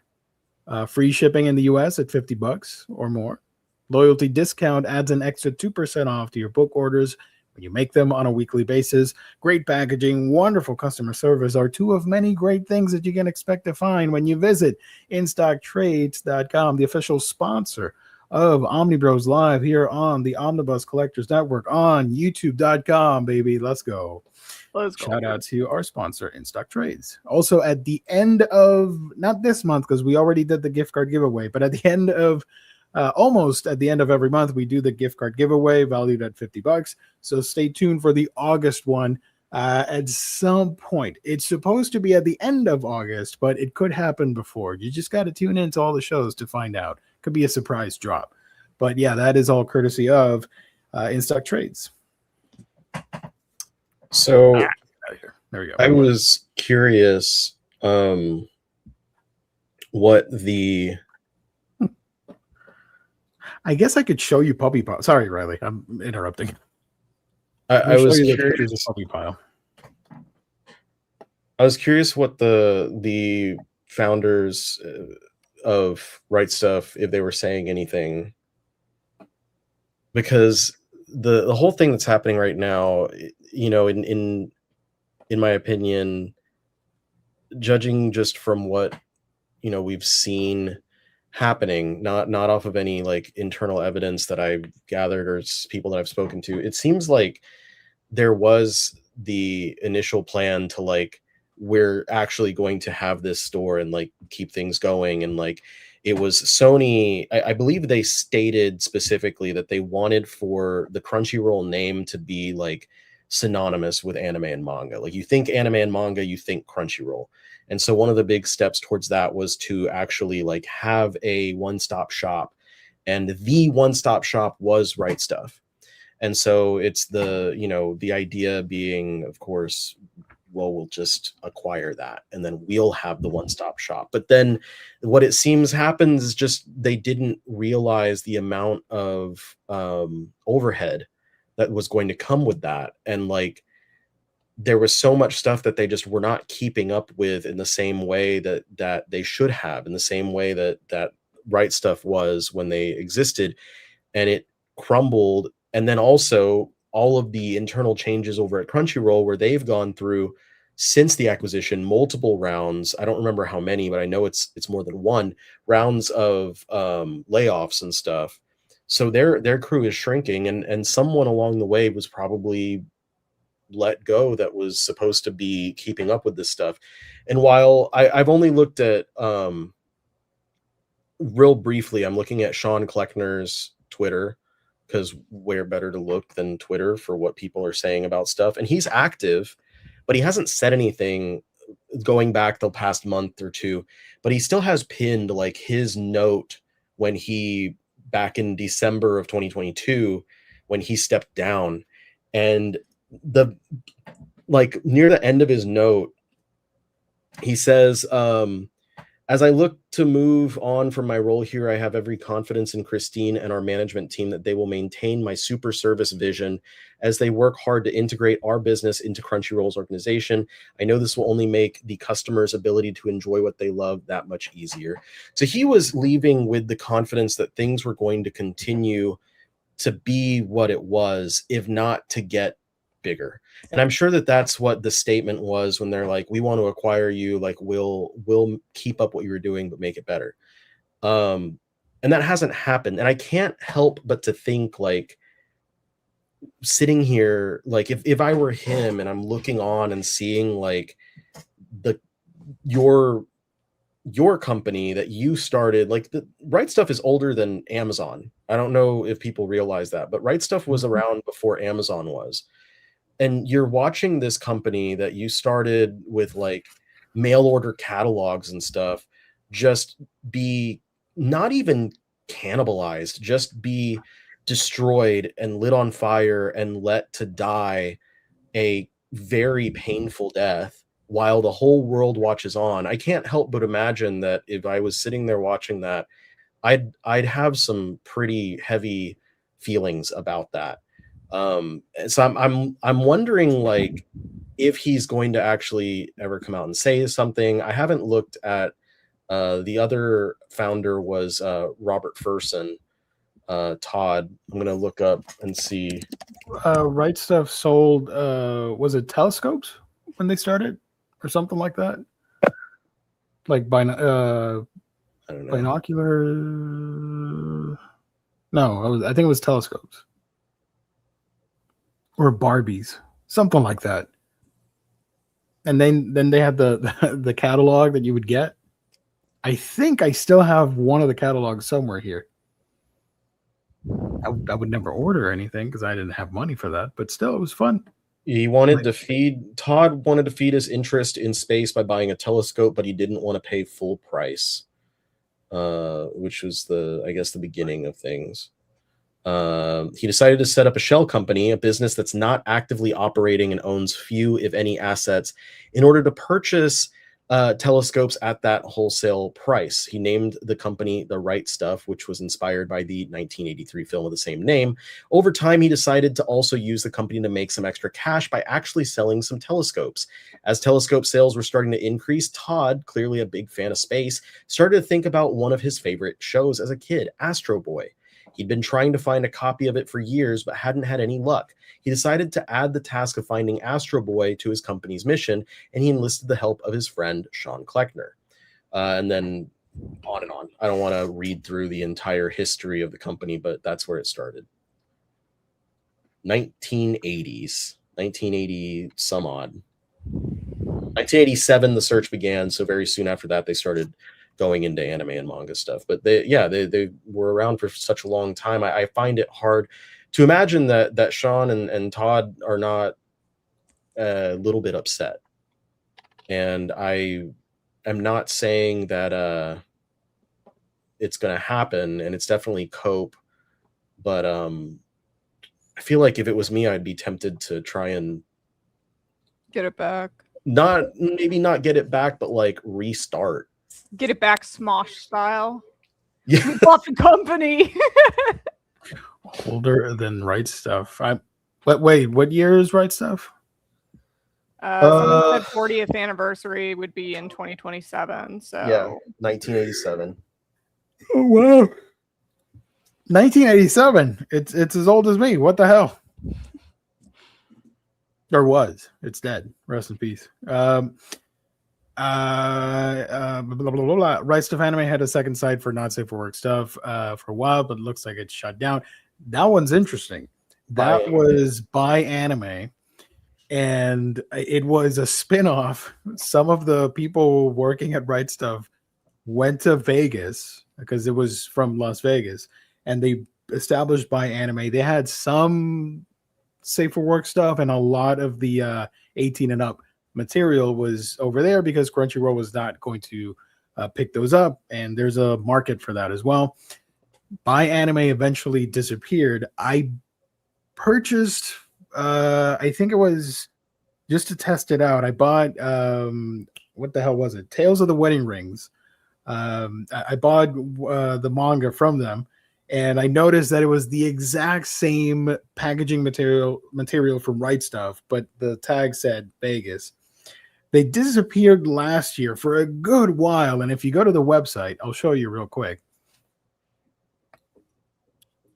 Free shipping in the US at $50 or more. Loyalty discount adds an extra 2% off to your book orders when you make them on a weekly basis. Great packaging, wonderful customer service are two of many great things that you can expect to find when you visit InStockTrades.com, the official sponsor of Omnibros Live here on the Omnibus Collectors Network on YouTube.com, baby. Let's go. Let's go. Shout out to our sponsor, In Stock Trades. Also, at the end of, not this month, because we already did the gift card giveaway, but at the end of, almost at the end of every month, we do the gift card giveaway valued at $50. So stay tuned for the August one at some point. It's supposed to be at the end of August, but it could happen before. You just got to tune into all the shows to find out. Could be a surprise drop. But yeah, that is all courtesy of In Stock Trades. So Out of here. There we go. I was curious what the I guess I could show you Puppy Pile. Sorry, Riley, I'm interrupting. I was show you the curious. pictures of Puppy Pile. I was curious what the founders of Right Stuff, if they were saying anything, because the whole thing that's happening right now, you know, in my opinion, judging just from what, you know, we've seen happening, not off of any like internal evidence that I've gathered or people that I've spoken to, it seems like there was the initial plan to like, we're actually going to have this store and like keep things going, and like it was Sony, I believe they stated specifically that they wanted for the Crunchyroll name to be like synonymous with anime and manga. Like you think anime and manga, you think Crunchyroll. And so one of the big steps towards that was to actually like have a one-stop shop, and the one-stop shop was Right Stuff. And so it's the, you know, the idea being, of course, well, we'll just acquire that and then we'll have the one-stop shop. But then what it seems happens is just they didn't realize the amount of overhead that was going to come with that. And like there was so much stuff that they just were not keeping up with in the same way that they should have, in the same way that Right Stuff was when they existed, and it crumbled. And then also all of the internal changes over at Crunchyroll, where they've gone through since the acquisition multiple rounds. I don't remember how many, but I know it's more than one rounds of layoffs and stuff. So their crew is shrinking, and someone along the way was probably let go that was supposed to be keeping up with this stuff. And while I've only looked at real briefly, I'm looking at Sean Kleckner's Twitter, because where better to look than Twitter for what people are saying about stuff. And he's active, but he hasn't said anything going back the past month or two, but he still has pinned like his note when he, back in December of 2022, when he stepped down. And the like near the end of his note, He says, as I look to move on from my role here, I have every confidence in Christine and our management team that they will maintain my super service vision as they work hard to integrate our business into Crunchyroll's organization. I know this will only make the customer's ability to enjoy what they love that much easier. So he was leaving with the confidence that things were going to continue to be what it was, if not to get bigger. And I'm sure that that's what the statement was when they're like, we want to acquire you, like we'll keep up what you were doing but make it better. And that hasn't happened, and I can't help but to think, like, sitting here, like if I were him and I'm looking on and seeing like the your company that you started, like the Right Stuff is older than Amazon. I don't know if people realize that, but Right Stuff was around before Amazon was. And you're watching this company that you started with like mail order catalogs and stuff just be not even cannibalized, just be destroyed and lit on fire and let to die a very painful death while the whole world watches on. I can't help but imagine that if I was sitting there watching that, I'd have some pretty heavy feelings about that. So I'm wondering, like, if he's going to actually ever come out and say something. I haven't looked at the other founder was Robert Furson. Todd, I'm gonna look up and see. Right Stuff sold was it telescopes when they started or something like that? Like I don't know. binocular. No, I think it was telescopes or Barbies, something like that. And then they had the catalog that you would get. I think I still have one of the catalogs somewhere here. I would never order anything because I didn't have money for that, but still, it was fun. Todd wanted to feed his interest in space by buying a telescope, but he didn't want to pay full price, which was the beginning of things. He decided to set up a shell company, a business that's not actively operating and owns few, if any, assets in order to purchase telescopes at that wholesale price. He named the company The Right Stuff, which was inspired by the 1983 film of the same name. Over time, he decided to also use the company to make some extra cash by actually selling some telescopes. As telescope sales were starting to increase, Todd, clearly a big fan of space, started to think about one of his favorite shows as a kid, Astro Boy. He'd been trying to find a copy of it for years, but hadn't had any luck. He decided to add the task of finding Astro Boy to his company's mission, and he enlisted the help of his friend, Sean Kleckner. And then on and on. I don't want to read through the entire history of the company, but that's where it started. 1980s, 1980 some odd. 1987, the search began, so very soon after that, they started going into anime and manga stuff. But they were around for such a long time. I find it hard to imagine that Sean and Todd are not a little bit upset. And I am not saying that it's going to happen, and it's definitely cope. But I feel like if it was me, I'd be tempted to try and Get it back. maybe not get it back, but like restart. Get it back Smosh style. Yeah. We bought the company. Older than Right Stuff. Wait, what year is Right Stuff? Someone said 40th anniversary would be in 2027. So Yeah, 1987. Oh wow, 1987. It's as old as me. What the hell? Or was. It's dead. Rest in peace. Blah, blah, blah, blah, blah. Right Stuff Anime had a second site for not safe for work stuff for a while, but it looks like it's shut down. That one's interesting. That was by Anime, and it was a spin-off. Some of the people working at Right Stuff went to Vegas because it was from Las Vegas, and they established by Anime. They had some safe for work stuff, and a lot of the 18 and up material was over there because Crunchyroll was not going to pick those up, and there's a market for that as well. By Anime eventually disappeared. I purchased, I think it was just to test it out. I bought what the hell was it? Tales of the Wedding Rings. I bought the manga from them, and I noticed that it was the exact same packaging material from Right Stuff, but the tag said Vegas. They disappeared last year for a good while, and if you go to the website, I'll show you real quick.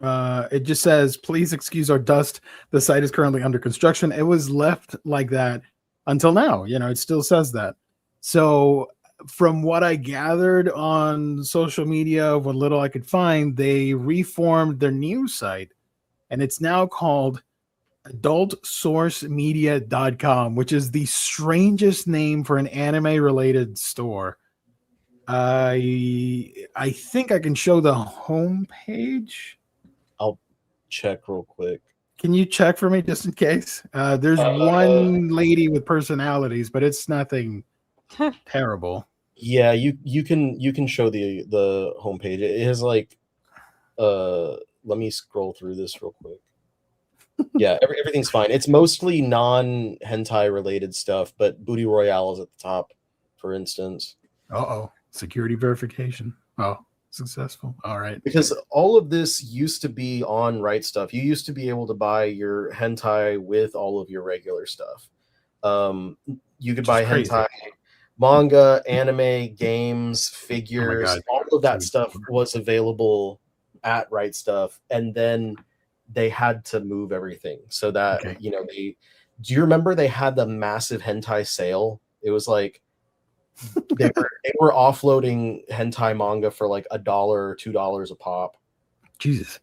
It just says, please excuse our dust. The site is currently under construction. It was left like that until now. It still says that. So from what I gathered on social media, what little I could find, they reformed their news site, and it's now called adultsourcemedia.com, which is the strangest name for an anime related store. I think I can show the homepage. I'll check real quick. Can you check for me just in case? There's one lady with personalities, but it's nothing terrible. Yeah, you can show the homepage. It has like let me scroll through this real quick. Yeah, everything's fine. It's mostly non-hentai related stuff, but Booty Royale is at the top, for instance. Security verification. Oh, successful. All right. Because all of this used to be on Right Stuff. You used to be able to buy your hentai with all of your regular stuff. You could buy hentai, manga, anime, games, figures. All of that stuff was available at Right Stuff, and then they had to move everything so that do you remember they had the massive hentai sale? It was like they were offloading hentai manga for like $1 or $2 a pop. Jesus.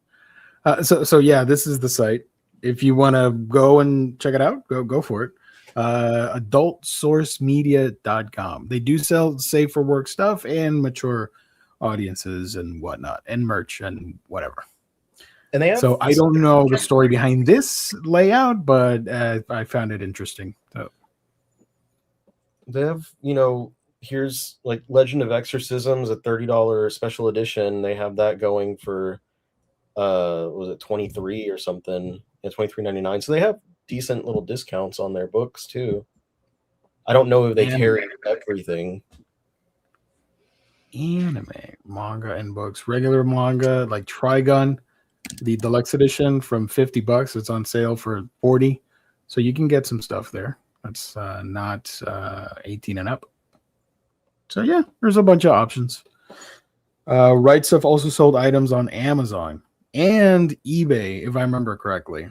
So yeah, this is the site. If you want to go and check it out, go for it. Adultsourcemedia.com. They do sell safe for work stuff and mature audiences and whatnot, and merch and whatever. And they have, so I don't know the story behind this layout, but I found it interesting. So they have, here's like Legend of Exorcisms, a $30 special edition. They have that going for was it $23 or something? Yeah, $23.99. So they have decent little discounts on their books too. I don't know if they carry everything. Anime, manga, and books. Regular manga like Trigun, the deluxe edition from $50. It's on sale for $40, so you can get some stuff there. That's not 18 and up. So yeah, there's a bunch of options. Right Stuff also sold items on Amazon and eBay, if I remember correctly.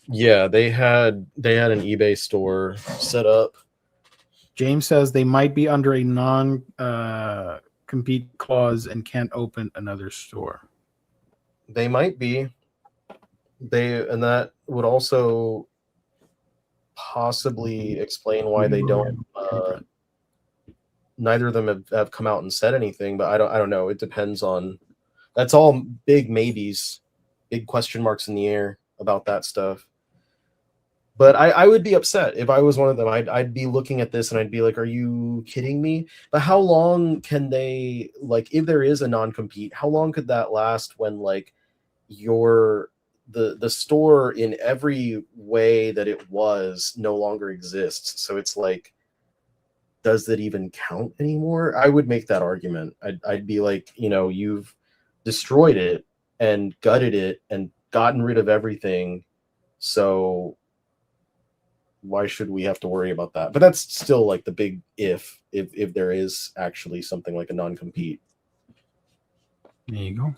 Yeah, they had an eBay store set up. James says they might be under a non-compete clause and can't open another store. They might be. And that would also possibly explain why they don't. Neither of them have come out and said anything, but I don't know. It depends on. That's all big maybes, big question marks in the air about that stuff. But I would be upset if I was one of them. I'd be looking at this and I'd be like, "Are you kidding me?" But how long can they, like, if there is a non-compete, how long could that last when like the store in every way that it was no longer exists? So it's like, does that even count anymore? I would make that argument. I'd be like, you've destroyed it and gutted it and gotten rid of everything. So why should we have to worry about that? But that's still like the big if there is actually something like a non-compete. There you go.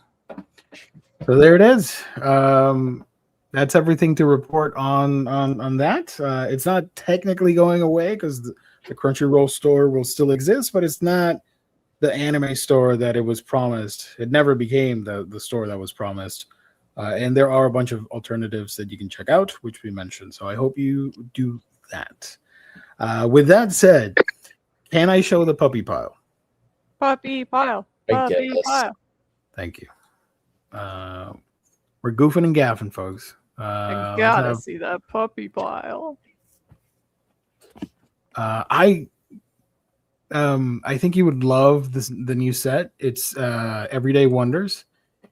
So there it is. That's everything to report on that. It's not technically going away because the Crunchyroll store will still exist, but it's not the anime store that it was promised. It never became the store that was promised. And there are a bunch of alternatives that you can check out, which we mentioned. So I hope you do that. With that said, can I show the puppy pile? Puppy pile. Puppy pile. Thank you. We're goofing and gaffing, folks. I gotta see that puppy pile. I think you would love the new set. It's Everyday Wonders,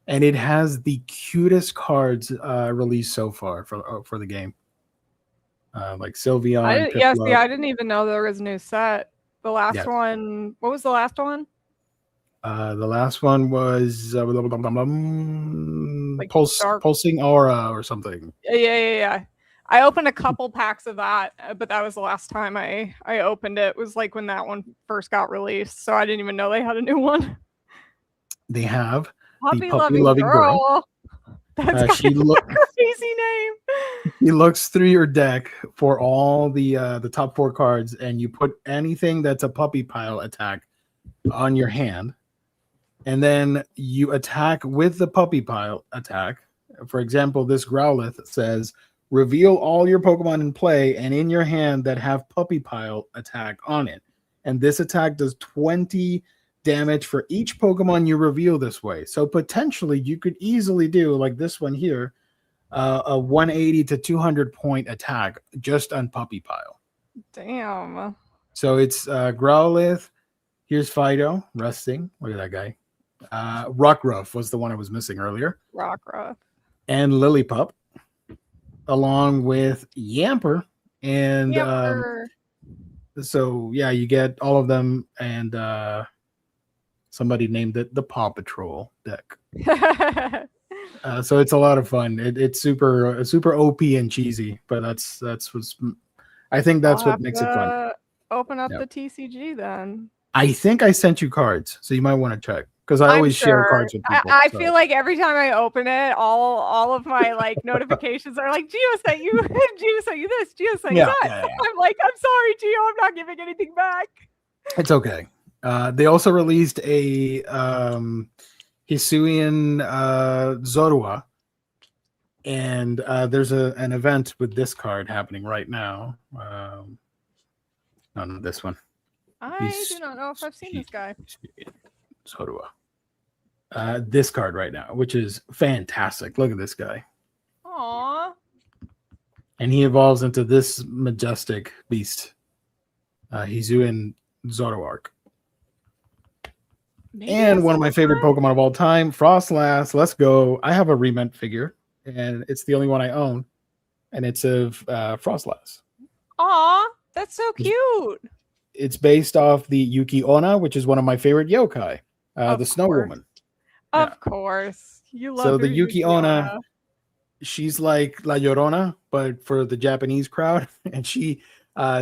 and it has the cutest cards released so far for the game. Like Sylveon. I didn't even know there was a new set. The last Yes. one. What was the last one? The last one was Like dark. pulsing aura or something. Yeah. I opened a couple packs of that, but that was the last time I opened it. It was like when that one first got released, so I didn't even know they had a new one. They have the Puppy puppy loving loving girl. girl. That's She kind of a crazy name. He looks through your deck for all the top 4 cards, and you put anything that's a puppy pile attack on your hand, and then you attack with the puppy pile attack. For example, this Growlithe says, reveal all your Pokemon in play and in your hand that have puppy pile attack on it. And this attack does 20 damage for each Pokemon you reveal this way. So potentially you could easily do, like this one here, a 180 to 200 point attack just on puppy pile. Damn. So it's Growlithe. Here's Fido resting. Look at that guy. Rockruff was the one I was missing earlier. Rockruff. And Lillipup, along with Yamper. And Yamper. so, yeah, you get all of them. And somebody named it the Paw Patrol deck. So it's a lot of fun. It's super OP and cheesy, but that's what's. I think that's what makes it fun. Open up the TCG then. I think I sent you cards, so you might want to check because I always share cards with people. I feel like every time I open it, all of my like notifications are like, Gio sent you, Gio sent you this, Gio sent you that. Yeah. I'm like, I'm sorry, Gio, I'm not giving anything back. It's okay. They also released a Hisuian Zorua, and there's an event with this card happening right now. No, not this one. I do not know if I've seen this guy. Zorua. This card right now, which is fantastic. Look at this guy. Aww. And he evolves into this majestic beast. Hisuian Zoroark. And one of my favorite Pokemon of all time, Frostlass. Let's go. I have a remint figure, and it's the only one I own, and it's of Frostlass. Aw, that's so cute. It's based off the Yuki Onna, which is one of my favorite yokai, the Snow Woman. Of course. You love so the your Yuki Onna, she's like La Llorona, but for the Japanese crowd, and she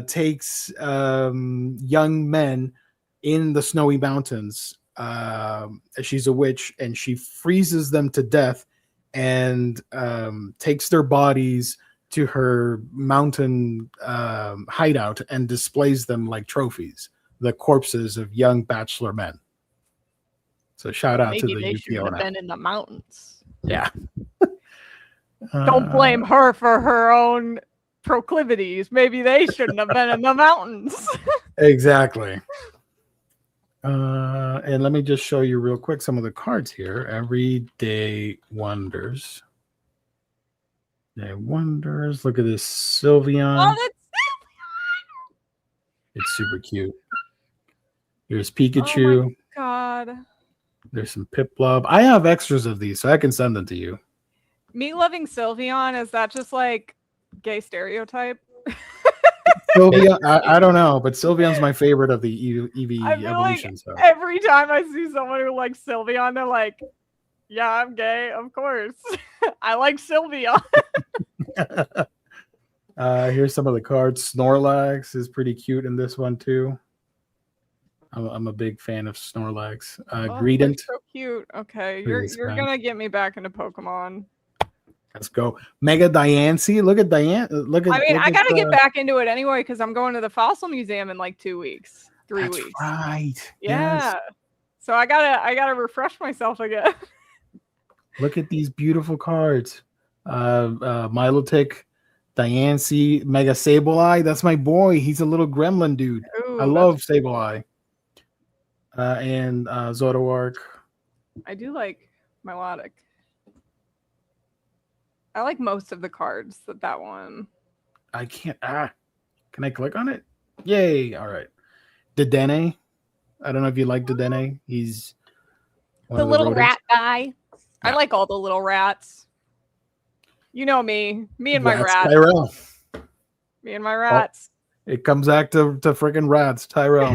takes young men in the snowy mountains. She's a witch, and she freezes them to death and takes their bodies to her mountain hideout and displays them like trophies, the corpses of young bachelor men. So shout out to the Yuki Onna. Been in the mountains. Yeah. Don't blame her for her own proclivities. Maybe they shouldn't have been in the mountains. Exactly. And let me just show you real quick some of the cards here. Everyday Wonders. Day Wonders. Look at this Sylveon. Oh, that's Sylveon! It's super cute. Here's Pikachu. Oh my god. There's some Piplup. I have extras of these, so I can send them to you. Me loving Sylveon, is that just like gay stereotype? Sylveon, I don't know, but Sylveon's my favorite of the EV evolution. Like so. every time I see someone who likes Sylveon, they're like, yeah, I'm gay, of course. I like Sylveon. Here's some of the cards. Snorlax is pretty cute in this one too. I'm a big fan of Snorlax. Greedent. So cute. Okay, you're gonna get me back into Pokemon. Let's go. Mega Diancie. Look at Diane. Look at. I mean, look I gotta at, get back into it anyway because I'm going to the fossil museum in like 2 weeks, 3 that's weeks. Right. Yeah. Yes. So I gotta refresh myself again. Look at these beautiful cards. Milotic, Diancie, Mega Sableye. That's my boy. He's a little gremlin dude. Ooh, I love Sableye. And Zoroark. I do like Milotic. I like most of the cards that one. I can't. Can I click on it? Yay! All right. Dedenne. I don't know if you like Dedenne. He's the little rat guy. Yeah. I like all the little rats. You know me and my rats. Tyrell. Me and my rats. It comes back to freaking rats, Tyrell.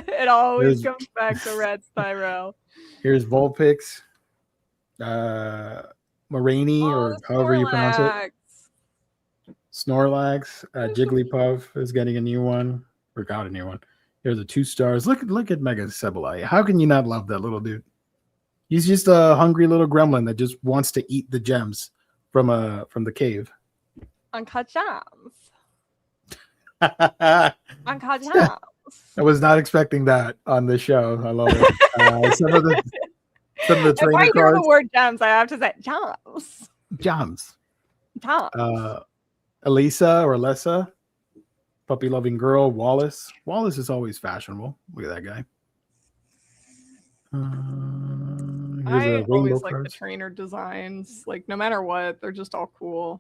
It always There's- comes back to Reds Tyrell. Here's Vulpix, Moraine, or however you pronounce it. Snorlax, Jigglypuff is getting a new one. Or got a new one. Here's a 2 stars. Look at Mega Sableye. How can you not love that little dude? He's just a hungry little gremlin that just wants to eat the gems from the cave. Uncut gems. I Uncut gems. was not expecting that on the show. I love it. Some of the If trainer I hear cards. the word gems, I have to say gems. Gems. Gems. Elisa or Lessa, puppy loving girl. Wallace is always fashionable. Look at that guy. Here's I a rainbow always like the cards. trainer designs. Like no matter what, they're just all cool.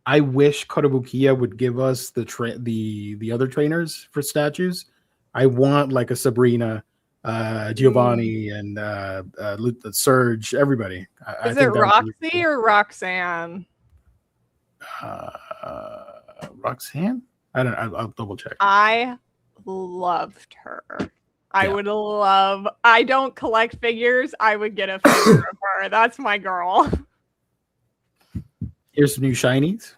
I wish Kotobukiya would give us the other trainers for statues. I want like a Sabrina, Giovanni, and Surge. Everybody. I Is think it that would be Roxy cool. or Roxanne? Roxanne? I don't know. I'll double check. I loved her. I Yeah. would love. I don't collect figures. I would get a figure of her. That's my girl. Here's some new shinies.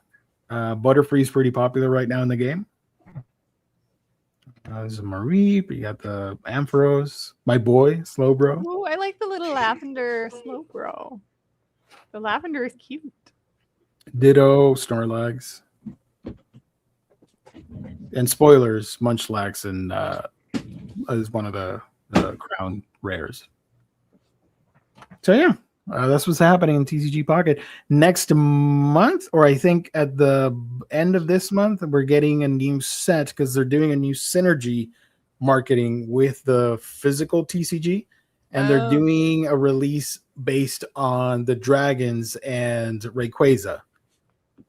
Butterfree's pretty popular right now in the game. There's a Marie. You got the Ampharos. My boy, Slowbro. Ooh, I like the little lavender Slowbro. The lavender is cute. Ditto, Snorlax. And spoilers, Munchlax and is one of the crown rares. So yeah, that's what's happening in TCG Pocket. Next month, or I think at the end of this month, we're getting a new set because they're doing a new synergy marketing with the physical TCG, and they're doing a release based on the dragons and Rayquaza.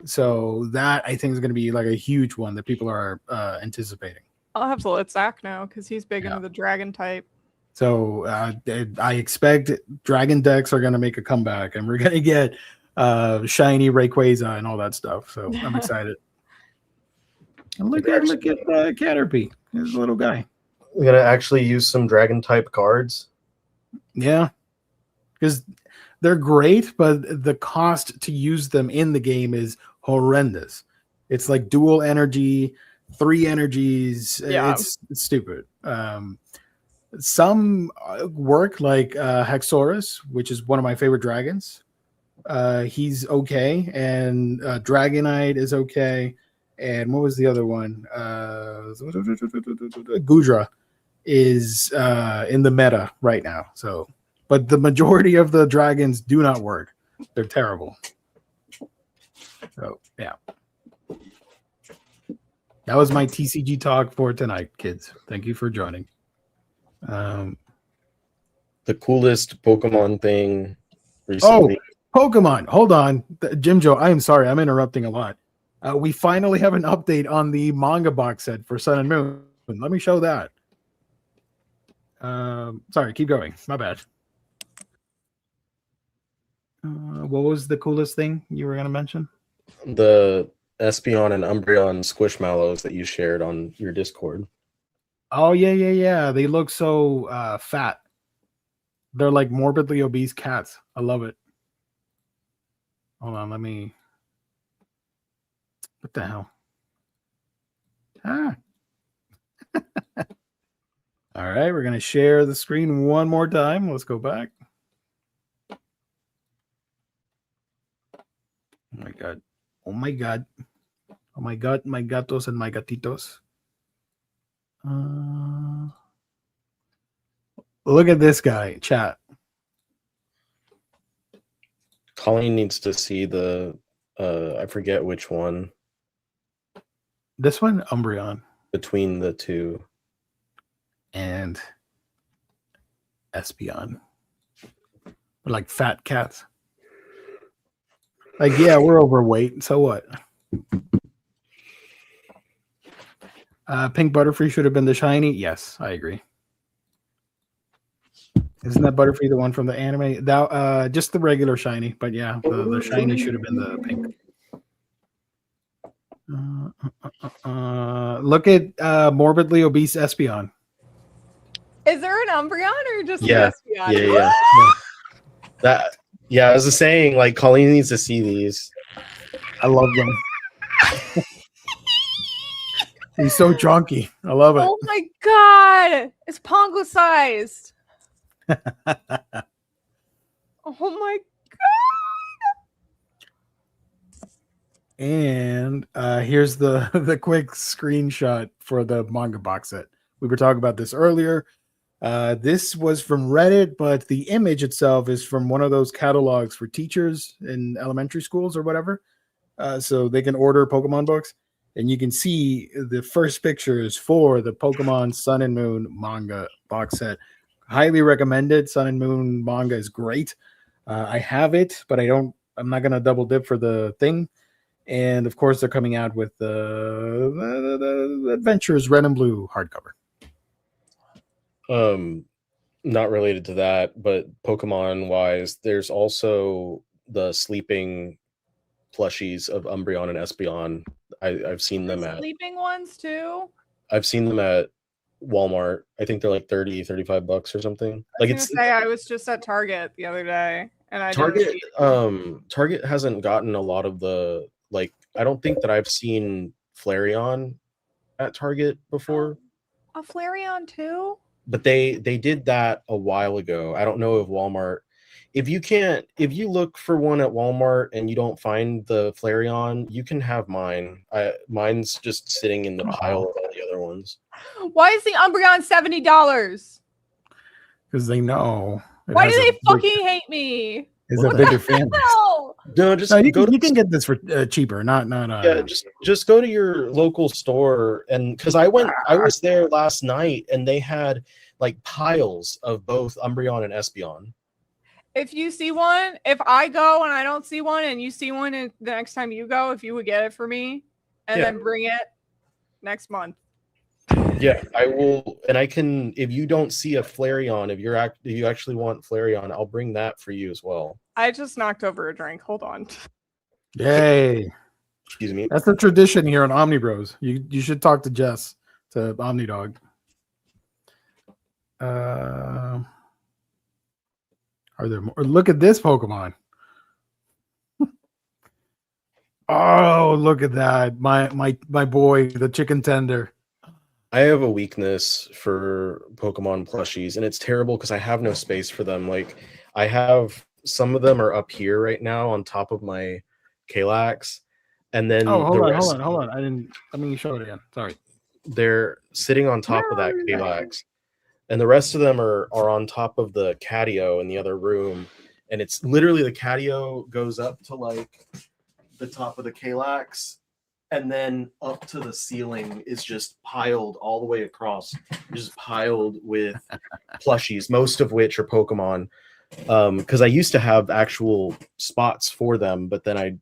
So that I think is going to be like a huge one that people are anticipating. I'll have to let Zach know because he's big into the dragon type. So I expect dragon decks are going to make a comeback, and we're going to get shiny Rayquaza and all that stuff. So I'm excited. And look at Caterpie. He's a little guy. We're gonna actually use some dragon type cards. Yeah, because they're great, but the cost to use them in the game is horrendous. It's like dual energy, 3 energies. Yeah. It's stupid. Some work like Hexorus, which is one of my favorite dragons. He's okay, and Dragonite is okay. And what was the other one? Gudra is in the meta right now. So, but the majority of the dragons do not work. They're terrible. So yeah. That was my TCG talk for tonight, kids. Thank you for joining. The coolest Pokemon thing recently. Pokemon. Hold on. Jim Joe, I am sorry. I'm interrupting a lot. We finally have an update on the manga box set for Sun and Moon. Let me show that. Sorry, keep going. My bad. What was the coolest thing you were going to mention? The Espeon and Umbreon Squishmallows that you shared on your Discord. Oh, yeah. They look so fat. They're like morbidly obese cats. I love it. Hold on, let me... What the hell? All right, we're going to share the screen one more time. Let's go back. Oh my God. Oh my God. Oh my God, my gatos and my gatitos. Look at this guy, chat. Colleen needs to see the, I forget which one. This one, Umbreon. Between the two. And Espeon. We're like fat cats. Like, yeah, we're overweight. So what? Pink Butterfree should have been the shiny. Yes, I agree. Isn't that Butterfree the one from the anime? That just the regular shiny, but yeah, the shiny should have been the pink. Look at morbidly obese Espeon. Is there an Umbreon or just Yeah. an Espeon? Yeah. That. Yeah, as I was saying, like Colleen needs to see these. I love them. He's so chunky. I love it. Oh my god! It's Pongo sized. Oh my And here's the the quick screenshot for the manga box set. We were talking about this earlier. This was from Reddit, but the image itself is from one of those catalogs for teachers in elementary schools or whatever. So they can order Pokemon books, and you can see the first pictures for the Pokemon Sun and Moon manga box set. Highly recommended. Sun and Moon manga is great. I have it, but I'm not gonna double dip for the thing. And of course, they're coming out with the Adventures Red and Blue hardcover. Not related to that, but Pokemon wise, there's also the sleeping plushies of Umbreon and Espeon. I've seen them god! at Sleeping ones too. I've seen them at Walmart. I think they're like $30-$35 or something. Like it's I was just at Target the other day, and I Target. didn't Target hasn't gotten a lot of the like. I don't think that I've seen Flareon at Target before. a Flareon too. But they did that a while ago. I don't know if Walmart. If you look for one at Walmart and you don't find the Flareon, you can have mine. Mine's just sitting in the pile of all the other ones. Why is the Umbreon $70? Because they know. Why do they fucking hate me? It's a bigger fan. No. No, just You go to can get this for cheaper. Not. yeah, just go to your local store, and because I was there last night and they had like piles of both Umbreon and Espeon. If you see one, if I go and I don't see one, and you see one, and the next time you go, if you would get it for me, and then bring it next month. Yeah, I will, and I can. If you don't see a Flareon, if you actually want Flareon, I'll bring that for you as well. I just knocked over a drink. Hold on. Yay! Excuse me. That's a tradition here on Omnibros. You should talk to Jess, to Omnidog. Are there more? Look at this Pokemon. Oh, look at that! My boy, the chicken tender. I have a weakness for Pokemon plushies, and it's terrible because I have no space for them. Like, I have some of them are up here right now on top of my Kallax, and then hold on. Let me show it again. Sorry. They're sitting on top of that Kallax, and the rest of them are on top of the catio in the other room, and it's literally the catio goes up to like the top of the Kallax. And then up to the ceiling is just piled all the way across, just piled with plushies, most of which are Pokemon. Because I used to have actual spots for them, but then I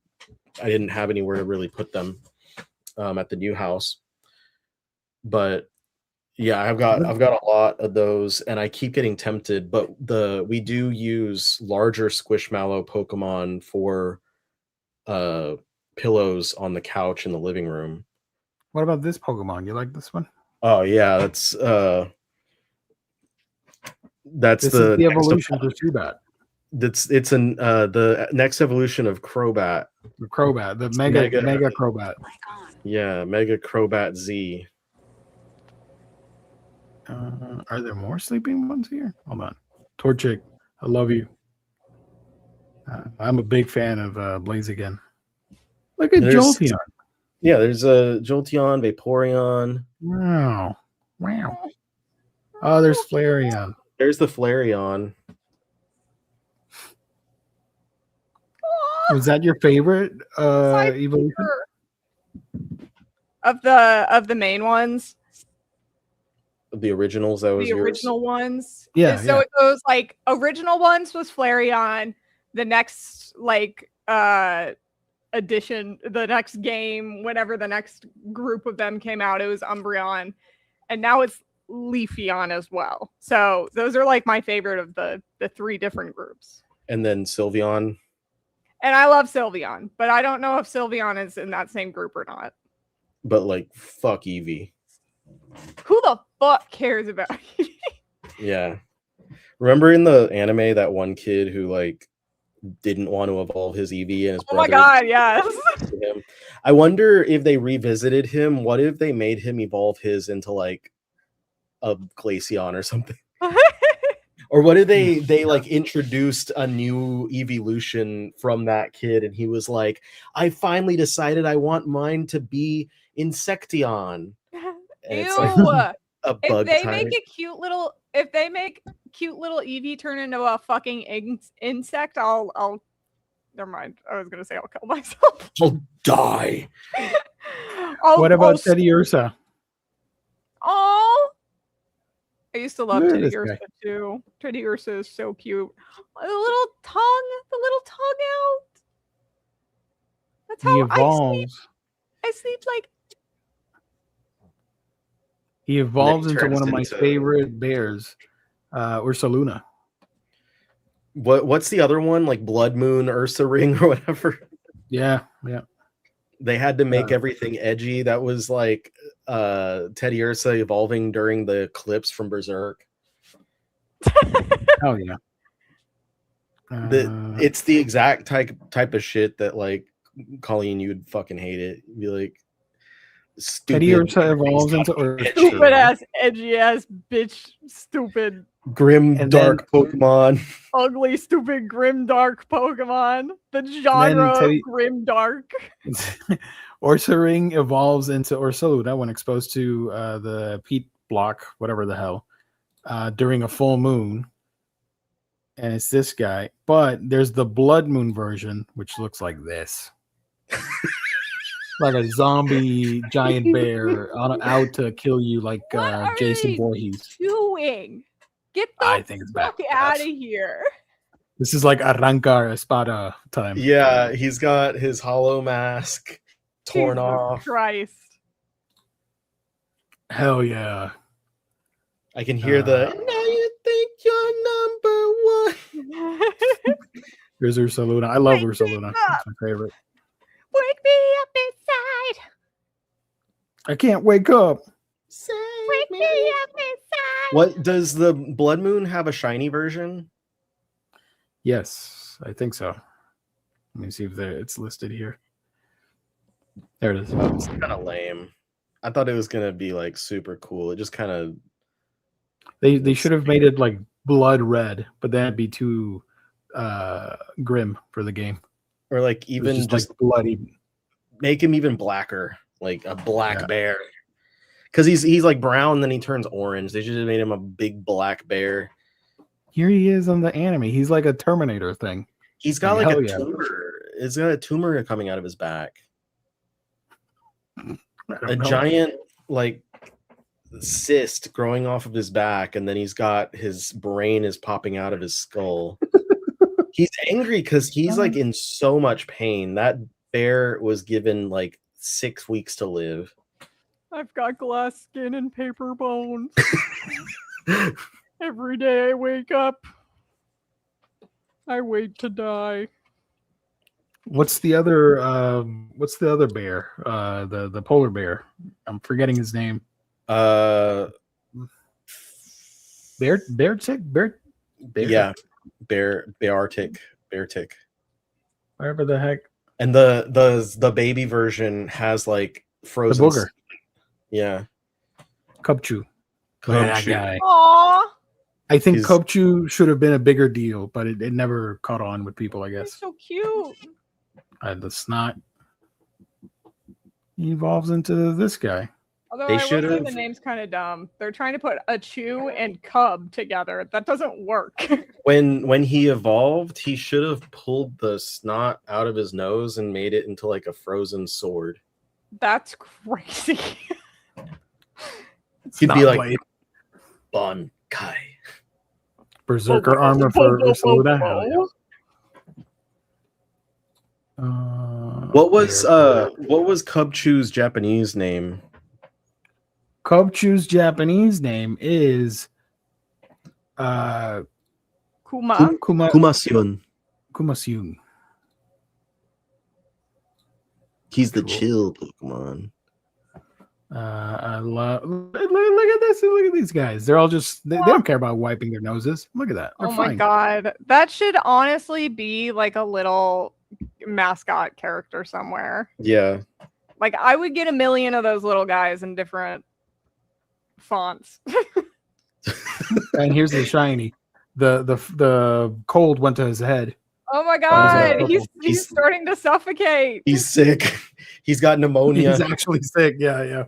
didn't have anywhere to really put them at the new house. But yeah, I've got a lot of those, and I keep getting tempted. But we do use larger Squishmallow Pokemon for pillows on the couch in the living room. What about this Pokemon? You like this one? Oh yeah, that's the evolution for Zubat. It's the next evolution of Crobat. The Crobat, the Mega Crobat. Yeah, Mega Crobat Z. Are there more sleeping ones here? Hold on. Torchic, I love you. I'm a big fan of Blaziken. Look at Jolteon. Yeah, there's a Jolteon, Vaporeon. Wow. Oh, there's Flareon. There's the Flareon. Was that your favorite evolution? Of the main ones? The originals, that was the yours? Original ones. Yeah. So it goes like original ones was Flareon. The next edition, the next game, whenever the next group of them came out, it was Umbreon, and now it's Leafeon as well. So those are like my favorite of the three different groups. And then Sylveon. And I love Sylveon, but I don't know if Sylveon is in that same group or not. but like fuck Eevee. Who the fuck cares about Yeah. Remember in the anime that one kid who like didn't want to evolve his Eevee and his Oh my brother? god, yes. Him. I wonder if they revisited him. What if they made him evolve his into like a Glaceon or something? Or what if they like introduced a new evolution from that kid and he was like, I finally decided I want mine to be Insecteon. And it's like Ew. a If bug they type. make a cute little Eevee turn into a fucking insect, I'll never mind. I was gonna say I'll kill myself. I'll die. What about Teddy Ursa? Oh, I used to love Look at Teddy this Ursa guy. too. Teddy Ursa is so cute. The little tongue out. That's He how I sleep. evolves. I sleep like He evolves he into turns one of my into- favorite bears, Ursa Luna. What's the other one? Like Blood Moon Ursa Ring or whatever. Yeah. They had to make everything edgy. That was like Teddy Ursa evolving during the eclipse from Berserk. Hell yeah. It's the exact type of shit that like Colleen, you'd fucking hate it. You'd be like, stupid. Teddy Ursa evolves into Ursa. stupid ass, edgy ass, bitch, stupid, Grim And dark Pokemon. ugly, stupid, grim dark Pokemon. The genre of Teddy- grim dark. Ursa Ring evolves into Ursa Luna when exposed to the peat block, whatever the hell, during a full moon. And it's this guy. But there's the Blood Moon version, which looks like this. Like a zombie giant bear out to kill you, like What are Jason they Voorhees. doing? Get the I think it's fuck badass. out of here. This is like Arrancar Espada time. Yeah, he's got his hollow mask torn Jesus off. Christ. Hell yeah. I can hear the now you think you're number one. Here's Ursa Luna. I love Wake Ursa me Luna. up. It's my favorite. Wake me up inside. I can't wake up. Wake me up inside. What does the Blood Moon have a shiny version? Yes, I think so. Let me see if it's listed here. There it is. It's kind of lame. I thought it was gonna be like super cool. It just kind of They should have made it like blood red, but that'd be too grim for the game. or like It was even just like bloody. make him even blacker, like a black bear. Because he's like brown, then he turns orange. They should have made him a big black bear. Here he is on the anime. He's like a Terminator thing. He's got Like, like hell a yeah. tumor. It's got a tumor coming out of his back. I don't A know. giant like cyst growing off of his back, and then he's got his brain is popping out of his skull. He's angry because he's like in so much pain. That bear was given like 6 weeks to live. I've got glass skin and paper bones. Every day I wake up, I wait to die. What's the other bear? The polar bear. I'm forgetting his name. Uh Bear tick? Bear yeah, bear tick. whatever the heck. And the baby version has like frozen booger. Yeah. Cubchoo. That Cubchoo. guy. Aww, I think He's- Cubchoo should have been a bigger deal, but it never caught on with people, I he's guess. so cute. The snot evolves into this guy. Although They I will say should've- the name's kind of dumb. They're trying to put a chew and cub together. That doesn't work. When he evolved, he should have pulled the snot out of his nose and made it into like a frozen sword. That's crazy. He'd be Snot like blade. Bon Kai. Berserker armor for Ursa. Hell yeah. What was Cubchoo's Japanese name? Cubchoo's Japanese name is Kuma. Kumasyon. Kumasyun. He's the Cool. chill Pokemon. I love. Look at this. Look at these guys. They're all just. They don't care about wiping their noses. Look at that. They're Oh my fine. god. That should honestly be like a little mascot character somewhere. Yeah. Like I would get a million of those little guys in different fonts. And here's the shiny. The cold went to his head. Oh my yeah. god, he's He's- starting to suffocate. He's sick. He's got pneumonia. He's actually sick. Yeah.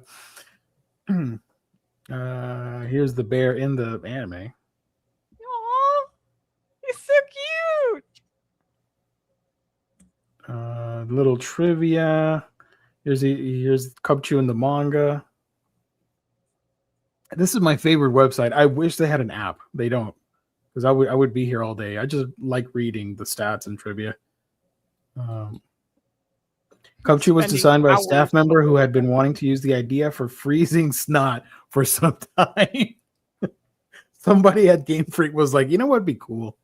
Here's the bear in the anime. Aw, he's so cute. Little trivia. Here's Cubchew in the manga. This is my favorite website. I wish they had an app. They don't, because I would be here all day. I just like reading the stats and trivia. Cubchew was Spending designed by a hours staff member who had been wanting to use the idea for freezing snot for some time. Somebody at Game Freak was like, you know what'd be cool?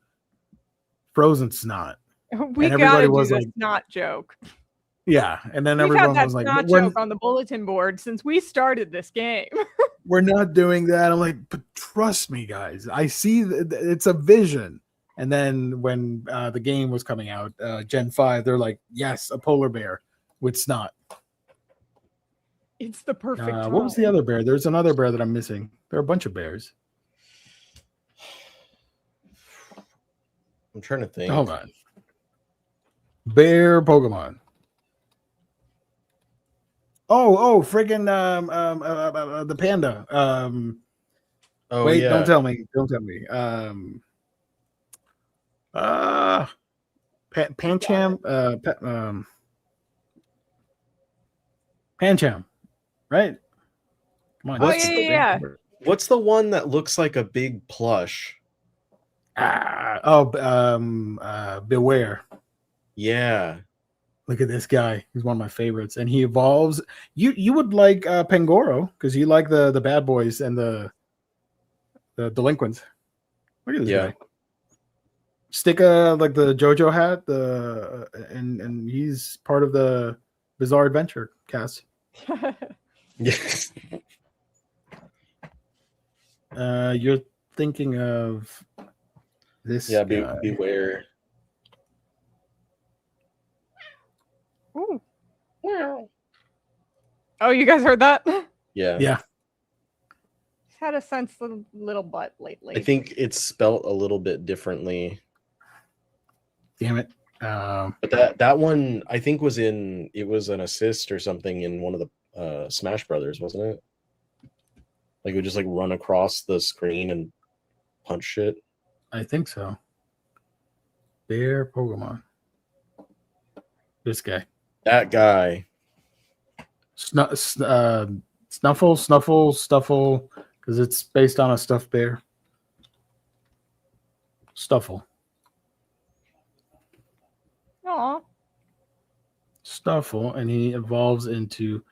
Frozen snot. We And everybody gotta do was this like- snot joke. Yeah. And then We've everyone had that was like, snot "We're- joke on the bulletin board since we started this game. we're not doing that." I'm like, but trust me, guys. I see it's a vision. And then when the game was coming out, Gen 5, they're like, yes, a polar bear with snot. It's the perfect time. What was the other bear? There's another bear that I'm missing. There are a bunch of bears. I'm trying to think. Hold on. Bear Pokemon. Oh, friggin' the panda. Oh, Wait, yeah. don't tell me. Pancham, Pancham, right? Come on. Oh, What's yeah. What's the one that looks like a big plush? Beware. Yeah. Look at this guy. He's one of my favorites, and he evolves. You would like Pangoro because you like the bad boys and the delinquents. Look at this Yeah. guy. Stick like the JoJo hat, and he's part of the Bizarre Adventure cast. Yes. You're thinking of this. Yeah. guy. Beware. Ooh. Oh, you guys heard that? Yeah. Yeah. He's had a sensitive little butt lately. I think it's spelt a little bit differently. Damn it. But that one I think was an assist or something in one of the Smash Brothers, wasn't it? Like it would just like run across the screen and punch shit. I think so. Bear Pokemon. This guy. That guy. Snuffle, because it's based on a stuffed bear. Stuffle. Aw. Stuffle, and he evolves into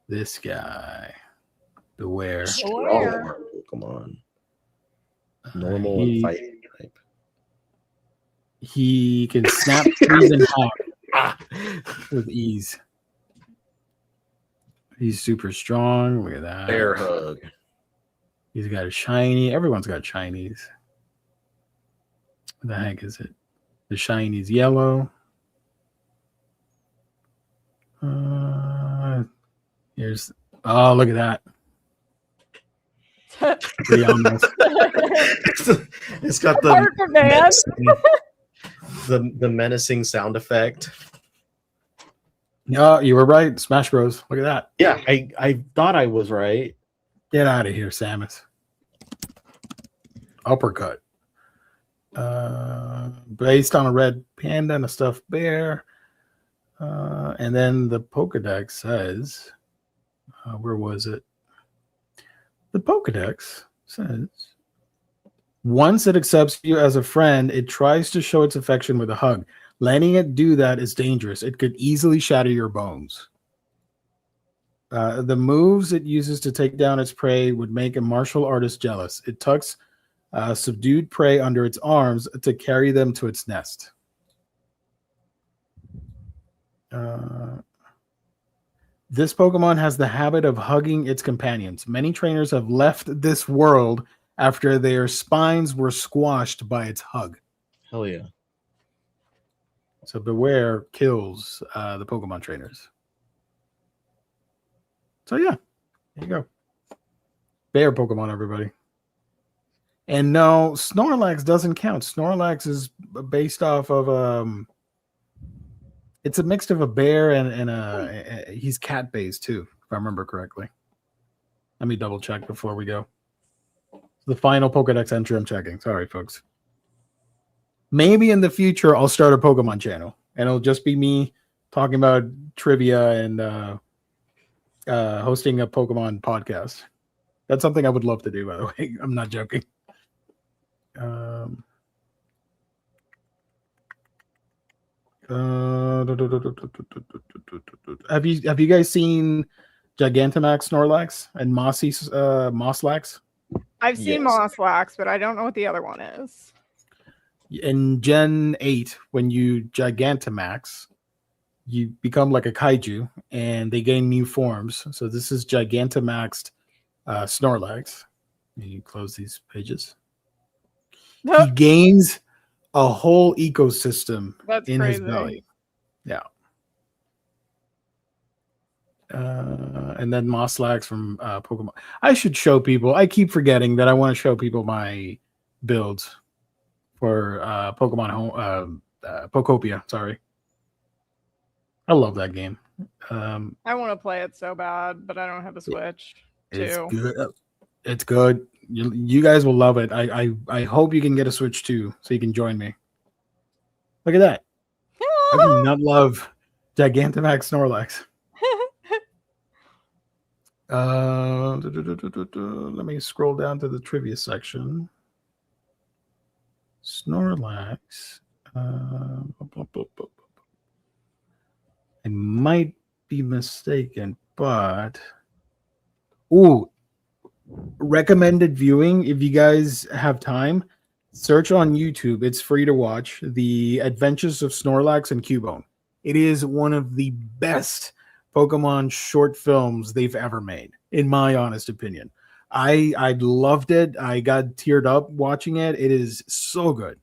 this guy. Beware. Strong Pokemon. Normal and he, fighting type. he can snap trees in half with ease. He's super strong. Look at that. Bear hug. He's got a shiny. Everyone's got shinies. What the heck is it? The shiny's yellow. Here's. Oh, look at that. Pretty ominous. It's got Parker, man. the menacing sound effect. No, you were right. Smash Bros. Look at that. Yeah, I thought I was right. Get out of here, Samus. Uppercut. Based on a red panda and a stuffed bear. And then the Pokedex says, where was it? The Pokedex says, once it accepts you as a friend, it tries to show its affection with a hug. Letting it do that is dangerous. It could easily shatter your bones. The moves it uses to take down its prey would make a martial artist jealous. It tucks subdued prey under its arms to carry them to its nest. This Pokemon has the habit of hugging its companions. Many trainers have left this world after their spines were squashed by its hug. Hell yeah. So beware kills the Pokemon trainers. So yeah, there you go. Bear Pokemon, everybody. And no, Snorlax doesn't count. Snorlax is based off of it's a mix of a bear and he's cat based too, if I remember correctly. Let me double check before we go. The final Pokedex entry I'm checking. Sorry, folks. Maybe in the future I'll start a Pokemon channel and it'll just be me talking about trivia and hosting a Pokemon podcast. That's something I would love to do, by the way. I'm not joking. Have you guys seen Gigantamax Snorlax and Mosslax? I've seen Yes. Mosslax, but I don't know what the other one is. In Gen 8, when you Gigantamax, you become like a kaiju and they gain new forms. So this is Gigantamaxed Snorlax. You close these pages. He gains a whole ecosystem That's in crazy. his belly. Yeah. And then Mosslax from Pokemon. I should show people. I keep forgetting that I want to show people my builds for Pokemon Home, Pokopia. Sorry. I love that game. I want to play it so bad, but I don't have a Switch. It's too. good. It's good. You guys will love it. I hope you can get a Switch too, so you can join me. Look at that. I do not love Gigantamax Snorlax. Let me scroll down to the trivia section. Snorlax. I might be mistaken, but recommended viewing. If you guys have time, search on YouTube. It's free to watch. The Adventures of Snorlax and Cubone. It is one of the best Pokemon short films they've ever made, in my honest opinion. I loved it. I got teared up watching it. It is so good.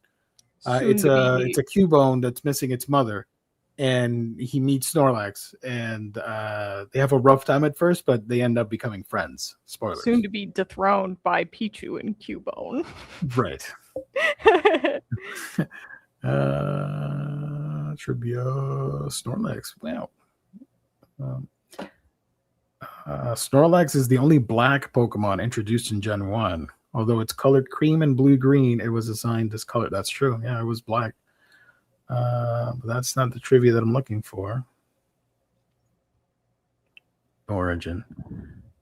It's a Cubone that's missing its mother, and he meets Snorlax, and they have a rough time at first, but they end up becoming friends. Spoilers. Soon to be dethroned by Pichu and Cubone. Right. Trivia Snorlax. Wow. Snorlax is the only black Pokemon introduced in Gen 1. Although it's colored cream and blue-green, it was assigned this color. That's true. Yeah, it was black. But that's not the trivia that I'm looking for. Origin.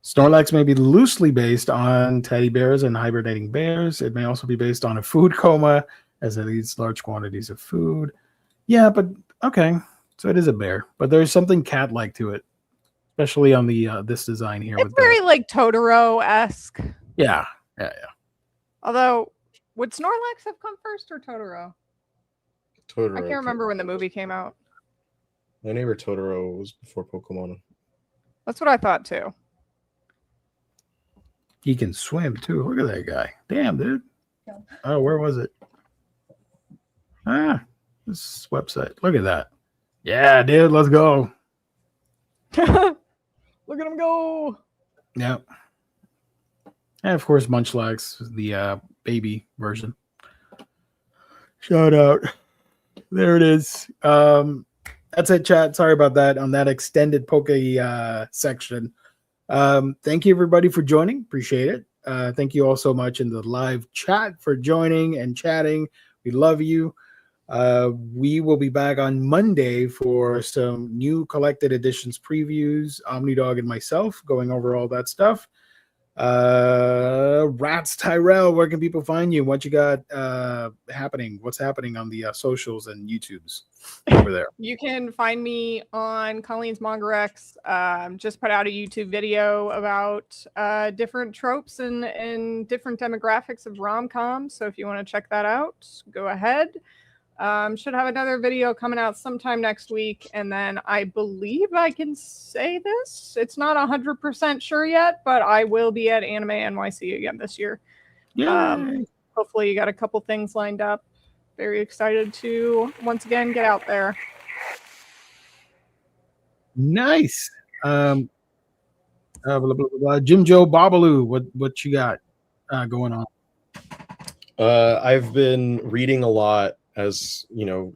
Snorlax may be loosely based on teddy bears and hibernating bears. It may also be based on a food coma, as it eats large quantities of food. Yeah, but okay. So it is a bear, but there's something cat-like to it, especially on the this design here. It's very like Totoro-esque. Yeah. Although, would Snorlax have come first or Totoro? Totoro. I can't remember when the movie came out. My neighbor Totoro was before Pokemon. That's what I thought too. He can swim too. Look at that guy. Damn, dude. Oh, where was it? This website. Look at that. Yeah, dude. Let's go. Look at him go. Yeah. And of course, Munchlax, the baby version. Shout out. There it is. That's it, chat. Sorry about that on that extended Poke section. Thank you, everybody, for joining. Appreciate it. Thank you all so much in the live chat for joining and chatting. We love you. We will be back on Monday for some new collected editions previews. Omnidog and myself going over all that stuff. Rats Tyrell, where can people find you? What you got happening? What's happening on the socials and YouTubes over there? You can find me on Colleen's Mongarex. Just put out a YouTube video about different tropes and different demographics of rom-coms. So if you want to check that out, go ahead. Should have another video coming out sometime next week. And then I believe I can say this. It's not 100% sure yet, but I will be at Anime NYC again this year. Hopefully you got a couple things lined up. Very excited to once again get out there. Nice. Blah, blah, blah, blah. Jim Joe Babalu, what you got going on? I've been reading a lot, as you know,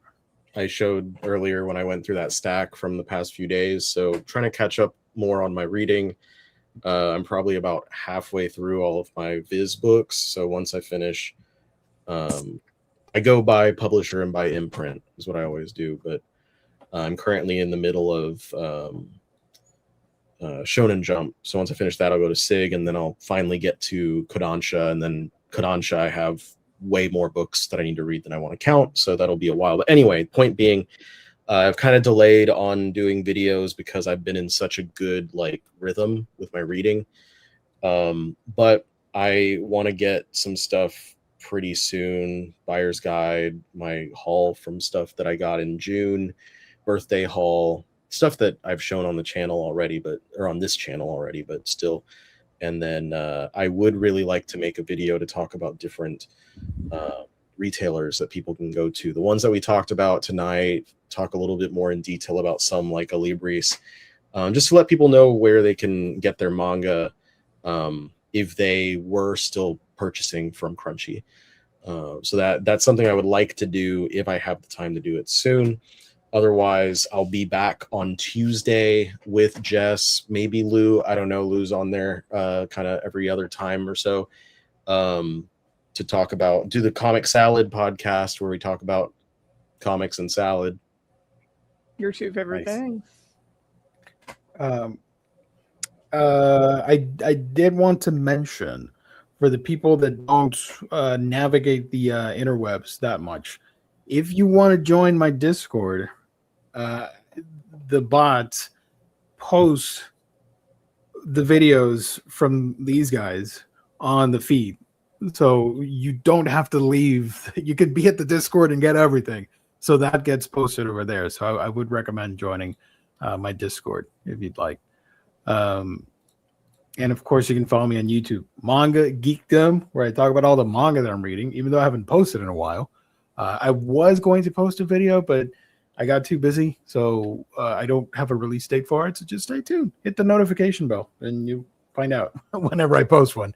I showed earlier when I went through that stack from the past few days. So trying to catch up more on my reading. I'm probably about halfway through all of my Viz books. So once I finish, I go by publisher and by imprint is what I always do. But I'm currently in the middle of Shonen Jump. So once I finish that, I'll go to Sig, and then I'll finally get to Kodansha, and then Kodansha, I have way more books that I need to read than I want to count, so that'll be a while. But anyway, point being, I've kind of delayed on doing videos because I've been in such a good rhythm with my reading. But I want to get some stuff pretty soon. Buyer's Guide, my haul from stuff that I got in June, birthday haul, stuff that I've shown on the channel already, or on this channel already, but still. And then I would really like to make a video to talk about different retailers that people can go to. The ones that we talked about tonight, talk a little bit more in detail about some like Alibris, just to let people know where they can get their manga if they were still purchasing from Crunchy. So that's something I would like to do if I have the time to do it soon. Otherwise, I'll be back on Tuesday with Jess, maybe Lou. I don't know. Lou's on there kind of every other time or so to talk about, do the Comic Salad podcast where we talk about comics and salad. Your two favorite things. I did want to mention, for the people that don't navigate the interwebs that much, if you want to join my Discord, the bots post the videos from these guys on the feed, so you don't have to leave. You can be at the Discord and get everything, so that gets posted over there. So I would recommend joining my Discord if you'd like. And of course, you can follow me on YouTube, Manga Geekdom, where I talk about all the manga that I'm reading, even though I haven't posted in a while. I was going to post a video, but I got too busy, so I don't have a release date for it. So just stay tuned. Hit the notification bell, and you find out whenever I post one.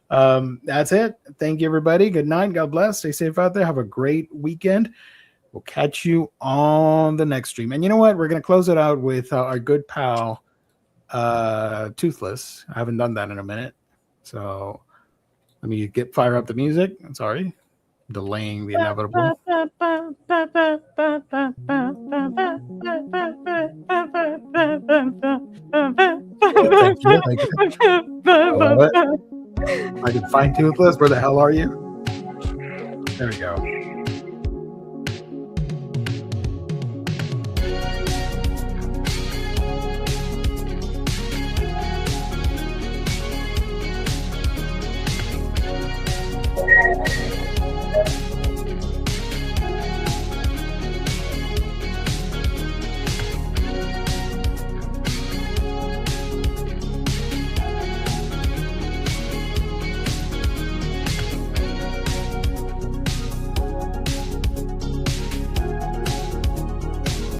That's it. Thank you, everybody. Good night. God bless. Stay safe out there. Have a great weekend. We'll catch you on the next stream. And you know what? We're going to close it out with our good pal, Toothless. I haven't done that in a minute. So let me fire up the music. I'm sorry. Delaying the inevitable. Thank you. I can find Toothless. Where the hell are you? There we go.